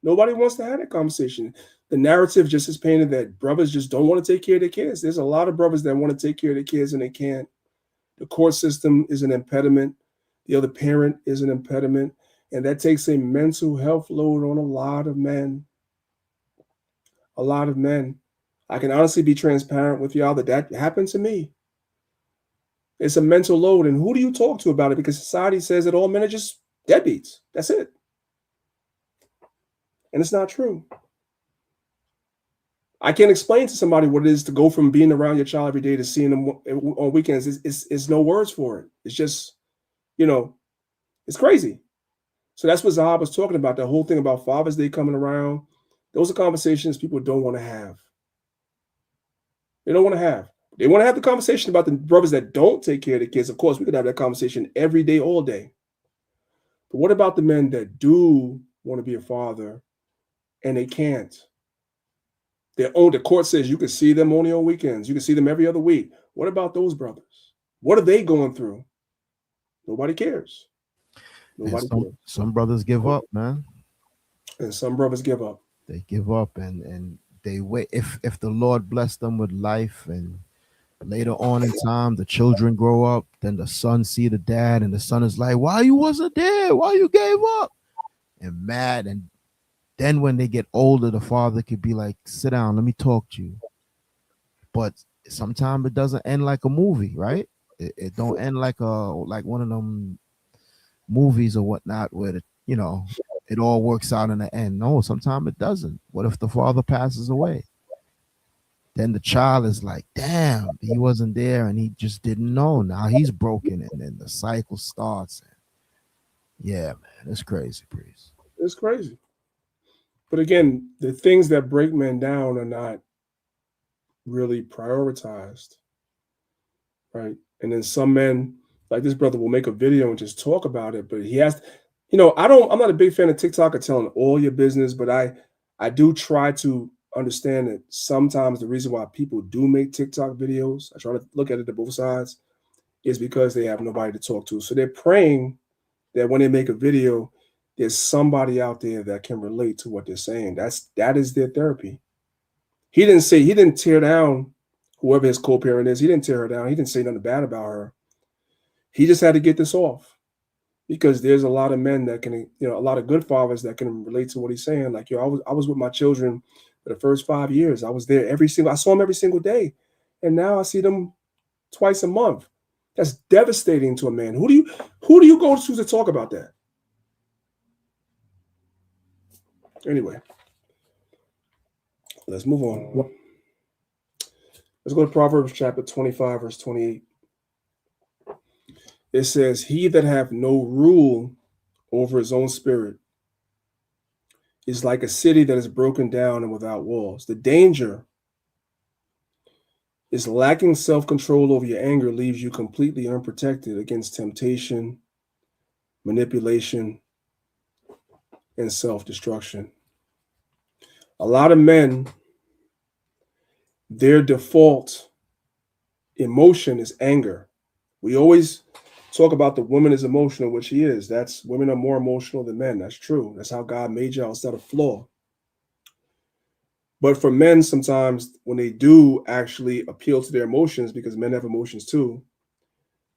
Nobody wants to have that conversation. The narrative just is painted that brothers just don't want to take care of their kids. There's a lot of brothers that want to take care of their kids and they can't. The court system is an impediment. The other parent is an impediment. And that takes a mental health load on a lot of men. A lot of men. I can honestly be transparent with y'all that happened to me. It's a mental load. And who do you talk to about it? Because society says that all men are just deadbeats. That's it. And it's not true. I can't explain to somebody what it is to go from being around your child every day to seeing them on weekends. It's no words for it. It's just, it's crazy. So that's what Zahab was talking about, the whole thing about Father's Day coming around. Those are conversations people don't want to have. They don't want to have. They want to have the conversation about the brothers that don't take care of the kids. Of course, we could have that conversation every day, all day. But what about the men that do want to be a father and they can't? The court says you can see them only on weekends. You can see them every other week. What about those brothers? What are they going through? Nobody cares. Nobody cares. Some brothers give up, man. And some brothers give up. They give up and they wait. If the Lord bless them with life, and later on in time the children grow up, then the son see the dad, and the son is like, why you wasn't there? Why you gave up? And mad. And then when they get older, the father could be like, sit down, let me talk to you. But sometimes it doesn't end like a movie, right? It don't end like one of them movies or whatnot where it all works out in the end. No, sometimes it doesn't. What if the father passes away? Then the child is like, damn, he wasn't there and he just didn't know. Now he's broken, and then the cycle starts. Yeah, man, it's crazy, Priest. It's crazy. But again, the things that break men down are not really prioritized, right? And then some men, like this brother, will make a video and just talk about it, but he has, I'm not a big fan of TikTok or telling all your business, but I do try to understand that sometimes the reason why people do make TikTok videos, I try to look at it to both sides, is because they have nobody to talk to. So they're praying that when they make a video, there's somebody out there that can relate to what they're saying. That is their therapy. He didn't tear down whoever his co-parent is. He didn't tear her down. He didn't say nothing bad about her. He just had to get this off because there's a lot of men that can, a lot of good fathers that can relate to what he's saying. Like, I was with my children for the first 5 years. I was there I saw them every single day. And now I see them twice a month. That's devastating to a man. Who do you go to talk about that? Anyway, let's move on. Let's go to Proverbs chapter 25, verse 28. It says, he that hath no rule over his own spirit is like a city that is broken down and without walls. The danger is lacking self-control over your anger leaves you completely unprotected against temptation, manipulation, and self-destruction. A lot of men, their default emotion is anger. We always talk about the woman is emotional, which she is. Women are more emotional than men. That's true. That's how God made y'all. It's not a flaw. But for men, sometimes when they do actually appeal to their emotions, because men have emotions too,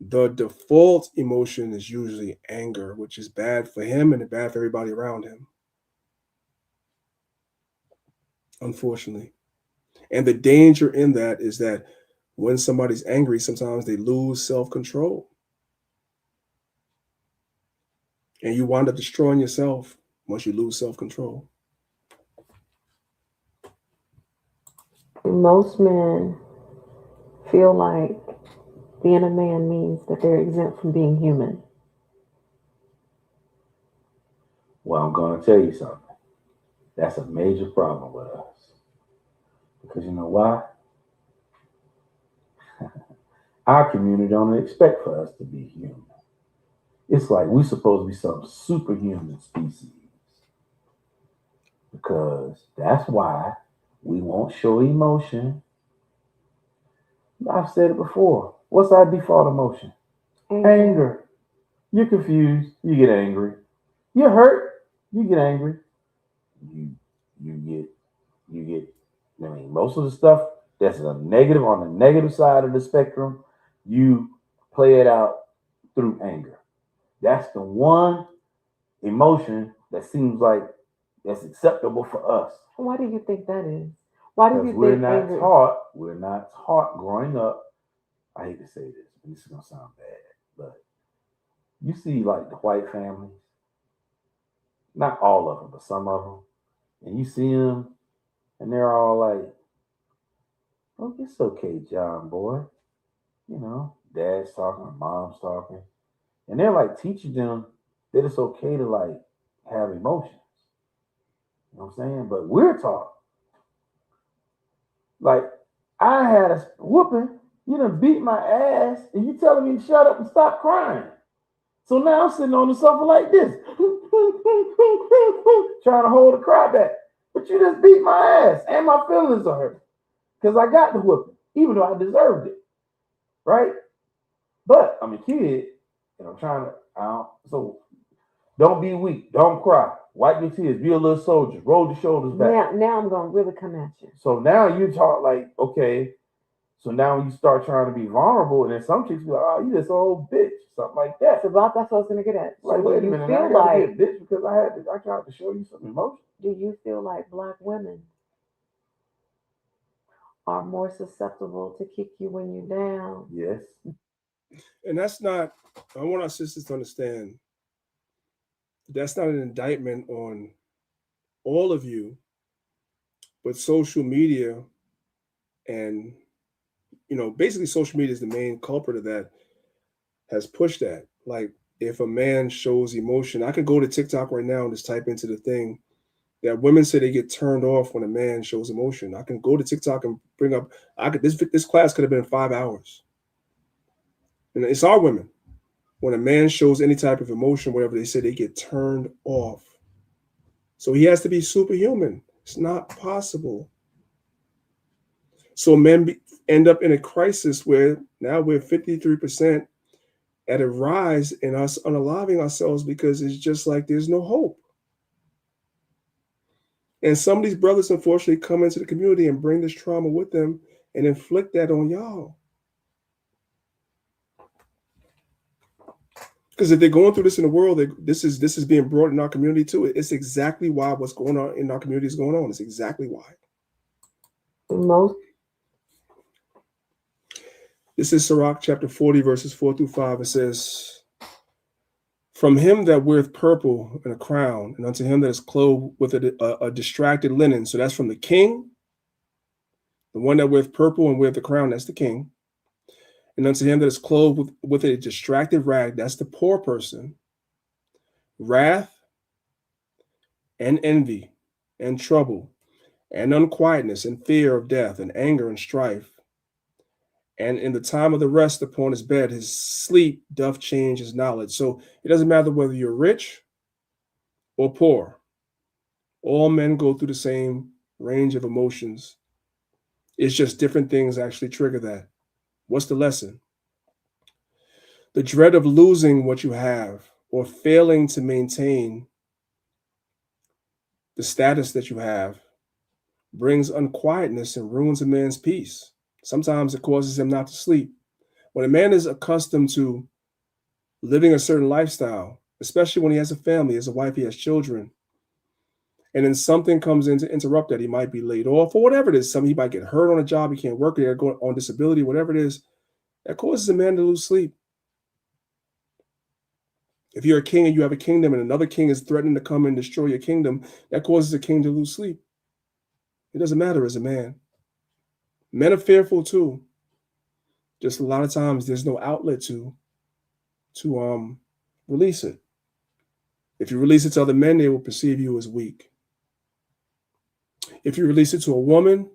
the default emotion is usually anger, which is bad for him and bad for everybody around him. Unfortunately. And the danger in that is that when somebody's angry, sometimes they lose self-control. And you wind up destroying yourself once you lose self-control. Most men feel like being a man means that they're exempt from being human. Well, I'm going to tell you something. That's a major problem with us. Because you know why? Our community don't expect for us to be human. It's like we're supposed to be some superhuman species. Because that's why we won't show emotion. I've said it before. What's our default emotion? Anger. You're confused, you get angry. You're hurt, you get angry. You get, I mean, most of the stuff that's on the negative side of the spectrum, you play it out through anger. That's the one emotion that seems like that's acceptable for us. Why do you think that is? Why do you think we're not taught growing up. I hate to say this, but this is gonna sound bad, but you see like the white families, not all of them, but some of them, and you see them, and they're all like, "Oh, it's okay, John boy." You know, dad's talking, mom's talking, and they're like teaching them that it's okay to like have emotions. You know what I'm saying? But we're taught. Like, I had a whooping, you done beat my ass, and you telling me to shut up and stop crying. So now I'm sitting on the sofa like this, trying to hold the cry back. But you just beat my ass, and my feelings are hurt. Because I got the whooping, even though I deserved it. Right? But I'm a kid, and I'm trying to, so don't be weak. Don't cry. Wipe your tears. Be a little soldier. Roll the shoulders back. Now I'm going to really come at you. So now you're taught like, okay, so now when you start trying to be vulnerable, and then some chicks be like, oh, you this old bitch, something like that. So that's what I was going to get at. Like, so wait a minute, I gotta be a bitch because I tried to show you some emotion. Do you feel like Black women are more susceptible to kick you when you're down? Yes. And that's not, I want our sisters to understand, that's not an indictment on all of you, but social media and, basically social media is the main culprit of that, has pushed that. Like, if a man shows emotion, I can go to TikTok right now and just type into the thing that women say they get turned off when a man shows emotion. I can go to TikTok and bring up, this class could have been 5 hours. And it's our women. When a man shows any type of emotion, whatever, they say they get turned off. So he has to be superhuman. It's not possible. So men end up in a crisis where now we're 53% at a rise in us unaliving ourselves because it's just like there's no hope. And some of these brothers, unfortunately, come into the community and bring this trauma with them and inflict that on y'all. Because if they're going through this in the world, this is being brought in our community too. It's exactly why what's going on in our community is going on. It's exactly why. This is Sirach chapter 40, verses 4-5. It says, "From him that weareth purple and a crown, and unto him that is clothed with a distracted linen." So that's from the king. The one that weareth purple and weareth the crown, that's the king. And unto him that is clothed with a distracted rag, that's the poor person. Wrath and envy and trouble and unquietness and fear of death and anger and strife. And in the time of the rest upon his bed, his sleep doth change his knowledge. So it doesn't matter whether you're rich or poor. All men go through the same range of emotions. It's just different things actually trigger that. What's the lesson? The dread of losing what you have or failing to maintain the status that you have brings unquietness and ruins a man's peace. Sometimes it causes him not to sleep. When a man is accustomed to living a certain lifestyle, especially when he has a family, has a wife, he has children, and then something comes in to interrupt that, he might be laid off or whatever it is. He might get hurt on a job, he can't work, they're going on disability, whatever it is, that causes a man to lose sleep. If you're a king and you have a kingdom and another king is threatening to come and destroy your kingdom, that causes a king to lose sleep. It doesn't matter as a man. Men are fearful too. Just a lot of times there's no outlet to release it. If you release it to other men, they will perceive you as weak. If you release it to a woman,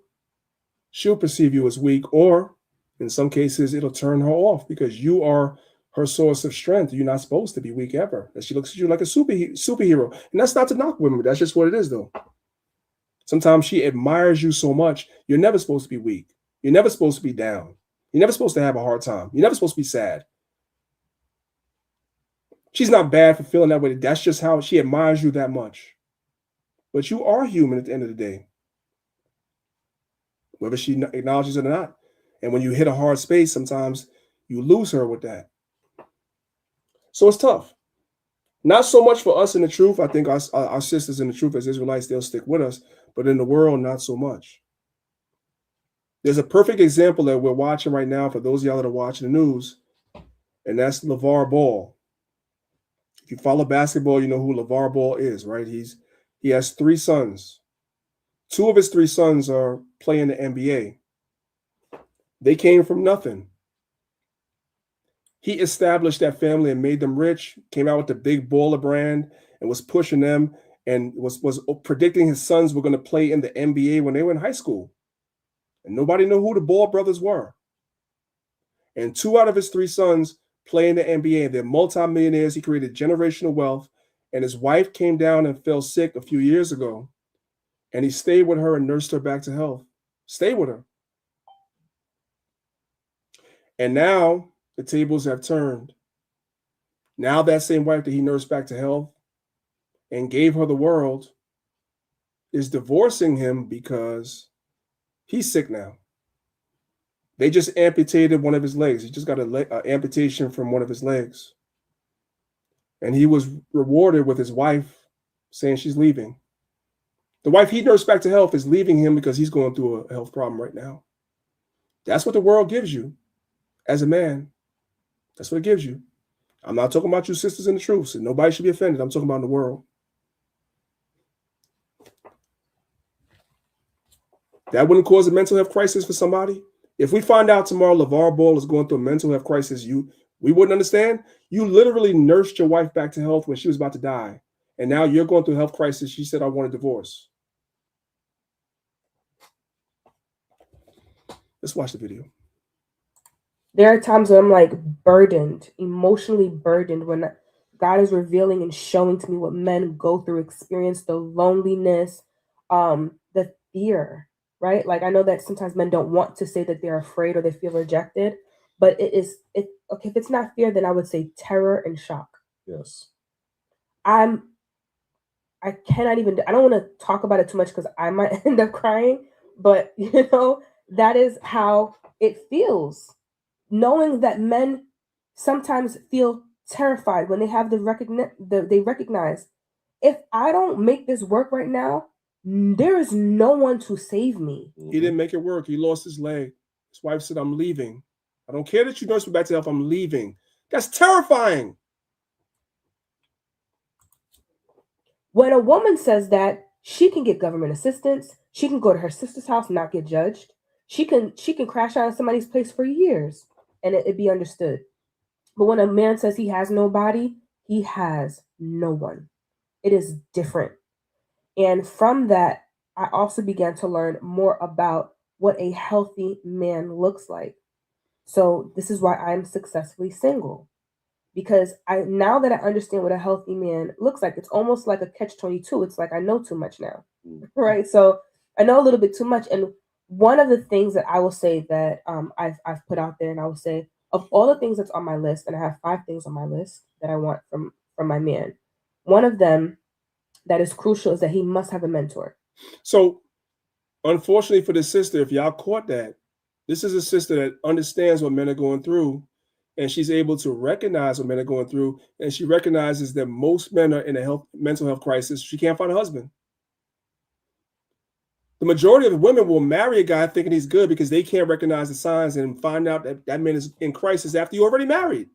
she'll perceive you as weak, or in some cases, it'll turn her off because you are her source of strength. You're not supposed to be weak ever. And she looks at you like a superhero. And that's not to knock women. That's just what it is, though. Sometimes she admires you so much, you're never supposed to be weak. You're never supposed to be down. You're never supposed to have a hard time. You're never supposed to be sad. She's not bad for feeling that way. That's just how she admires you that much. But you are human at the end of the day, whether she acknowledges it or not. And when you hit a hard space, sometimes you lose her with that. So it's tough. Not so much for us in the truth. I think our sisters in the truth as Israelites, they'll stick with us. But in the world, not so much. There's a perfect example that we're watching right now for those of y'all that are watching the news, and that's LeVar Ball. If you follow basketball, you know who LeVar Ball is, right? He has 3 sons. 2 of his 3 sons are playing the NBA. They came from nothing. He established that family and made them rich, came out with the big baller brand and was pushing them and was predicting his sons were going to play in the NBA when they were in high school. And nobody knew who the Ball brothers were. And 2 out of his 3 sons play in the NBA. They're multimillionaires. He created generational wealth. And his wife came down and fell sick a few years ago. And he stayed with her and nursed her back to health. Stayed with her. And now the tables have turned. Now that same wife that he nursed back to health and gave her the world is divorcing him because he's sick now. They just amputated one of his legs. He just got an amputation from one of his legs. And he was rewarded with his wife saying she's leaving. The wife he nursed back to health is leaving him because he's going through a health problem right now. That's what the world gives you as a man. That's what it gives you. I'm not talking about you sisters in the truth. So nobody should be offended. I'm talking about in the world. That wouldn't cause a mental health crisis for somebody. If we find out tomorrow LeVar Ball is going through a mental health crisis, we wouldn't understand. You literally nursed your wife back to health when she was about to die. And now you're going through a health crisis. She said, I want a divorce. Let's watch the video. There are times when I'm like burdened, emotionally burdened, when God is revealing and showing to me what men go through, experience the loneliness, the fear, right? Like I know that sometimes men don't want to say that they're afraid or they feel rejected, but okay, if it's not fear, then I would say terror and shock. Yes. I cannot even, I don't want to talk about it too much because I might end up crying, but that is how it feels. Knowing that men sometimes feel terrified when they have they recognize, if I don't make this work right now, there is no one to save me. He didn't make it work. He lost his leg. His wife said, I'm leaving. I don't care that you nurse me back to health. I'm leaving. That's terrifying. When a woman says that, she can get government assistance. She can go to her sister's house and not get judged. She can crash out at somebody's place for years and it be understood. But when a man says he has nobody, he has no one. It is different. And from that, I also began to learn more about what a healthy man looks like. So this is why I'm successfully single. Because now that I understand what a healthy man looks like, it's almost like a catch-22. It's like I know too much now, right? So I know a little bit too much. And one of the things that I will say that I've put out there, and I will say, of all the things that's on my list, and I have 5 things on my list that I want from my man, one of them that is crucial is that he must have a mentor. So unfortunately for the sister, if y'all caught that, this is a sister that understands what men are going through, and she's able to recognize what men are going through, and she recognizes that most men are in a mental health crisis. She can't find a husband. The majority of women will marry a guy thinking he's good because they can't recognize the signs and find out that that man is in crisis after you're already married.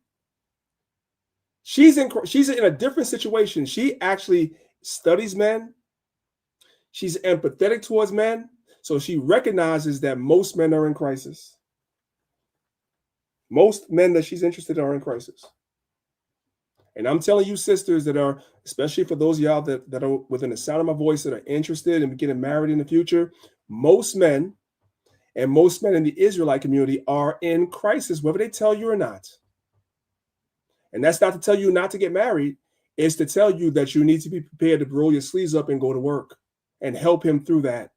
She's in a different situation. She actually studies men. She's empathetic towards men. So she recognizes that most men are in crisis. Most men that she's interested in are in crisis. And I'm telling you, sisters that are, especially for those of y'all that are within the sound of my voice that are interested in getting married in the future, most men and most men in the Israelite community are in crisis, whether they tell you or not. And that's not to tell you not to get married. It's to tell you that you need to be prepared to roll your sleeves up and go to work and help him through that.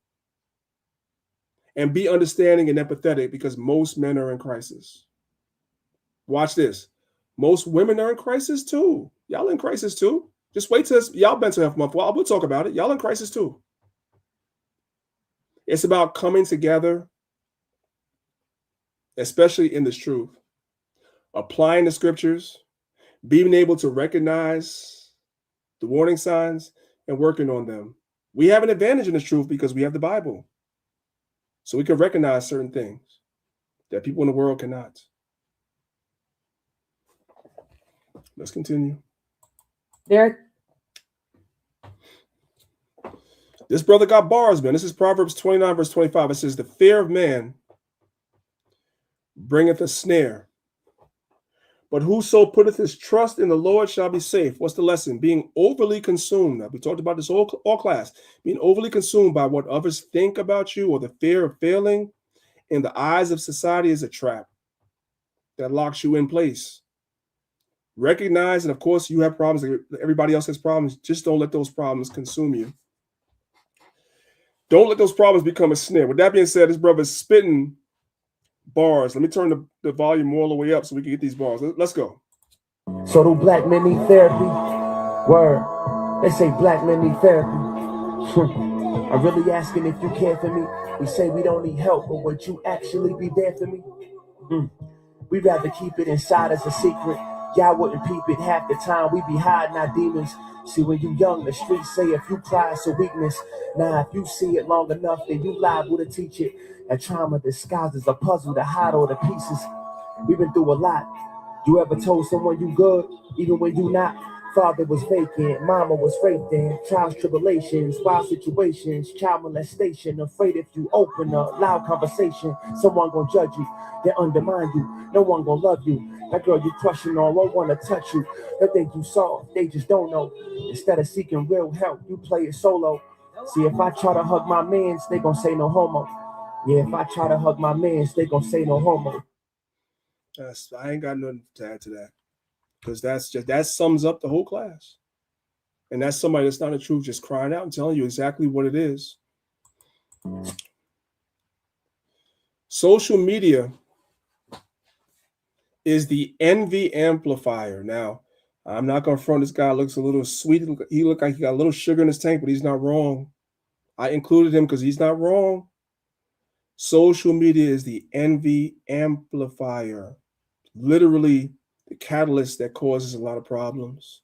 And be understanding and empathetic because most men are in crisis. Watch this. Most women are in crisis too. Y'all in crisis too. Just wait till y'all mental health month. Well, we'll talk about it. Y'all in crisis too. It's about coming together, especially in this truth, applying the scriptures, being able to recognize the warning signs and working on them. We have an advantage in this truth because we have the Bible. So we can recognize certain things that people in the world cannot. Let's continue. This brother got bars, man. This is Proverbs 29, verse 25. It says, the fear of man bringeth a snare, but whoso putteth his trust in the Lord shall be safe. What's the lesson? Being overly consumed. Now, we talked about this all class. Being overly consumed by what others think about you or the fear of failing in the eyes of society is a trap that locks you in place. Recognize, and of course, you have problems. Everybody else has problems. Just don't let those problems consume you. Don't let those problems become a snare. With that being said, this brother's spitting bars. Let me turn the volume all the way up so we can get these bars. Let's go. So do black men need therapy? Word. They say black men need therapy. I'm really asking if you care for me. We say we don't need help, but would you actually be there for me? We'd rather keep it inside as a secret. Y'all wouldn't peep it half the time. We be hiding our demons. See, when you young, the streets say if you cry, it's a weakness. Now, if you see it long enough, then you liable to teach it. That trauma disguised as a puzzle to hide all the pieces. We've been through a lot. You ever told someone you good, even when you not? Father was vacant, mama was raped in, trials, tribulations, wild situations, child molestation, afraid if you open a loud conversation, someone gonna judge you, they undermine you, no one gonna love you. That girl you crushing on won't wanna touch you. They think you soft, they just don't know. Instead of seeking real help, you play it solo. See, if I try to hug my mans, they gon' say no homo. Yeah, if I try to hug my mans, they gon' say no homo. I ain't got nothing to add to that, because that sums up the whole class. And that's somebody that's not the truth, just crying out and telling you exactly what it is. Social media is the envy amplifier. Now, I'm not going to front. This guy looks a little sweet. He looked like he got a little sugar in his tank, but he's not wrong. I included him because he's not wrong. Social media is the envy amplifier. Literally the catalyst that causes a lot of problems,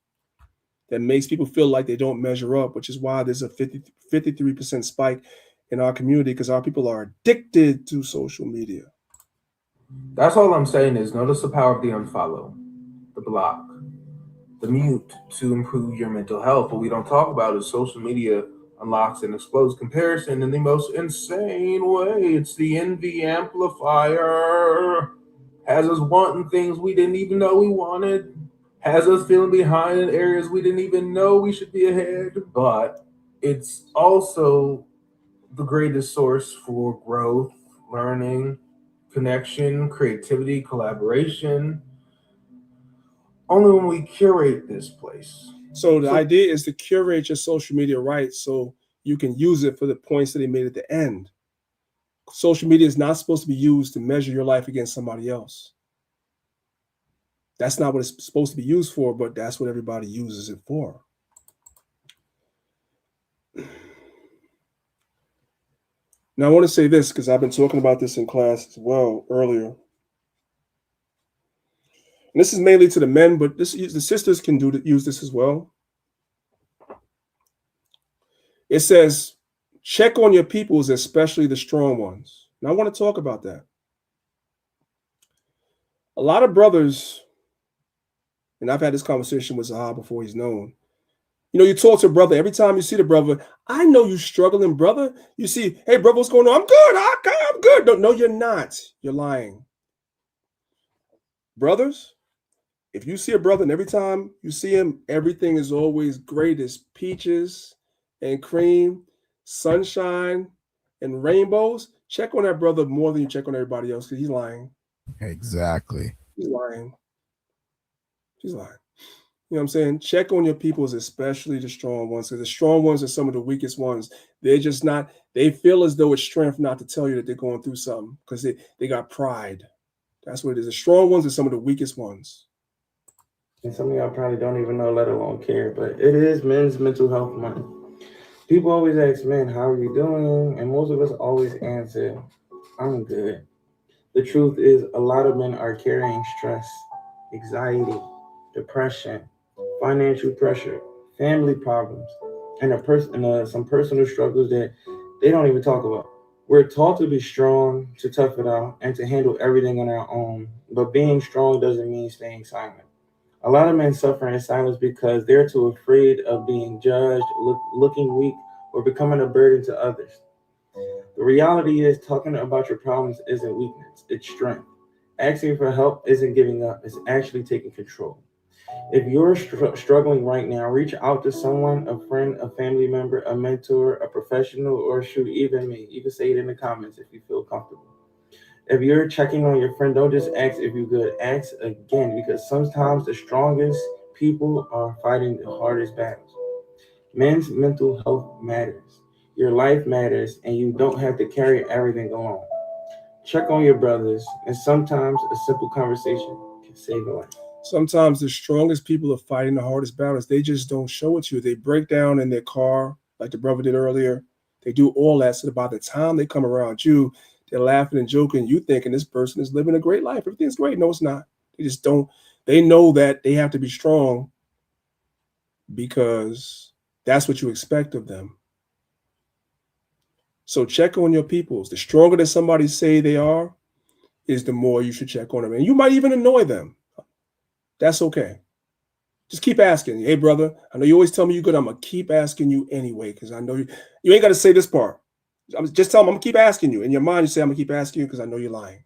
that makes people feel like they don't measure up, which is why there's a 53% spike in our community, because our people are addicted to social media. That's all I'm saying is notice the power of the unfollow, the block, the mute to improve your mental health. What we don't talk about is social media unlocks and explodes comparison in the most insane way. It's the envy amplifier. Has us wanting things we didn't even know we wanted. Has us feeling behind in areas we didn't even know we should be ahead. But it's also the greatest source for growth, learning, connection, creativity, collaboration. Only when we curate this place. So the idea is to curate your social media right so you can use it for the points that they made at the end. Social media is not supposed to be used to measure your life against somebody else. That's not what it's supposed to be used for, but that's what everybody uses it for. Now, I want to say this because I've been talking about this in class as well earlier. And this is mainly to the men, but the sisters can use this as well. It says, check on your peoples, especially the strong ones. And I want to talk about that. A lot of brothers, and I've had this conversation with Zahab before he's known. You know, you talk to a brother, every time you see the brother, I know you struggling, brother. You see, hey, brother, what's going on? I'm good. I'm good. No, you're not. You're lying. Brothers, if you see a brother and every time you see him, everything is always great as peaches and cream, sunshine and rainbows, check on that brother more than you check on everybody else, because he's lying. Exactly. He's lying. He's lying. You know what I'm saying? Check on your peoples, especially the strong ones, because the strong ones are some of the weakest ones. They're just not, they feel as though it's strength not to tell you that they're going through something because they got pride. That's what it is. The strong ones are some of the weakest ones. And some of y'all probably don't even know, let alone care, but it is Men's Mental Health Month. People always ask men, how are you doing? And most of us always answer, I'm good. The truth is, a lot of men are carrying stress, anxiety, depression, financial pressure, family problems, and some personal struggles that they don't even talk about. We're taught to be strong, to tough it out, and to handle everything on our own. But being strong doesn't mean staying silent. A lot of men suffer in silence because they're too afraid of being judged, looking weak, or becoming a burden to others. The reality is, talking about your problems isn't weakness, it's strength. Asking for help isn't giving up, it's actually taking control. If you're struggling right now, reach out to someone, a friend, a family member, a mentor, a professional, or shoot, even me. You can say it in the comments if you feel comfortable. If you're checking on your friend, don't just ask if you're good. Ask again, because sometimes the strongest people are fighting the hardest battles. Men's mental health matters. Your life matters, and you don't have to carry everything alone. Check on your brothers, and sometimes a simple conversation can save a life. Sometimes the strongest people are fighting the hardest battles. They just don't show it to you. They break down in their car, like the brother did earlier. They do all that. So by the time they come around you, they're laughing and joking. You thinking this person is living a great life. Everything's great. No, it's not. They just don't. They know that they have to be strong because that's what you expect of them. So check on your peoples. The stronger that somebody say they are, is the more you should check on them. And you might even annoy them. That's okay. Just keep asking. Hey, brother, I know you always tell me you're good. I'm going to keep asking you anyway because I know you ain't got to say this part. Just tell them I'm going to keep asking you. In your mind, you say I'm going to keep asking you because I know you're lying.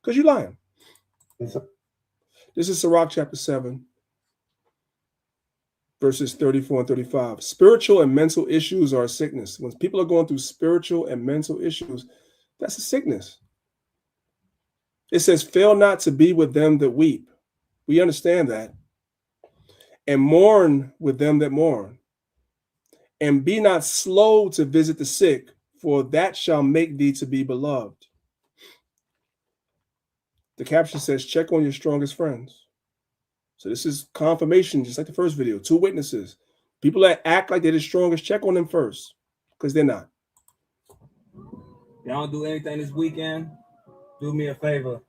Because you're lying. This is Sirach chapter 7, verses 34 and 35. Spiritual and mental issues are a sickness. When people are going through spiritual and mental issues, that's a sickness. It says, fail not to be with them that weep. We understand that. And mourn with them that mourn. And be not slow to visit the sick, for that shall make thee to be beloved. The caption says, check on your strongest friends. So this is confirmation, just like the first video. 2 witnesses. People that act like they're the strongest, check on them first, because they're not. Y'all don't do anything this weekend, do me a favor.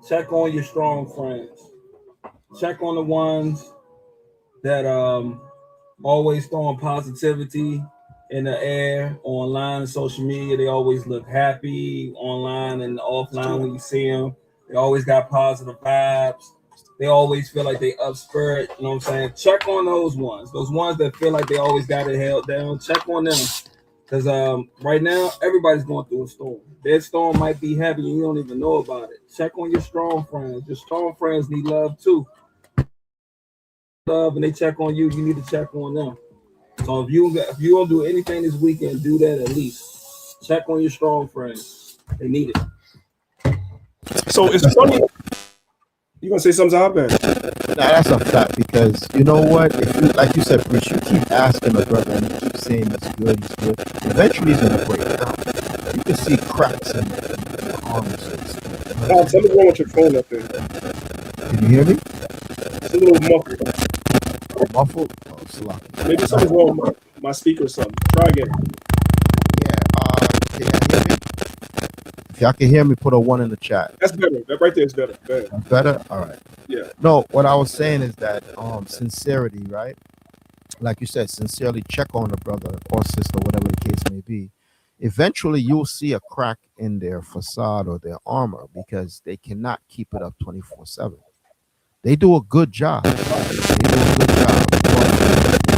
Check on your strong friends. Check on the ones that always throwing positivity in the air online and social media. They always look happy online and offline when you see them. They always got positive vibes. They always feel like they up spirit. You know what I'm saying? Check on those ones that feel like they always got it held down. Check on them. Because right now, everybody's going through a storm. Their storm might be heavy and you don't even know about it. Check on your strong friends. Your strong friends need love too. Love and they check on you, you need to check on them. So if you don't do anything this weekend, do that at least. Check on your strong friends. They need it. So it's funny. You gonna say something out there? Nah, that's a fact because you know what? If you, like you said, Bruce, you keep asking a brother and you keep saying he's good. Eventually he's gonna break down. You can see cracks in the arms. Tom, something's wrong with your phone up there. Can you hear me? It's a little muffled. Muffled? Oh, Salaki. Maybe something's wrong with my speaker or something. Try again. Can y'all hear me? If y'all can hear me, put a 1 in the chat. That's better. That right there is better. Better? All right. Yeah. No, what I was saying is that sincerity, right? Like you said, sincerely check on the brother or sister, whatever the case may be. Eventually, you'll see a crack in their facade or their armor because they cannot keep it up 24/7. They do a good job. But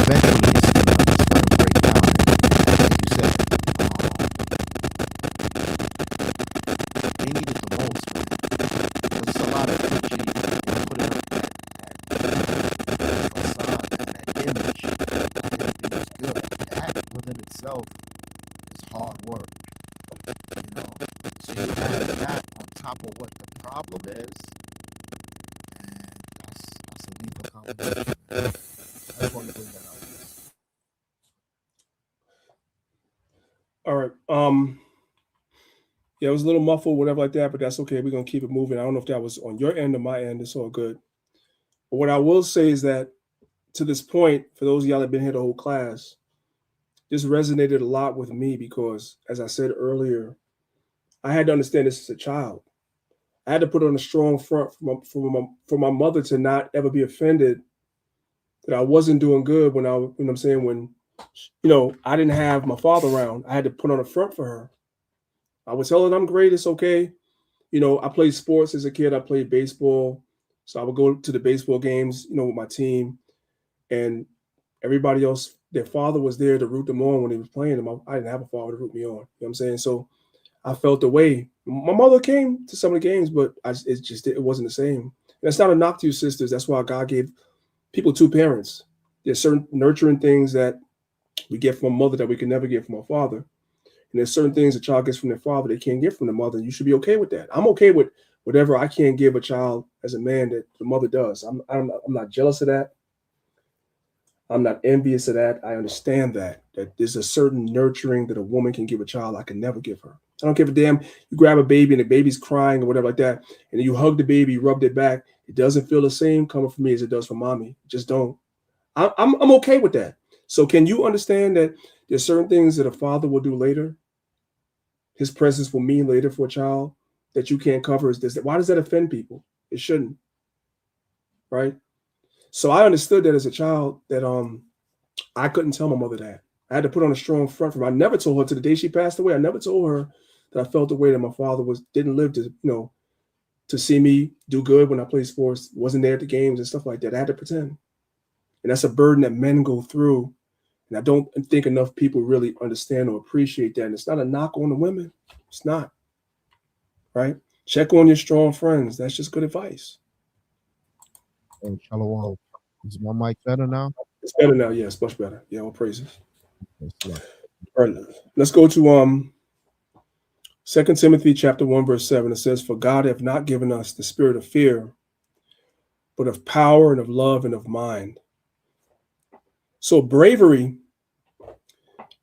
eventually, it's gonna break down. And like you said, they need it the most, man. Because it's a lot of energy and putting up that facade, that image, everything is good. That within itself is hard work. You know, so you add that on top of what the problem is, and that's a lethal combination. I just want to bring that up. All right. Yeah, it was a little muffled, whatever like that, but that's okay. We're gonna keep it moving. I don't know if that was on your end or my end. It's all good. But what I will say is that to this point, for those of y'all that have been here the whole class, this resonated a lot with me because, as I said earlier, I had to understand this as a child. I had to put on a strong front for my mother to not ever be offended that I wasn't doing good when I didn't have my father around. I had to put on a front for her. I would tell her I'm great, it's okay. I played sports as a kid. I played baseball. So I would go to the baseball games, with my team. And everybody else, their father was there to root them on when he was playing them. I didn't have a father to root me on. You know what I'm saying? So I felt the way. My mother came to some of the games, but it wasn't the same. And it's not a knock to you sisters. That's why God gave people 2 parents. There's certain nurturing things that we get from a mother that we can never get from our father. And there's certain things a child gets from their father they can't get from the mother. And you should be okay with that. I'm okay with whatever I can't give a child as a man that the mother does. I'm not jealous of that. I'm not envious of that. I understand that there's a certain nurturing that a woman can give a child I can never give her. I don't give a damn. You grab a baby and the baby's crying or whatever like that, and then you hug the baby, you rub it back. It doesn't feel the same coming from me as it does from mommy. Just don't. I'm okay with that. So can you understand that there's certain things that a father will do later? His presence will mean later for a child that you can't cover. Is this? Why does that offend people? It shouldn't, right? So I understood that as a child that I couldn't tell my mother that. I had to put on a strong front for her. I never told her to the day she passed away. I never told her that I felt the way that my father didn't live to to see me do good when I played sports, wasn't there at the games and stuff like that. I had to pretend. And that's a burden that men go through. And I don't think enough people really understand or appreciate that. And it's not a knock on the women. It's not. Right? Check on your strong friends. That's just good advice. Hey, Shalom. Is my mic better now? It's better now. Yes, much better. Yeah, all praises. All right, let's go to 2 Timothy chapter 1, verse 7. It says, "For God hath not given us the spirit of fear, but of power and of love and of mind." So bravery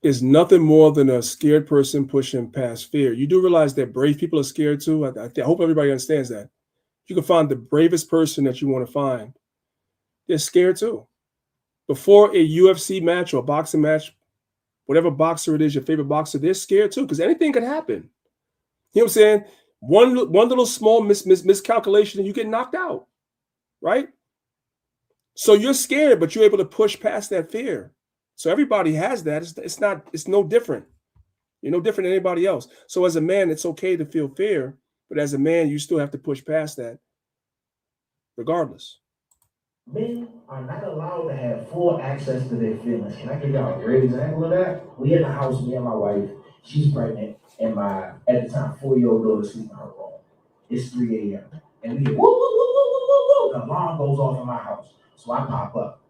is nothing more than a scared person pushing past fear. You do realize that brave people are scared too. I hope everybody understands that. You can find the bravest person that you want to find. They're scared too. Before a UFC match or a boxing match, whatever boxer it is, your favorite boxer, they're scared too because anything could happen. You know what I'm saying? One little small miscalculation and you get knocked out, right? So you're scared, but you're able to push past that fear. So everybody has that. It's no different. You're no different than anybody else. So as a man, it's okay to feel fear, but as a man, you still have to push past that regardless. Men are not allowed to have full access to their feelings. Can I give y'all a great example of that? We in the house, me and my wife, she's pregnant, and my, at the time, 4-year-old daughter sleeping in her room. It's 3 a.m. And we hear, woo, woo, woo, woo, woo, woo, woo. The alarm goes off in my house. So I pop up.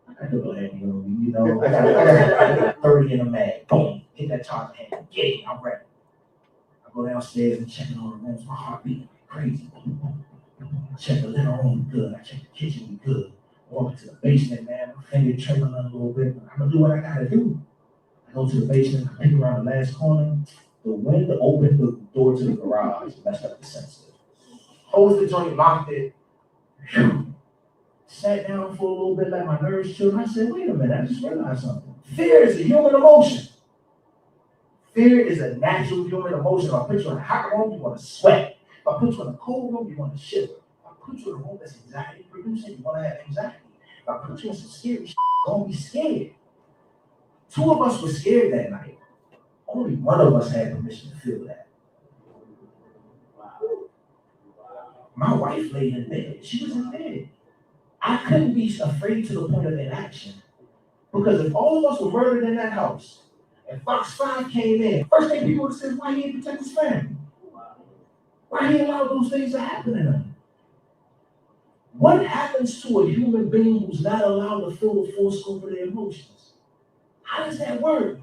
I got to go ahead and, you know, I got 30 in a mag. Boom, hit that charger hand. Get it, I'm ready. I go downstairs and check in on the rooms. My heart beating crazy. I check the living room, good. I check the kitchen, good. Walk into the basement, man. My finger trembling a little bit. I'm gonna do what I gotta do. I go to the basement, I pick around the last corner. The wind opened the door to the garage, messed up the sensor. Closed the joint, locked it. Whew. Sat down for a little bit, let my nerves chill. I said, wait a minute, I just realized something. Fear is a human emotion. Fear is a natural human emotion. If I put you in a hot room, you want to sweat. If I put you in a cold room, you want to shiver. If I put you in a room that's anxiety producing, you want to have anxiety. If I put you in some scary shit, you're going to be scared. 2 of us were scared that night. Only 1 of us had permission to feel that. My wife laid in bed. She was in bed. I couldn't be afraid to the point of inaction. Because if all of us were murdered in that house, and Fox 5 came in, first thing people would have said, why he didn't protect his family? Why he allowed those things to happen to him? What happens to a human being who's not allowed to feel the full scope of their emotions? How does that work?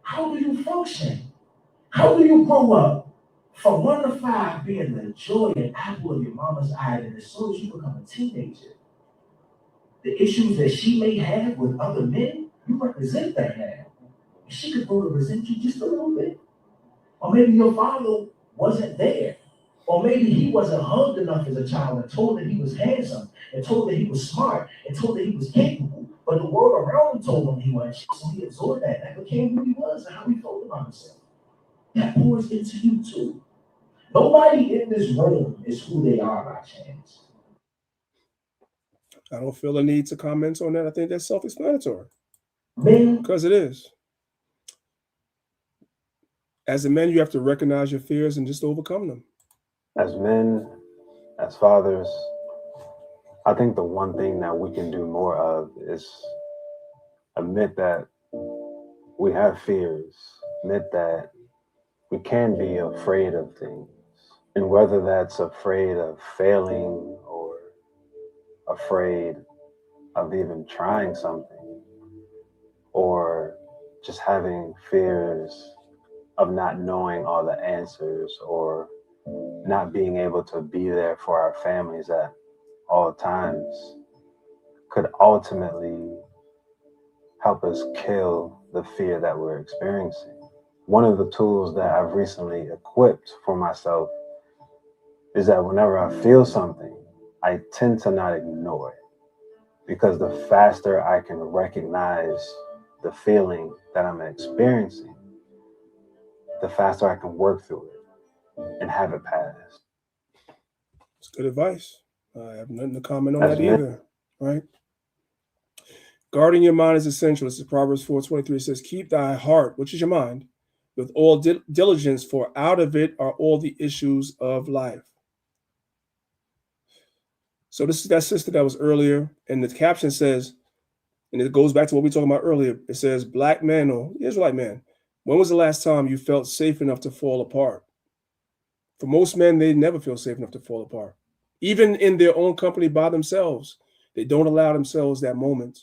How do you function? How do you grow up from 1 to 5 being the joy and apple of your mama's eye, and as soon as you become a teenager, the issues that she may have with other men, you represent that now. She could grow to resent you just a little bit. Or maybe your father wasn't there. Or maybe he wasn't hugged enough as a child and told that he was handsome, and told that he was smart, and told that he was capable. But the world around him told him he wasn't shit, so he absorbed that. That became who he was and how he felt about himself. That pours into you too. Nobody in this room is who they are by chance. I don't feel a need to comment on that. I think that's self-explanatory. Men, because it is. As a man, you have to recognize your fears and just overcome them. As men, as fathers, I think the one thing that we can do more of is admit that we have fears, admit that we can be afraid of things. And whether that's afraid of failing or afraid of even trying something, or just having fears of not knowing all the answers, or not being able to be there for our families at all times, could ultimately help us kill the fear that we're experiencing. One of the tools that I've recently equipped for myself is that whenever I feel something, I tend to not ignore it, because the faster I can recognize the feeling that I'm experiencing, the faster I can work through it and have it pass. It's good advice. I have nothing to comment on that either, right? Guarding your mind is essential. This is Proverbs 4:23. It says, keep thy heart, which is your mind, with all diligence, for out of it are all the issues of life. So this is that sister that was earlier, and the caption says, and it goes back to what we were talking about earlier. It says, "Black man or Israelite man, when was the last time you felt safe enough to fall apart?" For most men, they never feel safe enough to fall apart. Even in their own company by themselves, they don't allow themselves that moment.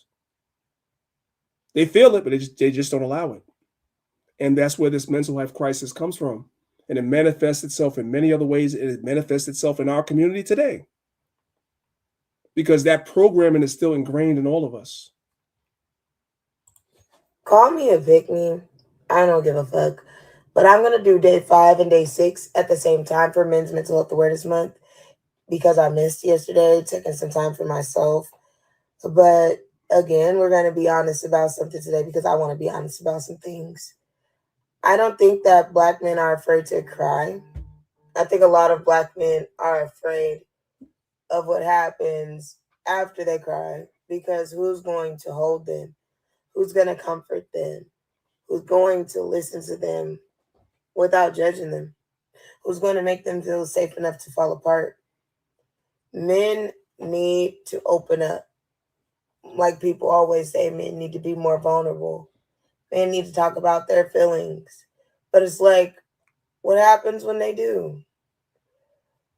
They feel it, but they just don't allow it. And that's where this mental health crisis comes from. And it manifests itself in many other ways. It manifests itself in our community today. Because that programming is still ingrained in all of us. Call me a pick me. I don't give a fuck. But I'm going to do day 5 and day 6 at the same time for Men's Mental Health Awareness Month because I missed yesterday, taking some time for myself. But again, we're going to be honest about something today because I want to be honest about some things. I don't think that Black men are afraid to cry. I think a lot of Black men are afraid of what happens after they cry because who's going to hold them? Who's going to comfort them? Who's going to listen to them without judging them? Who's going to make them feel safe enough to fall apart? Men need to open up. Like people always say, men need to be more vulnerable. Men need to talk about their feelings. But it's like, what happens when they do?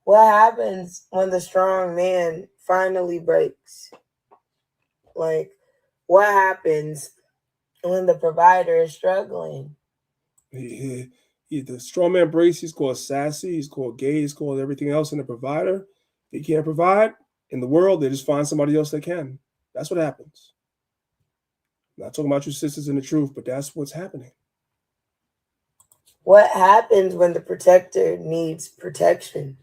What happens when the strong man finally breaks? Like, what happens when the provider is struggling? The strong man breaks, he's called sassy, he's called gay, he's called everything else. And the provider, if he can't provide in the world, they just find somebody else that can. That's what happens. I'm not talking about you sisters in the truth, but that's what's happening. What happens when the protector needs protection?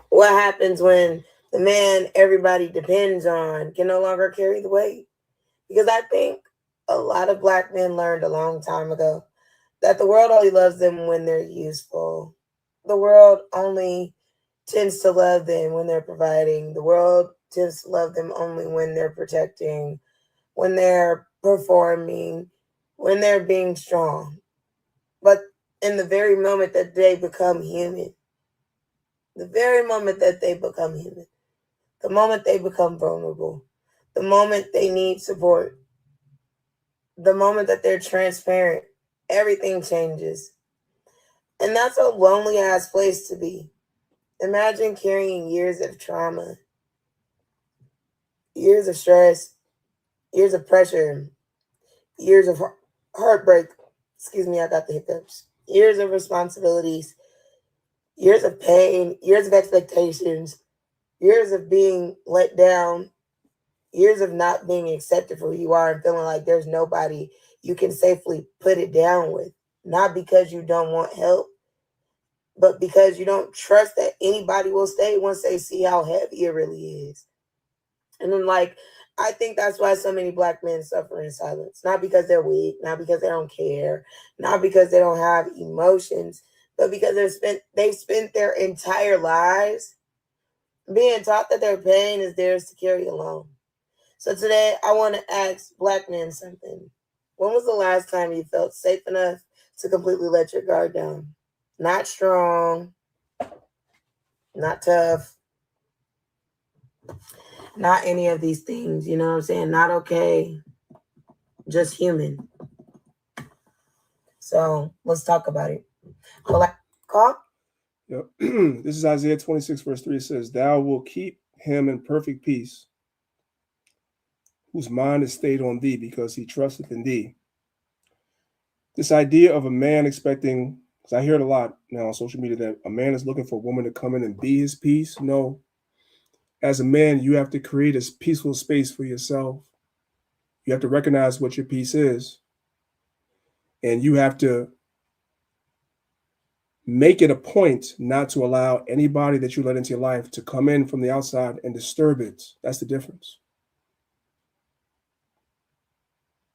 What happens when the man everybody depends on can no longer carry the weight? Because I think a lot of Black men learned a long time ago that the world only loves them when they're useful. The world only tends to love them when they're providing. The world tends to love them only when they're protecting, when they're performing, when they're being strong. But in the very moment that they become human, the very moment that they become human, the moment they become vulnerable, the moment they need support, the moment that they're transparent, everything changes. And that's a lonely ass place to be. Imagine carrying years of trauma, years of stress, years of pressure, years of heartbreak. Excuse me, I got the hiccups. Years of responsibilities, years of pain, years of expectations, years of being let down, years of not being accepted for who you are and feeling like there's nobody you can safely put it down with. Not because you don't want help, but because you don't trust that anybody will stay once they see how heavy it really is. And then, I think that's why so many Black men suffer in silence. Not because they're weak, not because they don't care, not because they don't have emotions, but because they've spent their entire lives being taught that their pain is theirs to carry alone. So today, I want to ask Black men something. When was the last time you felt safe enough to completely let your guard down? Not strong, not tough, not any of these things, you know what I'm saying? Not okay, just human. So let's talk about it. Call? Yep. This is Isaiah 26, verse 3. It says, "Thou wilt keep him in perfect peace, whose mind is stayed on thee, because he trusteth in thee." This idea of a man expecting, because I hear it a lot now on social media, that a man is looking for a woman to come in and be his peace. No. As a man, you have to create a peaceful space for yourself. You have to recognize what your peace is. And you have to make it a point not to allow anybody that you let into your life to come in from the outside and disturb it. That's the difference.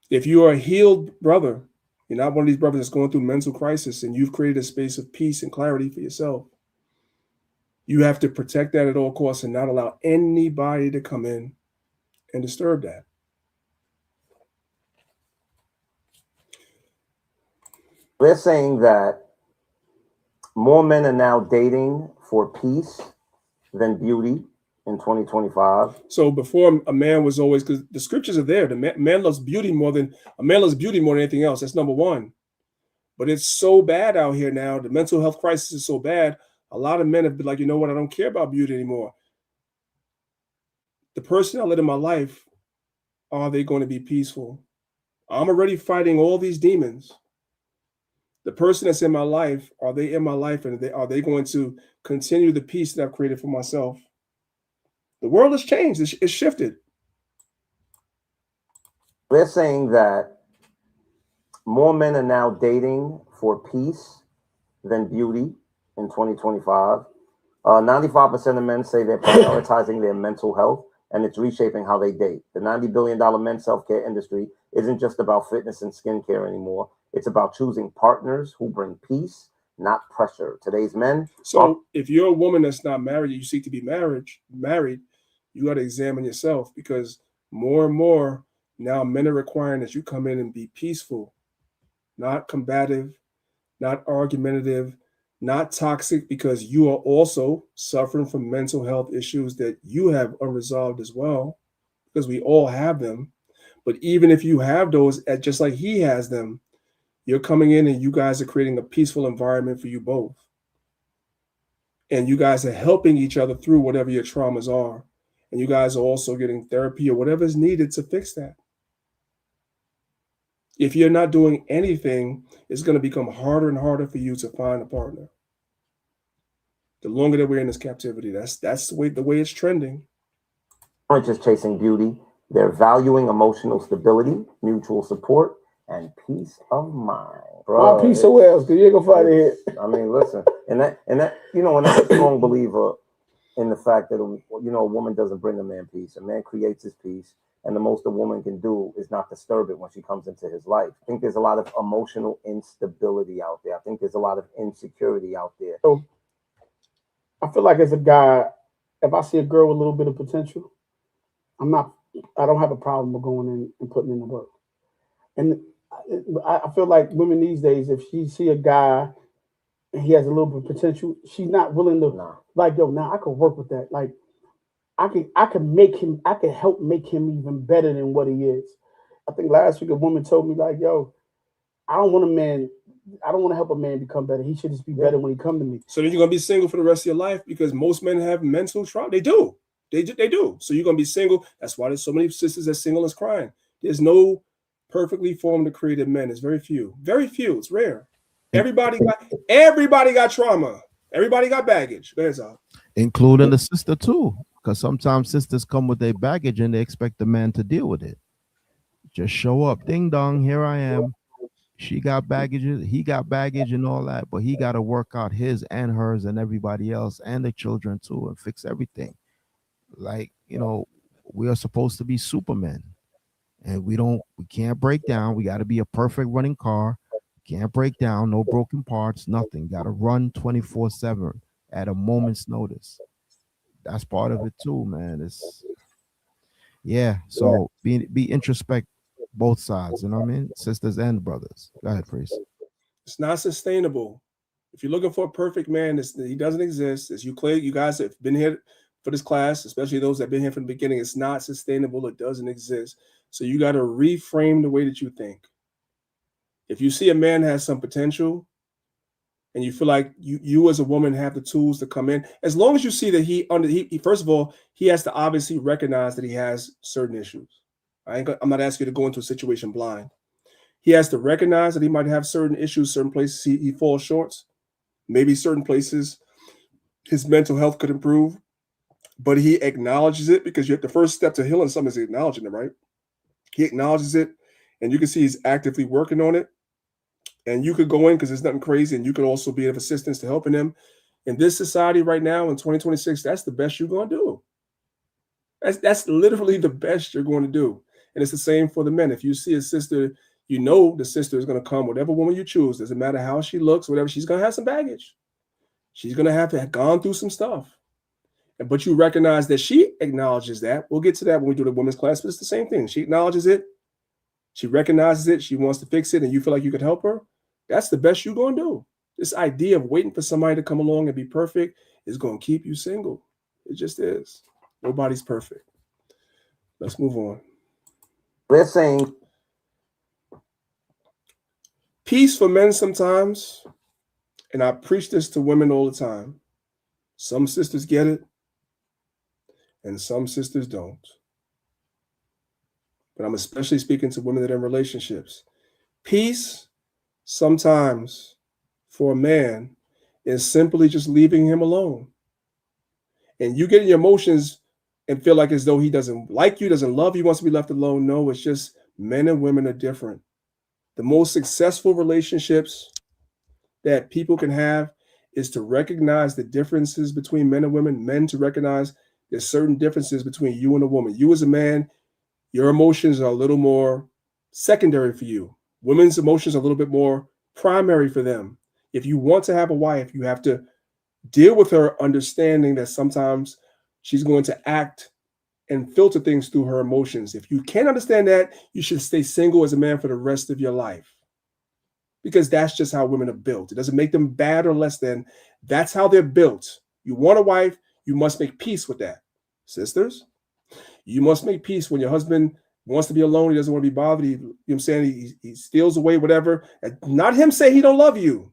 If you are a healed brother, you're not one of these brothers that's going through mental crisis, and you've created a space of peace and clarity for yourself, you have to protect that at all costs and not allow anybody to come in and disturb that. They're saying that more men are now dating for peace than beauty in 2025. So before, a man was always, because the scriptures are there, the man loves beauty more than anything else. That's number one. But it's so bad out here now. The mental health crisis is so bad. A lot of men have been like, you know what? I don't care about beauty anymore. The person I let in my life, are they going to be peaceful? I'm already fighting all these demons. The person that's in my life, are they in my life, and are they going to continue the peace that I've created for myself? The world has changed. It's shifted. They're saying that more men are now dating for peace than beauty in 2025. 95% of men say they're prioritizing their mental health, and it's reshaping how they date. The $90 billion men's self-care industry isn't just about fitness and skincare anymore. It's about choosing partners who bring peace, not pressure. Today's men. So if you're a woman that's not married, you seek to be married, you got to examine yourself, because more and more now men are requiring that you come in and be peaceful, not combative, not argumentative, not toxic, because you are also suffering from mental health issues that you have unresolved as well, because we all have them. But even if you have those, just like he has them, you're coming in and you guys are creating a peaceful environment for you both. And you guys are helping each other through whatever your traumas are. And you guys are also getting therapy or whatever is needed to fix that. If you're not doing anything, it's going to become harder and harder for you to find a partner. The longer that we're in this captivity, that's the way it's trending. Aren't just chasing beauty. They're valuing emotional stability, mutual support, and peace of mind. Bro, my peace of wells, because you ain't gonna find it here. I mean, listen, and that, and I'm a strong believer in the fact that, a woman doesn't bring a man peace. A man creates his peace, and the most a woman can do is not disturb it when she comes into his life. I think there's a lot of emotional instability out there. I think there's a lot of insecurity out there. So I feel like as a guy, if I see a girl with a little bit of potential, I don't have a problem with going in and putting in the work. And I feel like women these days, if she see a guy and he has a little bit of potential, she's not willing to like, yo, now I could work with that. Like I could help make him even better than what he is. I think last week a woman told me, like, yo, I don't want to help a man become better. He should just be better when he come to me. So then you're gonna be single for the rest of your life, because most men have mental trauma. They do. They do. So you're gonna be single. That's why there's so many sisters that single is crying. There's no perfectly formed created men. It's very few. Very few. It's rare. Everybody got trauma. Everybody got baggage. Go ahead, Zal. Including the sister too, because sometimes sisters come with their baggage and they expect the man to deal with it. Just show up, ding dong, here I am. She got baggage, he got baggage and all that, but he got to work out his and hers and everybody else and the children too and fix everything. Like, we are supposed to be supermen, and we can't break down. We got to be a perfect running car. Can't break down, no broken parts, nothing. Got to run 24/7 at a moment's notice. That's part of it too, man. So be introspect both sides, you know what I mean? Sisters and brothers. Go ahead, Priest. It's not sustainable. If you're looking for a perfect man, he doesn't exist. As you guys have been here for this class, especially those that have been here from the beginning, it's not sustainable. It doesn't exist. So you got to reframe the way that you think. If you see a man has some potential and you feel like you as a woman have the tools to come in, as long as you see that he first of all, he has to obviously recognize that he has certain issues. I'm not asking you to go into a situation blind. He has to recognize that he might have certain issues, certain places he falls short. Maybe certain places his mental health could improve, but he acknowledges it, because the first step to healing something is acknowledging it, right? He acknowledges it, and you can see he's actively working on it. And you could go in because there's nothing crazy, and you could also be of assistance to helping him. In this society right now in 2026, that's the best you're going to do. That's literally the best you're going to do. And it's the same for the men. If you see a sister, the sister is going to come, whatever woman you choose, doesn't matter how she looks, whatever, she's going to have some baggage. She's going to have gone through some stuff. But you recognize that she acknowledges that. We'll get to that when we do the women's class, but it's the same thing. She acknowledges it. She recognizes it. She wants to fix it, and you feel like you could help her. That's the best you're going to do. This idea of waiting for somebody to come along and be perfect is going to keep you single. It just is. Nobody's perfect. Let's move on. Listen. Peace for men sometimes, and I preach this to women all the time. Some sisters get it, and some sisters don't. But I'm especially speaking to women that are in relationships. Peace sometimes for a man is simply just leaving him alone. And you get in your emotions and feel like as though he doesn't like you, doesn't love you, wants to be left alone. No, it's just men and women are different. The most successful relationships that people can have is to recognize the differences between men and women, men to recognize there's certain differences between you and a woman. You as a man, your emotions are a little more secondary for you. Women's emotions are a little bit more primary for them. If you want to have a wife, you have to deal with her understanding that sometimes she's going to act and filter things through her emotions. If you can't understand that, you should stay single as a man for the rest of your life. Because that's just how women are built. It doesn't make them bad or less than. That's how they're built. You want a wife, you must make peace with that. Sisters, you must make peace when your husband wants to be alone. He doesn't want to be bothered. You know what I'm saying? He steals away, whatever. And not him say he don't love you.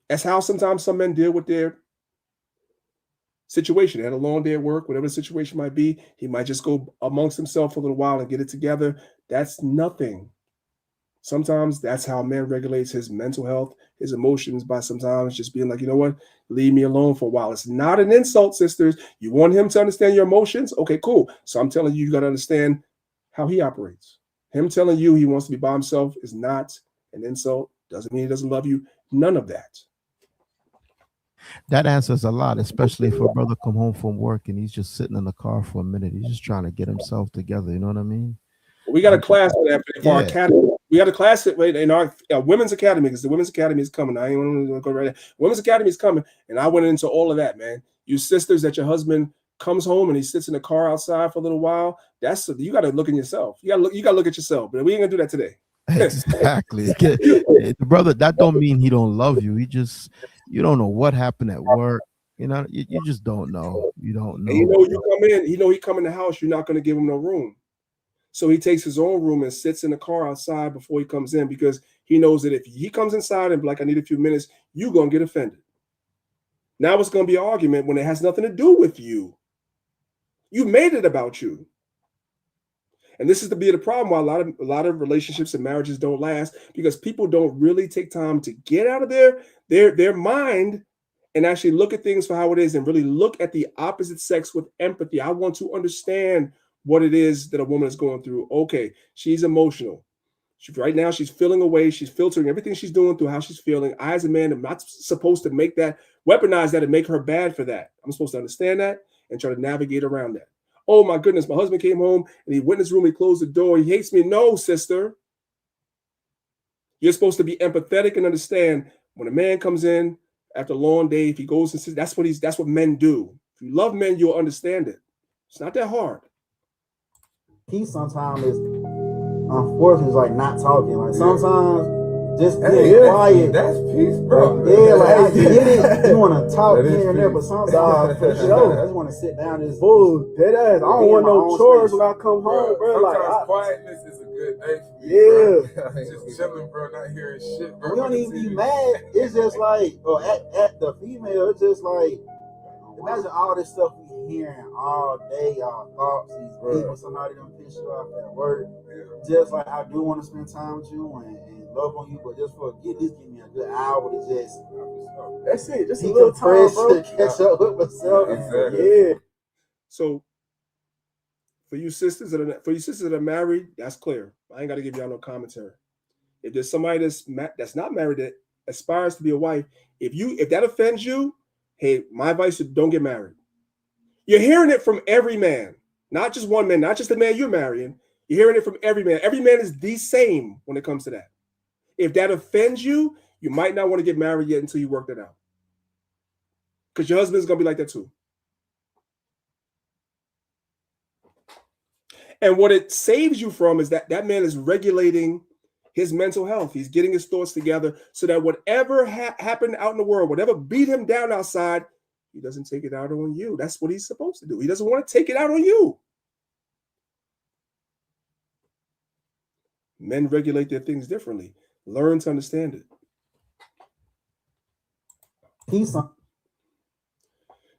That's how sometimes some men deal with their situation. They had a long day at work, whatever the situation might be. He might just go amongst himself for a little while and get it together. That's nothing. Sometimes that's how a man regulates his mental health, his emotions, by sometimes just being like, you know what, leave me alone for a while. It's not an insult, sisters. You want him to understand your emotions? Okay, cool. So I'm telling you, you got to understand how he operates. Him telling you he wants to be by himself is not an insult. Doesn't mean he doesn't love you. None of that. That answers a lot, especially if a brother come home from work and he's just sitting in the car for a minute. He's just trying to get himself together. You know what I mean? We got a class for that for our academy. We got a class in our women's academy, because the women's academy is coming. I ain't want to go right there. Women's academy is coming, and I went into all of that, man. You sisters that your husband comes home and he sits in the car outside for a little while. You got to look in yourself. You got to look at yourself. But we ain't gonna do that today. Exactly. The brother, that don't mean he don't love you. You don't know what happened at work. You know, you just don't know. You don't know. And you come in. He come in the house. You're not gonna give him no room. So he takes his own room and sits in the car outside before he comes in, because he knows that if he comes inside and be like, I need a few minutes, you're going to get offended. Now it's going to be an argument when it has nothing to do with you. You made it about you. And this is to be the problem why a lot of relationships and marriages don't last, because people don't really take time to get out of their mind and actually look at things for how it is and really look at the opposite sex with empathy. I want to understand what it is that a woman is going through. Okay, she's emotional. Right now, she's feeling away. She's filtering everything she's doing through how she's feeling. I, as a man, am not supposed to weaponize that and make her bad for that. I'm supposed to understand that and try to navigate around that. Oh my goodness, my husband came home and he went in his room, he closed the door, he hates me. No, sister. You're supposed to be empathetic and understand when a man comes in after a long day, if he goes and sits, that's what men do. If you love men, you'll understand it. It's not that hard. Peace sometimes is unfortunately like not talking. Like sometimes just being quiet. That's peace, bro. Yeah, like I get it. You want to talk here and there, but sometimes for sure, I just want to sit down and just dead ass. I don't want no chores when I come home, bro. Sometimes quietness is a good day for me. Yeah, bro. Just chilling, bro, not hearing shit, bro. We don't even be mad. It's just like, or at the female, it's just like, imagine all this stuff we hearing all day, our thoughts, these people, somebody done piss you off at work. Just like, I do want to spend time with you and love on you, but just give me a good hour to just. That's it. Just a little time, bro. To catch up with myself. Yeah. So, for you sisters that are married, that's clear. I ain't got to give y'all no commentary. If there's somebody that's not married that aspires to be a wife, if that offends you, hey, my advice is don't get married. You're hearing it from every man, not just one man, not just the man you're marrying. You're hearing it from every man. Every man is the same when it comes to that. If that offends you, you might not want to get married yet until you work that out. Because your husband's going to be like that too. And what it saves you from is that man is regulating his mental health. He's getting his thoughts together so that whatever happened out in the world, whatever beat him down outside, he doesn't take it out on you. That's what he's supposed to do. He doesn't want to take it out on you. Men regulate their things differently. Learn to understand it.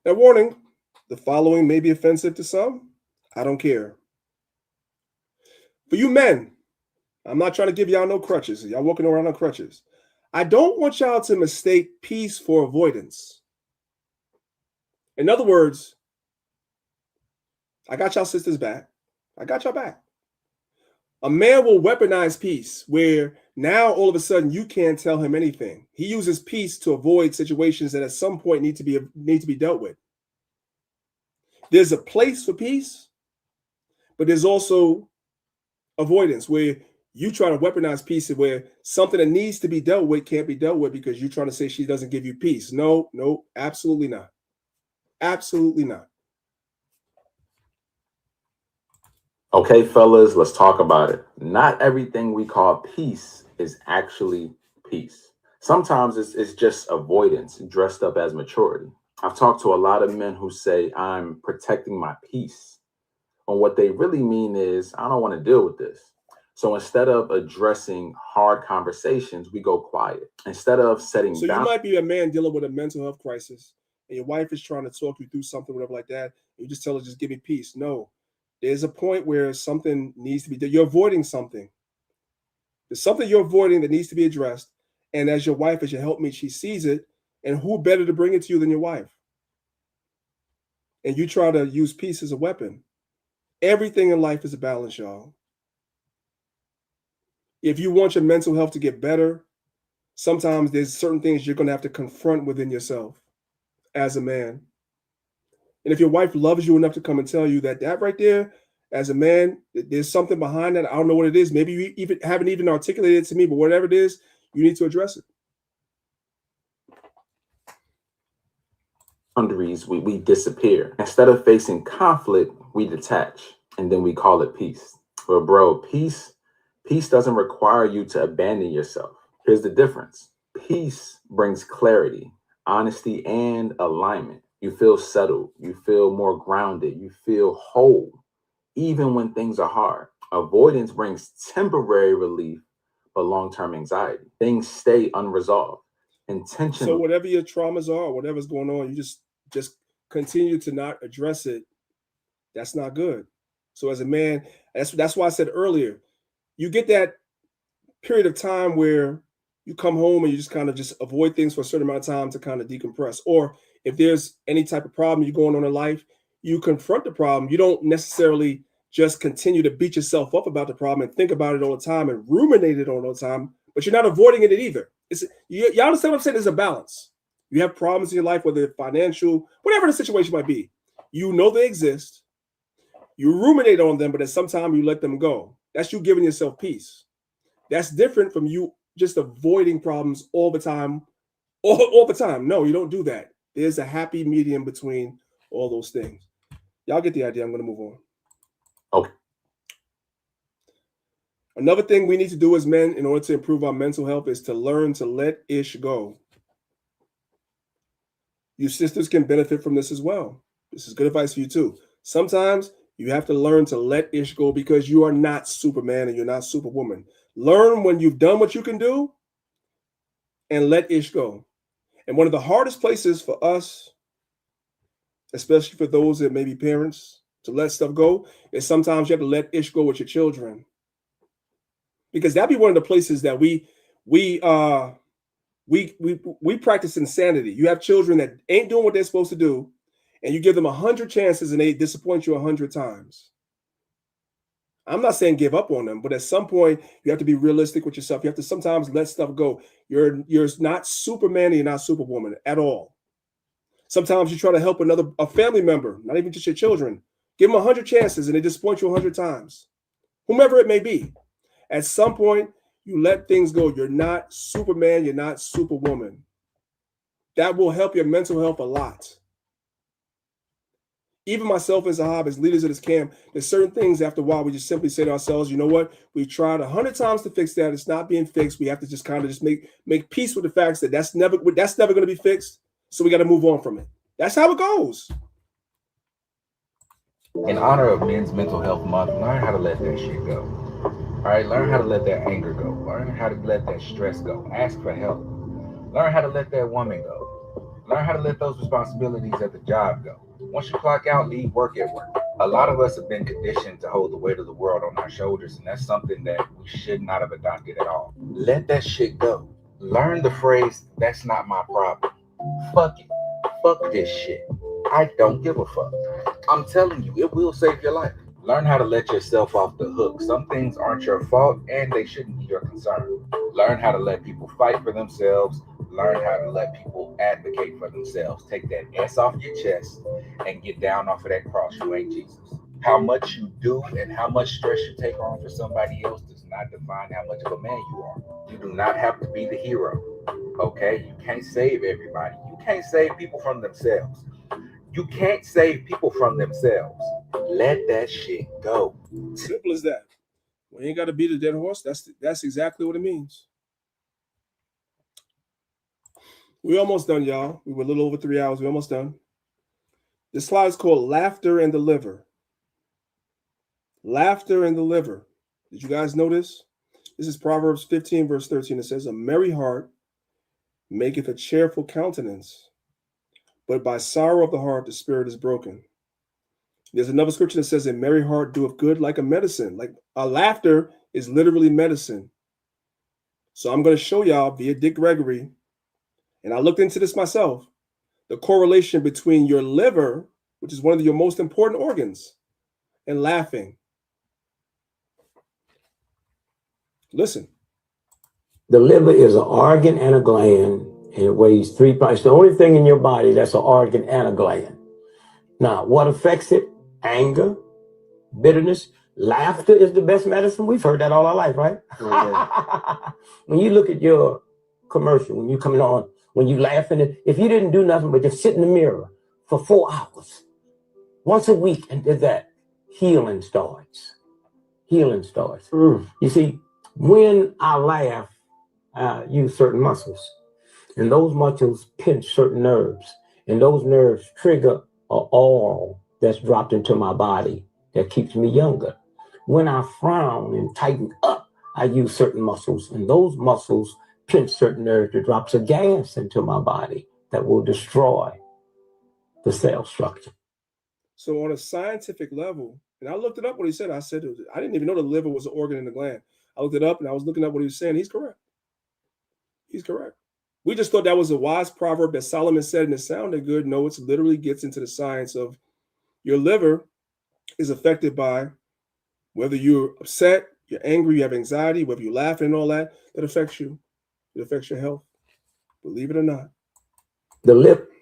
Now, warning, the following may be offensive to some. I don't care. For you men, I'm not trying to give y'all no crutches. Y'all walking around on crutches. I don't want y'all to mistake peace for avoidance. In other words, I got y'all sisters back. I got y'all back. A man will weaponize peace where now all of a sudden you can't tell him anything. He uses peace to avoid situations that at some point need to be dealt with. There's a place for peace, but there's also avoidance where you try to weaponize peace where something that needs to be dealt with can't be dealt with because you're trying to say she doesn't give you peace. No, absolutely not. Absolutely not. Okay, fellas, let's talk about it. Not everything we call peace is actually peace. Sometimes it's just avoidance dressed up as maturity. I've talked to a lot of men who say, I'm protecting my peace. And what they really mean is, I don't want to deal with this. So instead of addressing hard conversations, we go quiet. Instead of setting So you might be a man dealing with a mental health crisis, and your wife is trying to talk you through something, whatever like that. You just tell her, just give me peace. No, there's a point where something needs to be done. You're avoiding something. There's something you're avoiding that needs to be addressed. And as your wife, as your helpmeet, she sees it. And who better to bring it to you than your wife? And you try to use peace as a weapon. Everything in life is a balance, y'all. If you want your mental health to get better, sometimes there's certain things you're going to have to confront within yourself as a man. And if your wife loves you enough to come and tell you that right there, as a man, there's something behind that. I don't know what it is. Maybe you even haven't even articulated it to me, but whatever it is, you need to address it. Boundaries, we disappear. Instead of facing conflict, we detach, and then we call it peace. But bro, peace doesn't require you to abandon yourself. Here's the difference. Peace brings clarity, honesty, and alignment. You feel settled. You feel more grounded. You feel whole, even when things are hard. Avoidance brings temporary relief, but long-term anxiety. Things stay unresolved. Intentional. So whatever your traumas are, whatever's going on, you just continue to not address it. That's not good. So as a man, that's why I said earlier, you get that period of time where you come home and you just kind of just avoid things for a certain amount of time to kind of decompress. Or if there's any type of problem you're going on in life, you confront the problem. You don't necessarily just continue to beat yourself up about the problem and think about it all the time and ruminate it all the time, but you're not avoiding it either. You understand what I'm saying? There's a balance. You have problems in your life, whether it's financial, whatever the situation might be. You know they exist. You ruminate on them, but at some time you let them go. That's you giving yourself peace. That's different from you just avoiding problems all the time. All the time. No, you don't do that. There's a happy medium between all those things. Y'all get the idea. I'm going to move on. Okay. Another thing we need to do as men in order to improve our mental health is to learn to let ish go. You sisters can benefit from this as well. This is good advice for you too. Sometimes you have to learn to let ish go because you are not Superman and you're not Superwoman. Learn when you've done what you can do and let ish go. And one of the hardest places for us, especially for those that may be parents, to let stuff go is sometimes you have to let ish go with your children. Because that'd be one of the places that we practice insanity. You have children that ain't doing what they're supposed to do, and you give them 100 chances and they disappoint you 100 times. I'm not saying give up on them, but at some point you have to be realistic with yourself. You have to sometimes let stuff go. You're not Superman and you're not Superwoman at all. Sometimes you try to help a family member, not even just your children. Give them 100 chances and they disappoint you 100 times. Whomever it may be. At some point, you let things go. You're not Superman. You're not Superwoman. That will help your mental health a lot. Even myself and Zahab, as leaders of this camp, there's certain things after a while we just simply say to ourselves, you know what? We tried 100 times to fix that. It's not being fixed. We have to just kind of just make peace with the facts that that's never going to be fixed. So we got to move on from it. That's how it goes. In honor of Men's Mental Health Month, learn how to let that shit go. All right, learn how to let that anger go. Learn how to let that stress go. Ask for help. Learn how to let that woman go. Learn how to let those responsibilities at the job go. Once you clock out, leave work at work. A lot of us have been conditioned to hold the weight of the world on our shoulders, and that's something that we should not have adopted at all. Let that shit go. Learn the phrase, that's not my problem. Fuck it. Fuck this shit. I don't give a fuck. I'm telling you, it will save your life. Learn how to let yourself off the hook. Some things aren't your fault and they shouldn't be your concern. Learn how to let people fight for themselves. Learn how to let people advocate for themselves. Take that S off your chest and get down off of that cross. You ain't Jesus. How much you do and how much stress you take on for somebody else does not define how much of a man you are. You do not have to be the hero. Okay? You can't save everybody. You can't save people from themselves. You can't save people from themselves. Let that shit go. Simple as that. We ain't got to beat a dead horse. That's exactly what it means. We're almost done, y'all. We were a little over 3 hours. We're almost done. This slide is called Laughter and the Liver. Laughter and the liver. Did you guys notice? This is Proverbs 15, verse 13. It says, a merry heart maketh a cheerful countenance, but by sorrow of the heart the spirit is broken. There's another scripture that says, a merry heart doeth good like a medicine. Like a laughter is literally medicine. So I'm going to show y'all via Dick Gregory, and I looked into this myself, the correlation between your liver, which is one of your most important organs, and laughing. Listen. The liver is an organ and a gland, and it weighs 3 pounds. It's the only thing in your body that's an organ and a gland. Now, what affects it? Anger, bitterness, laughter is the best medicine. We've heard that all our life, right? Yeah. When you look at your commercial, when you coming on, when you laughing, if you didn't do nothing but just sit in the mirror for 4 hours, once a week, and did that, healing starts. Healing starts. You see, when I laugh, I use certain muscles, and those muscles pinch certain nerves, and those nerves trigger an oil that's dropped into my body that keeps me younger. When I frown and tighten up, I use certain muscles, and those muscles pinch certain nerves that drops a gas into my body that will destroy the cell structure. So on a scientific level, and I looked it up what he said. I said, I didn't even know the liver was an organ in the gland. I looked it up and I was looking up what he was saying. He's correct. He's correct. We just thought that was a wise proverb that Solomon said and it sounded good. No, it literally gets into the science of your liver is affected by whether you're upset, you're angry, you have anxiety, whether you're laughing and all that, that affects you. It affects your health. Believe it or not. The lip.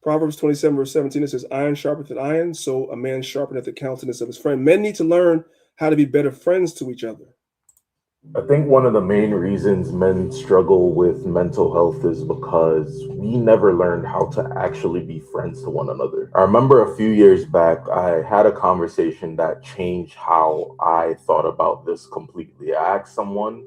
Proverbs 27, verse 17, it says, iron sharpeneth iron, so a man sharpeneth the countenance of his friend. Men need to learn how to be better friends to each other. I think one of the main reasons men struggle with mental health is because we never learned how to actually be friends to one another. I remember a few years back, I had a conversation that changed how I thought about this completely. I asked someone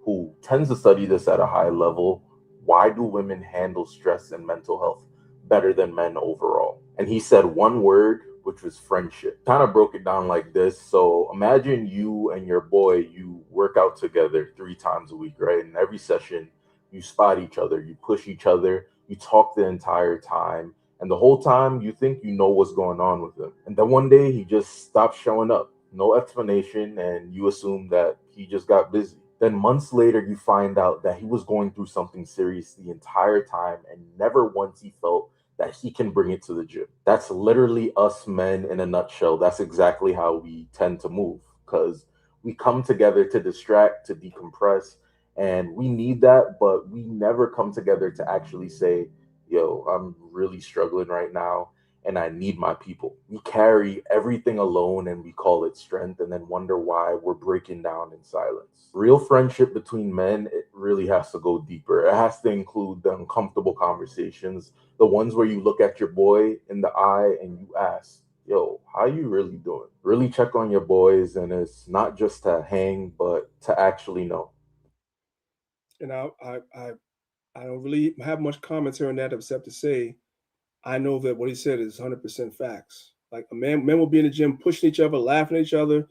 who tends to study this at a high level, why do women handle stress and mental health better than men overall? And he said one word, which was friendship. Kind of broke it down like this. So imagine you and your boy, you work out together 3 times a week, right? And every session, you spot each other, you push each other, you talk the entire time. And the whole time, you think you know what's going on with him. And then one day, he just stopped showing up. No explanation, and you assume that he just got busy. Then months later, you find out that he was going through something serious the entire time, and never once he felt that he can bring it to the gym. That's literally us men in a nutshell. That's exactly how we tend to move, because we come together to distract, to decompress, and we need that, but we never come together to actually say, yo, I'm really struggling right now and I need my people. We carry everything alone and we call it strength, and then wonder why we're breaking down in silence. Real friendship between men, it really has to go deeper. It has to include the uncomfortable conversations, the ones where you look at your boy in the eye and you ask, yo, how you really doing? Really check on your boys, and it's not just to hang, but to actually know. And I don't really have much commentary on that except to say I know that what he said is 100% facts. Like men will be in the gym pushing each other, laughing at each other,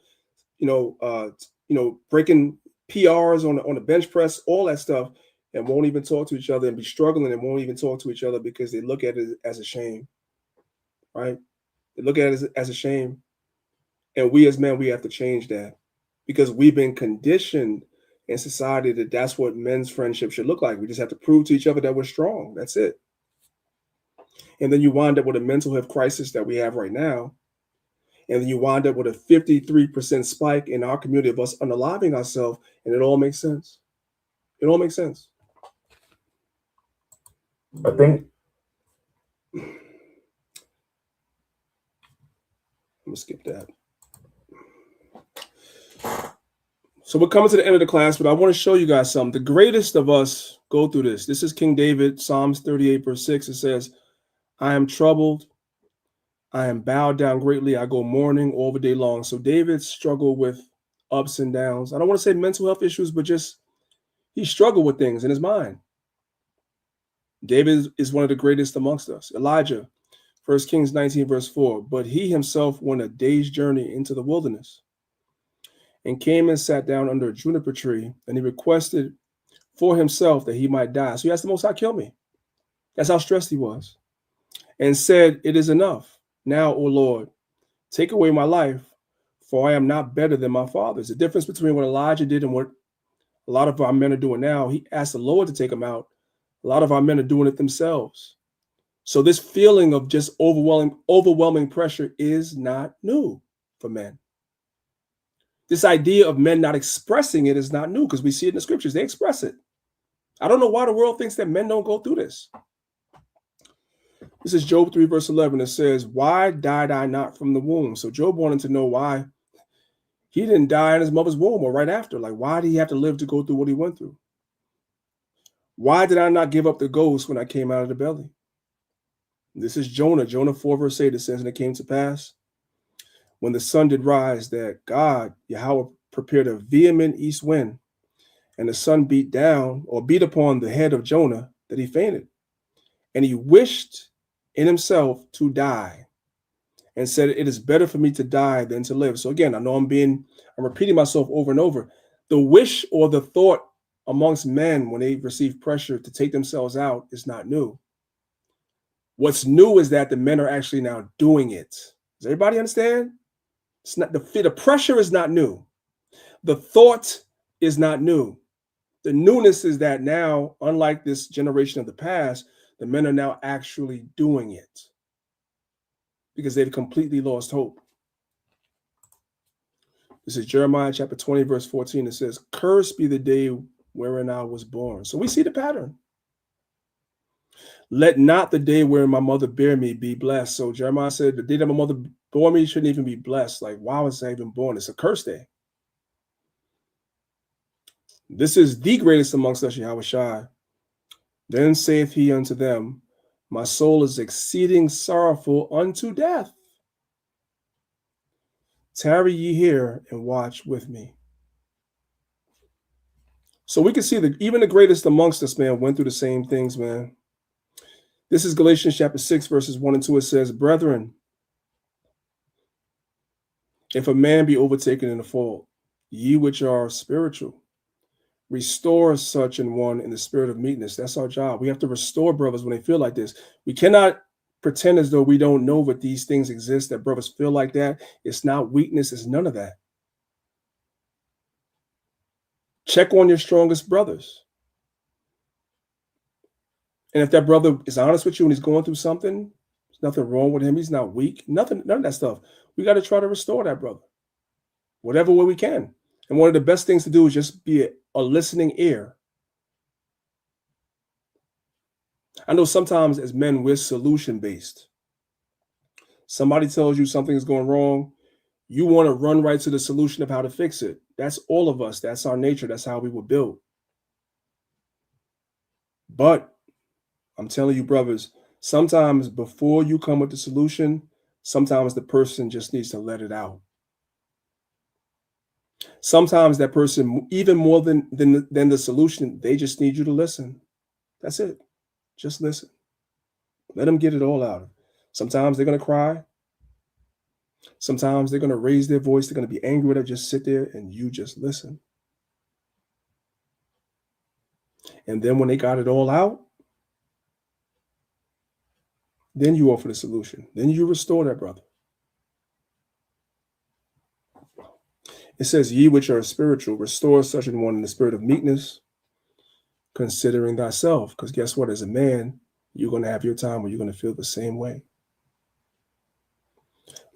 breaking PRs on the bench press, all that stuff, and won't even talk to each other and be struggling and won't even talk to each other because they look at it as a shame, right? They look at it as a shame. And we as men, we have to change that because we've been conditioned in society that that's what men's friendship should look like. We just have to prove to each other that we're strong. That's it. And then you wind up with a mental health crisis that we have right now. And then you wind up with a 53% spike in our community of us unaliving ourselves. And it all makes sense. It all makes sense. I think I'm going to skip that. So we're coming to the end of the class, but I want to show you guys something. The greatest of us go through this. This is King David, Psalms 38, verse 6. It says, I am troubled. I am bowed down greatly. I go mourning all the day long. So David struggled with ups and downs. I don't want to say mental health issues, but just he struggled with things in his mind. David is one of the greatest amongst us. Elijah, 1 Kings 19, verse 4. But he himself went a day's journey into the wilderness and came and sat down under a juniper tree, and he requested for himself that he might die. So he asked the Most High, kill me. That's how stressed he was. And said, it is enough. Now, O Lord, take away my life, for I am not better than my fathers. The difference between what Elijah did and what a lot of our men are doing now, he asked the Lord to take him out. A lot of our men are doing it themselves. So this feeling of just overwhelming pressure is not new for men. This idea of men not expressing it is not new because we see it in the scriptures. They express it. I don't know why the world thinks that men don't go through this. This is Job 3, verse 11. It says, why died I not from the womb? So Job wanted to know why he didn't die in his mother's womb or right after. Like, why did he have to live to go through what he went through? Why did I not give up the ghost when I came out of the belly? This is Jonah 4, verse 8. It says, and it came to pass when the sun did rise that God, Yahweh, prepared a vehement east wind, and the sun beat upon the head of Jonah that he fainted. And he wished in himself to die and said, it is better for me to die than to live. So again, I know I'm repeating myself over and over. The wish or the thought amongst men when they receive pressure to take themselves out is not new. What's new is that the men are actually now doing it. Does everybody understand? It's not the pressure is not new. The thought is not new. The newness is that now, unlike this generation of the past, the men are now actually doing it because they've completely lost hope. This is Jeremiah chapter 20, verse 14. It says, cursed be the day wherein I was born. So we see the pattern. Let not the day wherein my mother bare me be blessed. So Jeremiah said, the day that my mother bore me shouldn't even be blessed. Like, why was I even born? It's a curse day. This is the greatest amongst us, Yahweh Shai. Then saith he unto them, my soul is exceeding sorrowful unto death. Tarry ye here and watch with me. So we can see that even the greatest amongst us, man, went through the same things, man. This is Galatians chapter 6, verses 1 and 2. It says, brethren, if a man be overtaken in a fault, ye which are spiritual, restore such an one in the spirit of meekness. That's our job. We have to restore brothers when they feel like this. We cannot pretend as though we don't know that these things exist, that brothers feel like that. It's not weakness. It's none of that. Check on your strongest brothers. And if that brother is honest with you and he's going through something, there's nothing wrong with him. He's not weak. None of that stuff. We got to try to restore that brother, whatever way we can. And one of the best things to do is just be a listening ear. I know sometimes as men, we're solution-based. Somebody tells you something is going wrong, you want to run right to the solution of how to fix it. That's all of us. That's our nature. That's how we were built. But I'm telling you, brothers, sometimes before you come with the solution, sometimes the person just needs to let it out. Sometimes that person, even more than the solution, they just need you to listen. That's it. Just listen. Let them get it all out. Sometimes they're going to cry. Sometimes they're going to raise their voice. They're going to be angry with it. Just sit there and you just listen. And then when they got it all out, then you offer the solution. Then you restore that brother. It says, ye which are spiritual, restore such an one in the spirit of meekness, considering thyself. Because guess what? As a man, you're going to have your time where you're going to feel the same way.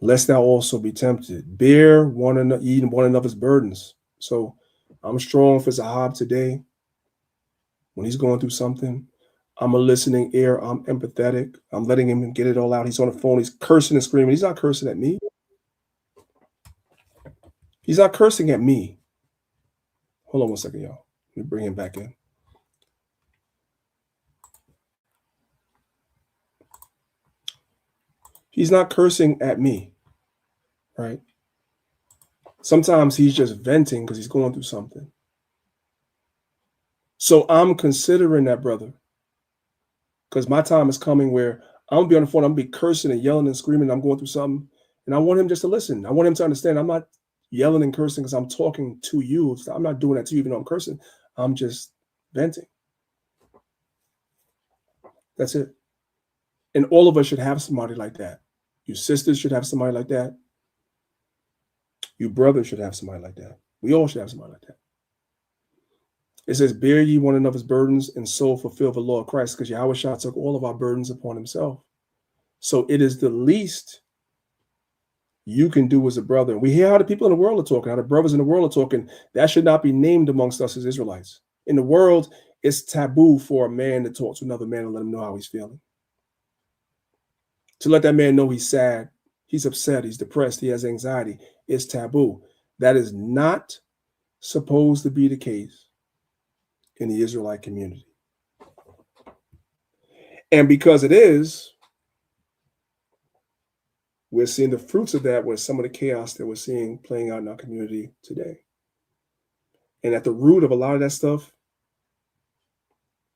Lest thou also be tempted. Bear one another's burdens. So I'm strong for Zahab today. When he's going through something, I'm a listening ear. I'm empathetic. I'm letting him get it all out. He's on the phone. He's cursing and screaming. He's not cursing at me. He's not cursing at me. Hold on one second, y'all. Let me bring him back in. He's not cursing at me, right? Sometimes he's just venting because he's going through something. So I'm considering that brother, because my time is coming where I'm gonna be on the phone, I'm gonna be cursing and yelling and screaming. I'm going through something, and I want him just to listen. I want him to understand I'm not yelling and cursing because I'm talking to you. I'm not doing that to you even though I'm cursing. I'm just venting. That's it. And all of us should have somebody like that. Your sisters should have somebody like that. Your brothers should have somebody like that. We all should have somebody like that. It says, bear ye one another's burdens and so fulfill the law of Christ, because Yahweh Shah took all of our burdens upon himself. So it is the least you can do as a brother. And we hear how the people in the world are talking, how the brothers in the world are talking. That should not be named amongst us as Israelites. In the world, it's taboo for a man to talk to another man and let him know how he's feeling. To let that man know he's sad, he's upset, he's depressed, he has anxiety, it's taboo. That is not supposed to be the case in the Israelite community. And because it is, we're seeing the fruits of that with some of the chaos that we're seeing playing out in our community today. And at the root of a lot of that stuff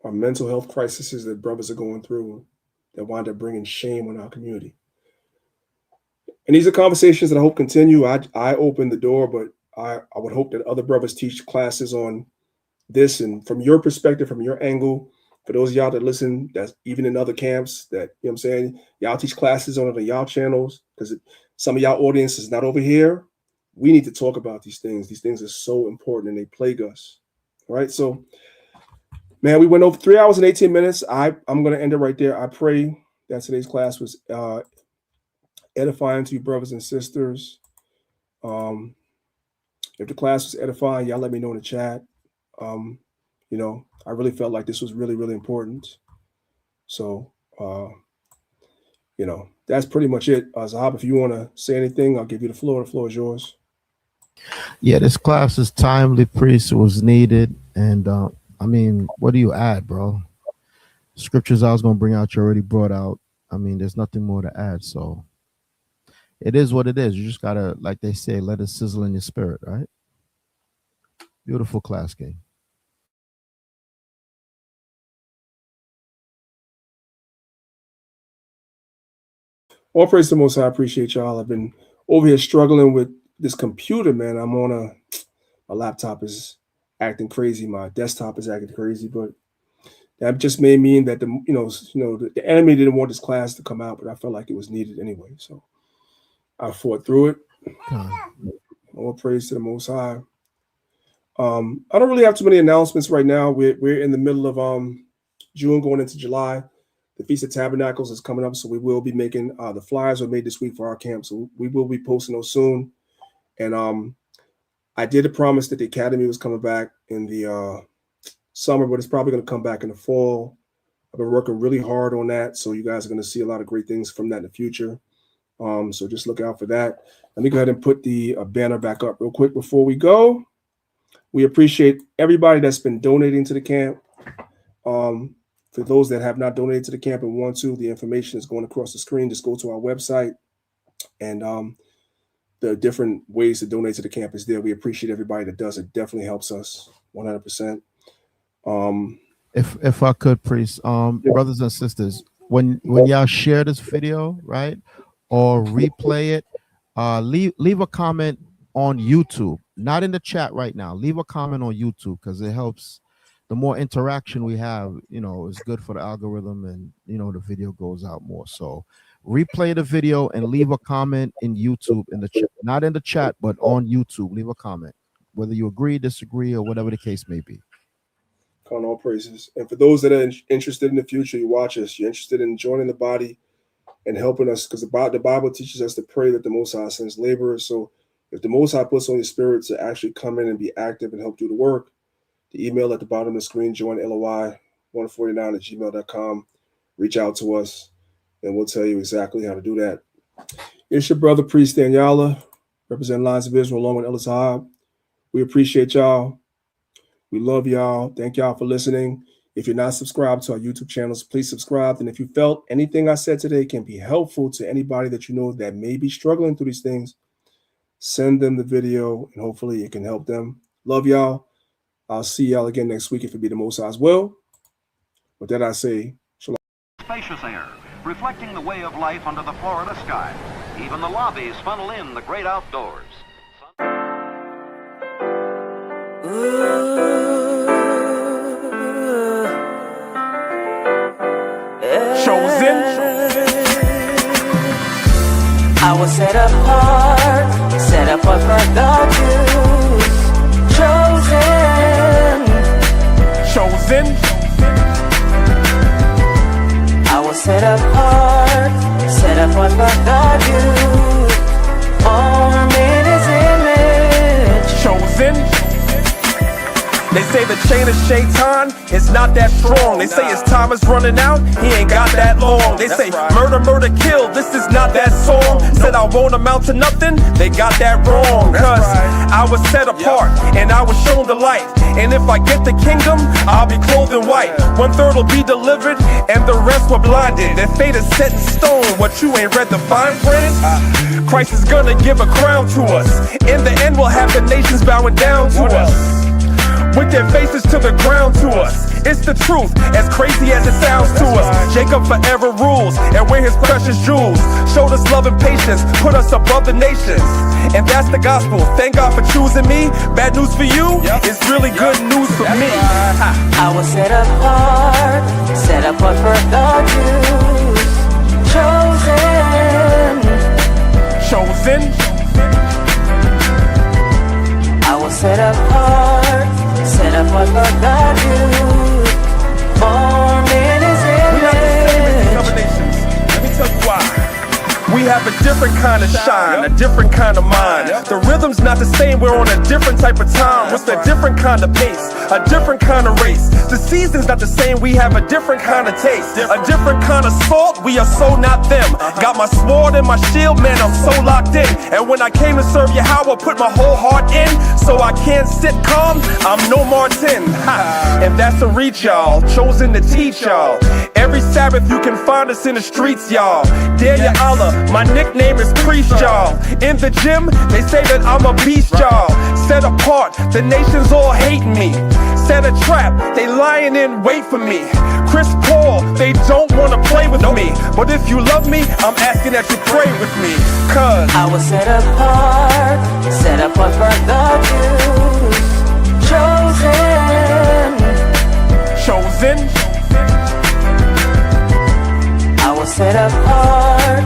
are mental health crises that brothers are going through that wind up bringing shame on our community. And these are conversations that I hope continue. I opened the door, but I would hope that other brothers teach classes on this. And from your perspective, from your angle, for those of y'all that listen, that's even in other camps, that, you know what I'm saying, y'all teach classes on the y'all channels, because some of y'all audience is not over here. We need to talk about these things. These things are so important and they plague us. All right. So, man, we went over 3 hours and 18 minutes. I'm going to end it right there. I pray that today's class was edifying to you, brothers and sisters. If the class was edifying, y'all let me know in the chat. You know, I really felt like this was really, really important. So, you know, that's pretty much it. Zahab, if you want to say anything, I'll give you the floor. The floor is yours. Yeah, this class is timely, priest. It was needed. And I mean, what do you add, bro? Scriptures I was going to bring out, you already brought out. I mean, there's nothing more to add. So it is what it is. You just got to, like they say, let it sizzle in your spirit, right? Beautiful class, King. All praise to the Most High. I appreciate y'all. I've been over here struggling with this computer, man. I'm on my laptop is acting crazy. My desktop is acting crazy, but that just may mean that the enemy didn't want this class to come out, but I felt like it was needed anyway. So I fought through it. All praise to the Most High. I don't really have too many announcements right now. We're in the middle of June going into July. The Feast of Tabernacles is coming up, so we will be making the flyers were made this week for our camp, so we will be posting those soon. And I did a promise that the academy was coming back in the summer, but it's probably going to come back in the fall. I've been working really hard on that, so you guys are going to see a lot of great things from that in the future. So just look out for that. Let me go ahead and put the banner back up real quick before we go. We appreciate everybody that's been donating to the camp. For those that have not donated to the camp and want to, the information is going across the screen. Just go to our website, and the different ways to donate to the camp is there. We appreciate everybody that does. It definitely helps us 100%. If I could, priest, brothers and sisters, when y'all share this video, right, or replay it, leave a comment on YouTube, not in the chat right now. Leave a comment on YouTube because it helps. The more interaction we have, it's good for the algorithm, and the video goes out more. So replay the video and leave a comment in YouTube, in the chat, not in the chat, but on YouTube. Leave a comment, whether you agree, disagree, or whatever the case may be. Calling all praises. And for those that are interested in the future, you watch us, you're interested in joining the body and helping us, because the Bible teaches us to pray that the Most High sends laborers. So if the Most High puts on your spirit to actually come in and be active and help do the work, the email at the bottom of the screen, joinLOI149@gmail.com. Reach out to us, and we'll tell you exactly how to do that. It's your brother, Priest Daniela, representing Lines of Israel, along with Ellis Saab. We appreciate y'all. We love y'all. Thank y'all for listening. If you're not subscribed to our YouTube channels, please subscribe. And if you felt anything I said today can be helpful to anybody that you know that may be struggling through these things, send them the video, and hopefully it can help them. Love y'all. I'll see y'all again next week if it be the Most High's will. With that, I say, shalom. Spacious air, reflecting the way of life under the Florida sky. Even the lobbies funnel in the great outdoors. Chosen. I was set apart for God's use. Chosen. I was set apart for God's use. Formed in His image. Chosen. They say the chain of Shaitan is not that strong. They say his time is running out, he ain't got that long. They say murder, murder, kill, this is not that song. Said I won't amount to nothing, they got that wrong. Cause I was set apart and I was shown the light. And if I get the kingdom, I'll be clothed in white. 1/3 will be delivered and the rest were blinded. Their fate is set in stone, what you ain't read the fine print? Christ is gonna give a crown to us. In the end we'll have the nations bowing down to us, with their faces to the ground to us. It's the truth, as crazy as it sounds to us. Jacob forever rules, and we're his precious jewels. Showed us love and patience, put us above the nations. And that's the gospel, thank God for choosing me. Bad news for you, it's really good news for me. I was set apart for God's use. Chosen. I was set apart for God's use. Formed in His image. Let me tell you why. We have a different kind of shine, a different kind of mind. The rhythm's not the same, we're on a different type of time. With a different kind of pace, a different kind of race. The season's not the same, we have a different kind of taste. A different kind of salt, we are so not them. Got my sword and my shield, man, I'm so locked in. And when I came to serve Yahweh, put my whole heart in. So I can't sit calm, I'm no Martin. And that's a reach, y'all, chosen to teach y'all. Every Sabbath you can find us in the streets, y'all. Dare ya Allah, my nickname is Priest, y'all. In the gym, they say that I'm a beast, y'all. Set apart, the nations all hate me. Set a trap, they lying in wait for me. Chris Paul, they don't wanna play with me. But if you love me, I'm asking that you pray with me. Cause I was set apart for God's use. Chosen. I was set apart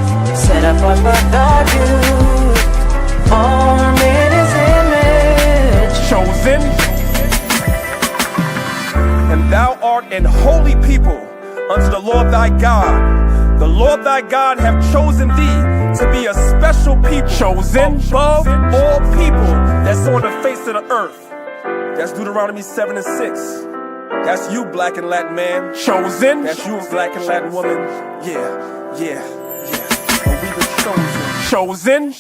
for God's use. Formed in His image. Chosen. And thou art an holy people unto the Lord thy God. The Lord thy God have chosen thee to be a special people, chosen above all people that's on the face of the earth. That's Deuteronomy 7:6. That's you, black and Latin man. Chosen. That's you, black and Latin woman. Yeah. But we the chosen. Chosen.